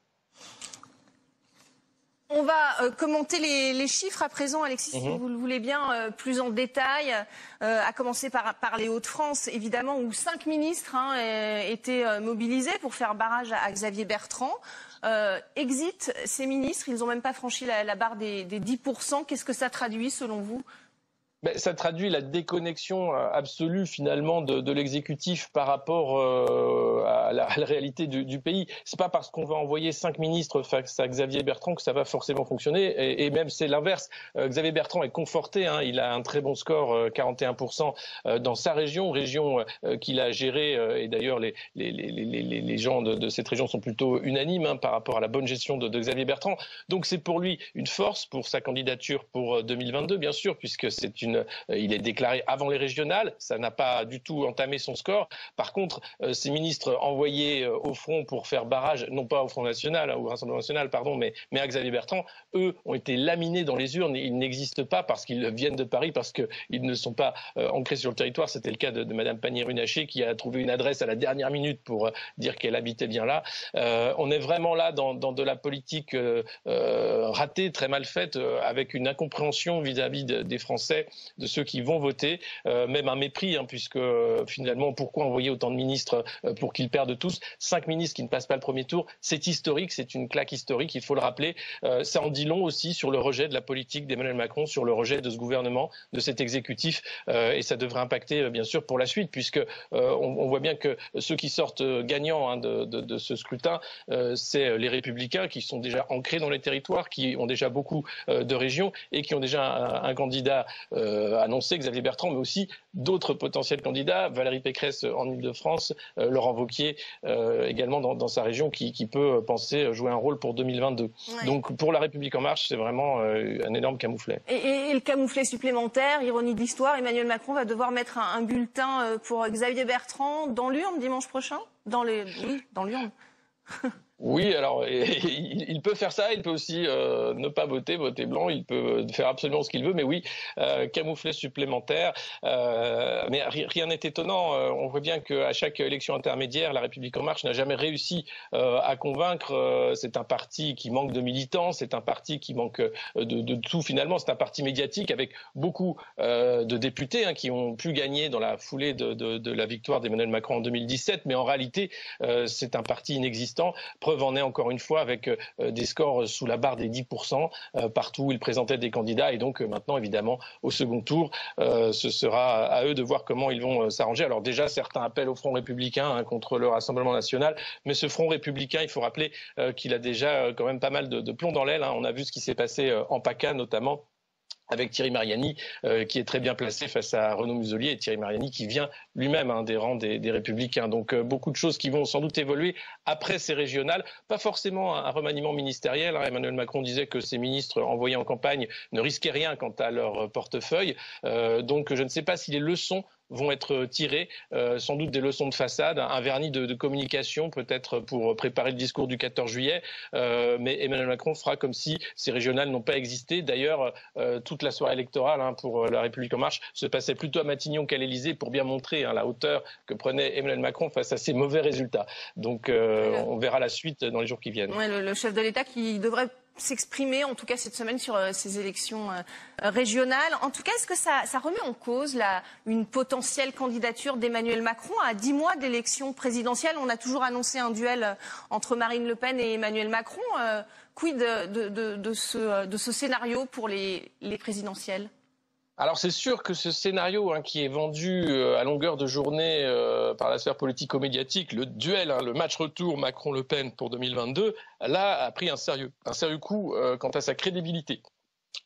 On va commenter les chiffres à présent, Alexis, si vous le voulez bien, plus en détail, à commencer par les Hauts-de-France, évidemment, où 5 ministres étaient mobilisés pour faire barrage à Xavier Bertrand. Exit ces ministres, ils n'ont même pas franchi la barre des 10%. Qu'est-ce que ça traduit selon vous ? Ça traduit la déconnexion absolue finalement de l'exécutif par rapport à la réalité du pays. C'est pas parce qu'on va envoyer 5 ministres face à Xavier Bertrand que ça va forcément fonctionner. Et même c'est l'inverse. Xavier Bertrand est conforté. Il a un très bon score, 41% dans sa région qu'il a gérée. Et d'ailleurs les gens de cette région sont plutôt unanimes par rapport à la bonne gestion de Xavier Bertrand. Donc c'est pour lui une force pour sa candidature pour 2022, bien sûr, puisque il est déclaré avant les régionales, ça n'a pas du tout entamé son score. Par contre, ces ministres envoyés au front pour faire barrage, non pas au Front National, au Rassemblement National, pardon, mais à Xavier Bertrand, eux ont été laminés dans les urnes. Ils n'existent pas parce qu'ils viennent de Paris, parce qu'ils ne sont pas ancrés sur le territoire. C'était le cas de Madame Pannier-Runacher qui a trouvé une adresse à la dernière minute pour dire qu'elle habitait bien là. On est vraiment là dans de la politique ratée, très mal faite, avec une incompréhension vis-à-vis des Français, de ceux qui vont voter, même un mépris, puisque finalement, pourquoi envoyer autant de ministres pour qu'ils perdent tous ? 5 ministres qui ne passent pas le premier tour, c'est historique, c'est une claque historique, il faut le rappeler. Ça en dit long aussi sur le rejet de la politique d'Emmanuel Macron, sur le rejet de ce gouvernement, de cet exécutif, et ça devrait impacter bien sûr pour la suite, puisque on voit bien que ceux qui sortent gagnants de ce scrutin, c'est les Républicains qui sont déjà ancrés dans les territoires, qui ont déjà beaucoup de régions et qui ont déjà un candidat annoncé, Xavier Bertrand, mais aussi d'autres potentiels candidats, Valérie Pécresse en Ile-de-France, Laurent Wauquiez également dans sa région qui peut penser jouer un rôle pour 2022. Ouais. Donc pour La République En Marche, c'est vraiment un énorme camouflet. Et le camouflet supplémentaire, ironie de l'histoire, Emmanuel Macron va devoir mettre un bulletin pour Xavier Bertrand dans l'urne dimanche prochain ? Dans l'urne. Oui, alors il peut faire ça, il peut aussi ne pas voter blanc, il peut faire absolument ce qu'il veut, mais oui, camouflet supplémentaire. Mais rien n'est étonnant. On voit bien qu'à chaque élection intermédiaire, La République En Marche n'a jamais réussi à convaincre. C'est un parti qui manque de militants, c'est un parti qui manque de tout finalement. C'est un parti médiatique avec beaucoup de députés qui ont pu gagner dans la foulée de la victoire d'Emmanuel Macron en 2017, mais en réalité, c'est un parti inexistant. Preuve en est encore une fois avec des scores sous la barre des 10% partout où ils présentaient des candidats, et donc maintenant évidemment au second tour ce sera à eux de voir comment ils vont s'arranger. Alors déjà certains appellent au Front républicain contre le Rassemblement national, mais ce Front républicain, il faut rappeler qu'il a déjà quand même pas mal de plomb dans l'aile. On a vu ce qui s'est passé en PACA notamment, avec Thierry Mariani, qui est très bien placé face à Renaud Muselier, et Thierry Mariani qui vient lui-même des rangs des Républicains. Donc beaucoup de choses qui vont sans doute évoluer après ces régionales. Pas forcément un remaniement ministériel. Emmanuel Macron disait que ses ministres envoyés en campagne ne risquaient rien quant à leur portefeuille. Donc je ne sais pas si les leçons vont être tirées, sans doute des leçons de façade, un vernis de communication peut-être pour préparer le discours du 14 juillet, mais Emmanuel Macron fera comme si ces régionales n'ont pas existé. D'ailleurs, toute la soirée électorale pour La République En Marche se passait plutôt à Matignon qu'à l'Élysée pour bien montrer la hauteur que prenait Emmanuel Macron face à ces mauvais résultats. Donc on verra la suite dans les jours qui viennent. Ouais, le chef de l'État qui devrait s'exprimer, en tout cas cette semaine, sur ces élections régionales. En tout cas, est-ce que ça remet en cause une potentielle candidature d'Emmanuel Macron à 10 mois de l'élection présidentielle? On a toujours annoncé un duel entre Marine Le Pen et Emmanuel Macron. Quid de ce scénario pour les présidentielles? Alors c'est sûr que ce scénario qui est vendu à longueur de journée par la sphère politico-médiatique, le duel, le match retour Macron-Le Pen pour 2022, là a pris un sérieux coup quant à sa crédibilité.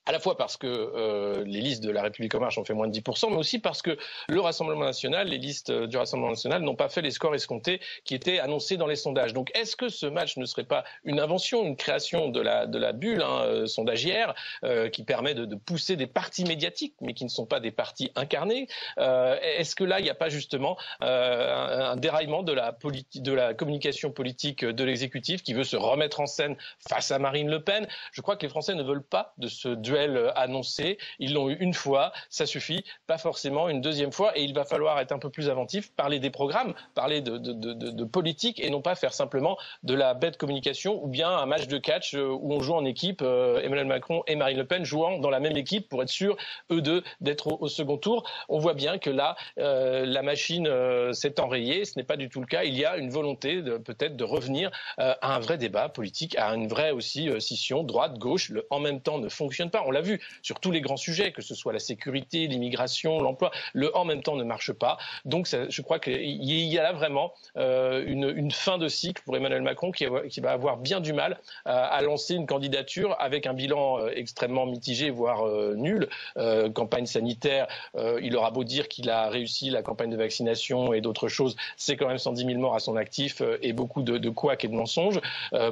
À la fois parce que les listes de La République En Marche ont fait moins de 10%, mais aussi parce que le Rassemblement National, les listes du Rassemblement National n'ont pas fait les scores escomptés qui étaient annoncés dans les sondages. Donc est-ce que ce match ne serait pas une invention, une création de la bulle sondagière qui permet de pousser des partis médiatiques, mais qui ne sont pas des partis incarnés? Est-ce que là, il n'y a pas justement un déraillement de la communication politique de l'exécutif qui veut se remettre en scène face à Marine Le Pen? Je crois que les Français ne veulent pas de ce duel annoncé. Ils l'ont eu une fois, ça suffit, pas forcément une deuxième fois, et il va falloir être un peu plus inventif, parler des programmes, parler de politique, et non pas faire simplement de la bête communication ou bien un match de catch où on joue en équipe, Emmanuel Macron et Marine Le Pen jouant dans la même équipe pour être sûr, eux deux, d'être au second tour. On voit bien que là, la machine s'est enrayée, ce n'est pas du tout le cas. Il y a une volonté peut-être de revenir à un vrai débat politique, à une vraie aussi scission droite-gauche. Le en même temps ne fonctionne pas. On l'a vu sur tous les grands sujets, que ce soit la sécurité, l'immigration, l'emploi. Le en même temps ne marche pas. Donc je crois qu'il y a là vraiment une fin de cycle pour Emmanuel Macron qui va avoir bien du mal à lancer une candidature avec un bilan extrêmement mitigé, voire nul. Campagne sanitaire, il aura beau dire qu'il a réussi la campagne de vaccination et d'autres choses, c'est quand même 110 000 morts à son actif et beaucoup de couacs et de mensonges.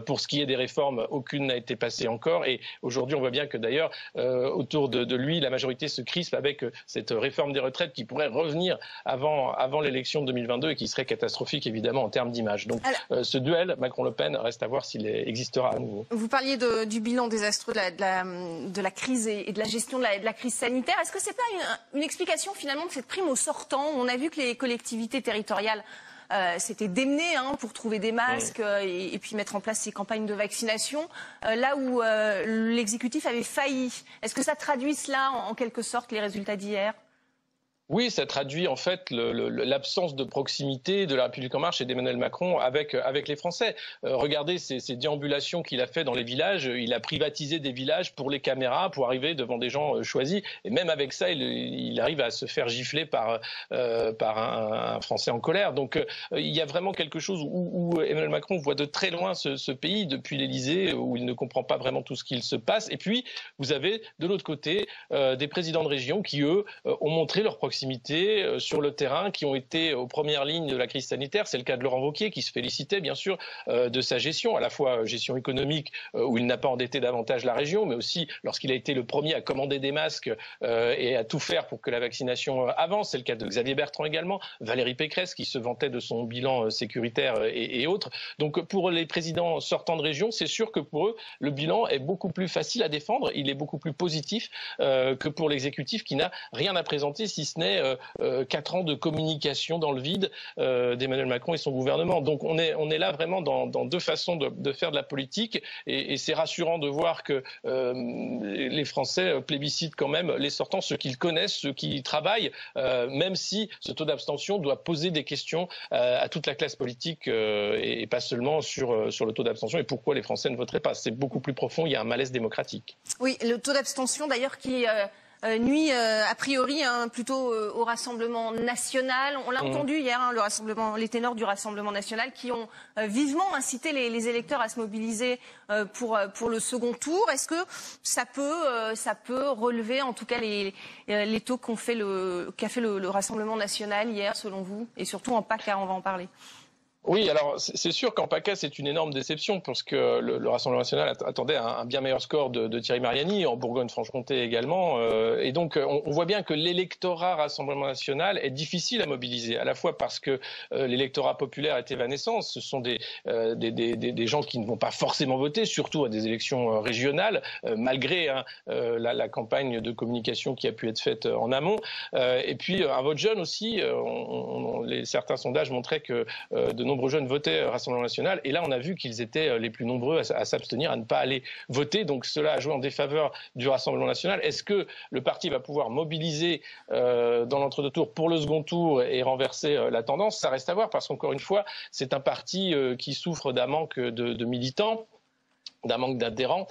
Pour ce qui est des réformes, aucune n'a été passée encore. Et aujourd'hui, on voit bien que d'ailleurs, autour de lui, la majorité se crispe avec cette réforme des retraites qui pourrait revenir avant l'élection de 2022 et qui serait catastrophique évidemment en termes d'image. Donc ce duel Macron-Le Pen reste à voir s'il existera à nouveau. Vous parliez du bilan désastreux de la crise et de la gestion de la crise sanitaire. Est-ce que c'est pas une explication finalement de cette prime aux sortants? On a vu que les collectivités territoriales s'étaient démenées pour trouver des masques et puis mettre en place ces campagnes de vaccination, là où l'exécutif avait failli. Est-ce que ça traduit cela en quelque sorte les résultats d'hier? Oui, ça traduit en fait l'absence de proximité de La République En Marche et d'Emmanuel Macron avec les Français. Regardez ces déambulations qu'il a fait dans les villages. Il a privatisé des villages pour les caméras, pour arriver devant des gens choisis. Et même avec ça, il arrive à se faire gifler par un Français en colère. Donc il y a vraiment quelque chose où Emmanuel Macron voit de très loin ce pays depuis l'Élysée, où il ne comprend pas vraiment tout ce qu'il se passe. Et puis, vous avez de l'autre côté des présidents de région qui, eux, ont montré leur proximité sur le terrain, qui ont été aux premières lignes de la crise sanitaire. C'est le cas de Laurent Wauquiez, qui se félicitait bien sûr de sa gestion, à la fois gestion économique, où il n'a pas endetté davantage la région, mais aussi lorsqu'il a été le premier à commander des masques et à tout faire pour que la vaccination avance. C'est le cas de Xavier Bertrand également, Valérie Pécresse, qui se vantait de son bilan sécuritaire et autres. Donc pour les présidents sortants de région, c'est sûr que pour eux, le bilan est beaucoup plus facile à défendre, il est beaucoup plus positif que pour l'exécutif qui n'a rien à présenter, si ce n'est 4 ans de communication dans le vide d'Emmanuel Macron et son gouvernement. Donc on est là vraiment dans deux façons de faire de la politique et c'est rassurant de voir que les Français plébiscitent quand même les sortants, ceux qu'ils connaissent, ceux qui travaillent, même si ce taux d'abstention doit poser des questions à toute la classe politique et pas seulement sur le taux d'abstention et pourquoi les Français ne voteraient pas. C'est beaucoup plus profond, il y a un malaise démocratique. Oui, le taux d'abstention d'ailleurs qui nuit a priori plutôt au Rassemblement national. On l'a entendu hier, les ténors du Rassemblement national qui ont vivement incité les électeurs à se mobiliser pour le second tour. Est-ce que ça peut relever en tout cas les taux qu'a fait le Rassemblement national hier selon vous, et surtout en PACA, on va en parler? Oui, alors c'est sûr qu'en PACA, c'est une énorme déception parce que le Rassemblement national attendait un bien meilleur score de Thierry Mariani, en Bourgogne-Franche-Comté également. Et donc, on voit bien que l'électorat Rassemblement national est difficile à mobiliser, à la fois parce que l'électorat populaire est évanescent. Ce sont des gens qui ne vont pas forcément voter, surtout à des élections régionales, malgré la campagne de communication qui a pu être faite en amont. Et puis, un vote jeune aussi. Certains sondages montraient que de nombreux jeunes votaient Rassemblement national et là on a vu qu'ils étaient les plus nombreux à s'abstenir, à ne pas aller voter, donc cela a joué en défaveur du Rassemblement national. Est-ce que le parti va pouvoir mobiliser dans l'entre-deux tours pour le second tour et renverser la tendance? Ça reste à voir parce qu'encore une fois c'est un parti qui souffre d'un manque de militants. d'adhérents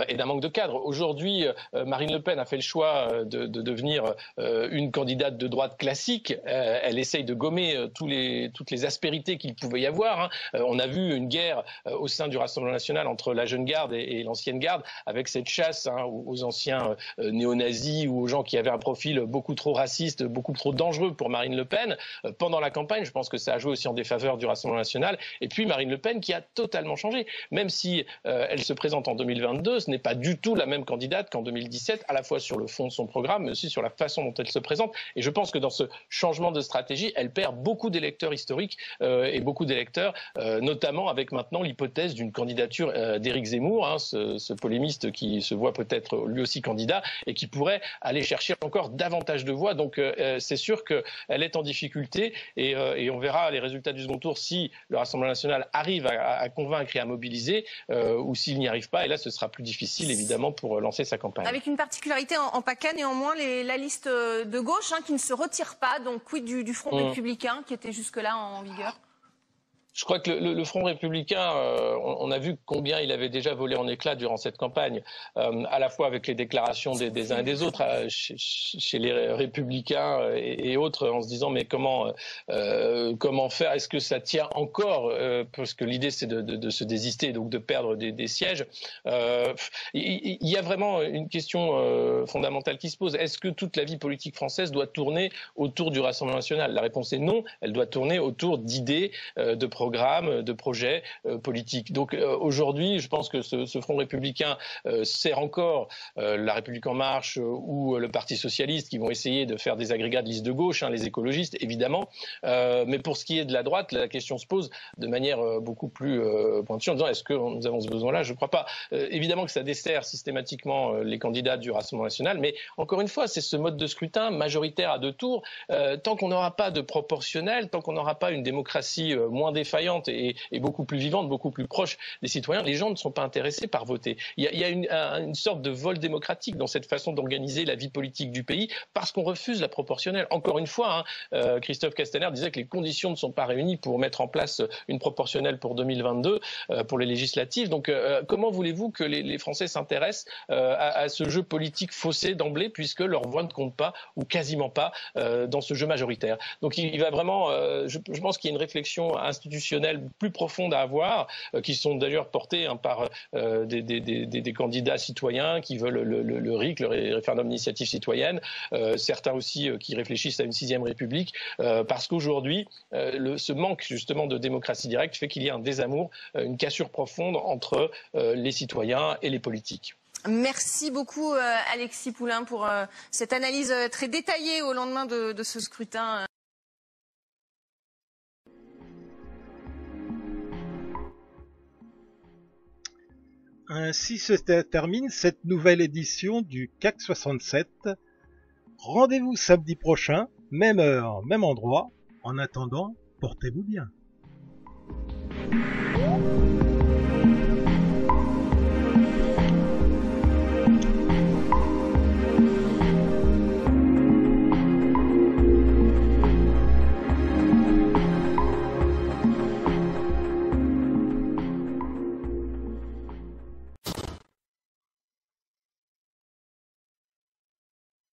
et d'un manque de cadres. Aujourd'hui, Marine Le Pen a fait le choix de devenir une candidate de droite classique. Elle essaye de gommer toutes les aspérités qu'il pouvait y avoir. On a vu une guerre au sein du Rassemblement national entre la jeune garde et l'ancienne garde, avec cette chasse aux anciens néo-nazis ou aux gens qui avaient un profil beaucoup trop raciste, beaucoup trop dangereux pour Marine Le Pen. Pendant la campagne, je pense que ça a joué aussi en défaveur du Rassemblement national. Et puis Marine Le Pen qui a totalement changé. Même si elle se présente en 2022, ce n'est pas du tout la même candidate qu'en 2017, à la fois sur le fond de son programme, mais aussi sur la façon dont elle se présente. Et je pense que dans ce changement de stratégie, elle perd beaucoup d'électeurs historiques et beaucoup d'électeurs, notamment avec maintenant l'hypothèse d'une candidature d'Éric Zemmour, ce polémiste qui se voit peut-être lui aussi candidat et qui pourrait aller chercher encore davantage de voix. Donc c'est sûr qu'elle est en difficulté et on verra les résultats du second tour si le Rassemblement national arrive à convaincre et à mobiliser ou s'il n'y arrive pas. Et là, ce sera plus difficile, évidemment, pour lancer sa campagne. Avec une particularité en PACA, néanmoins, la liste de gauche qui ne se retire pas. Donc, quid du Front républicain qui était jusque-là en vigueur? Je crois que le Front républicain, on a vu combien il avait déjà volé en éclats durant cette campagne, à la fois avec les déclarations des uns et des autres, chez les républicains et autres, en se disant mais comment faire? Est-ce que ça tient encore? Parce que l'idée c'est de se désister, donc de perdre des sièges. Il y a vraiment une question fondamentale qui se pose. Est-ce que toute la vie politique française doit tourner autour du Rassemblement national? La réponse est non. Elle doit tourner autour d'idées, de programmes, de projets politiques. Donc aujourd'hui, je pense que ce Front républicain sert encore La République en marche ou le Parti socialiste qui vont essayer de faire des agrégats de liste de gauche, les écologistes évidemment. Mais pour ce qui est de la droite, la question se pose de manière beaucoup plus pointue en disant est-ce que nous avons ce besoin-là? Je ne crois pas. Évidemment que ça dessert systématiquement les candidats du Rassemblement national, mais encore une fois, c'est ce mode de scrutin majoritaire à 2 tours. Tant qu'on n'aura pas de proportionnel, tant qu'on n'aura pas une démocratie moins défaillante et beaucoup plus vivante, beaucoup plus proche des citoyens, les gens ne sont pas intéressés par voter. Il y a une sorte de vol démocratique dans cette façon d'organiser la vie politique du pays parce qu'on refuse la proportionnelle. Encore une fois, Christophe Castaner disait que les conditions ne sont pas réunies pour mettre en place une proportionnelle pour 2022, pour les législatives. Donc comment voulez-vous que les Français s'intéressent à ce jeu politique faussé d'emblée puisque leur voix ne compte pas ou quasiment pas dans ce jeu majoritaire? Donc il va vraiment, je pense qu'il y a une réflexion institutionnelle plus profonde à avoir, qui sont d'ailleurs portées par des candidats citoyens qui veulent le RIC, le référendum d'initiative citoyenne, certains aussi qui réfléchissent à une 6e République, parce qu'aujourd'hui, ce manque justement de démocratie directe fait qu'il y a un désamour, une cassure profonde entre les citoyens et les politiques. Merci beaucoup Alexis Poulain pour cette analyse très détaillée au lendemain de ce scrutin. Ainsi se termine cette nouvelle édition du CAC 67. Rendez-vous samedi prochain, même heure, même endroit. En attendant, portez-vous bien.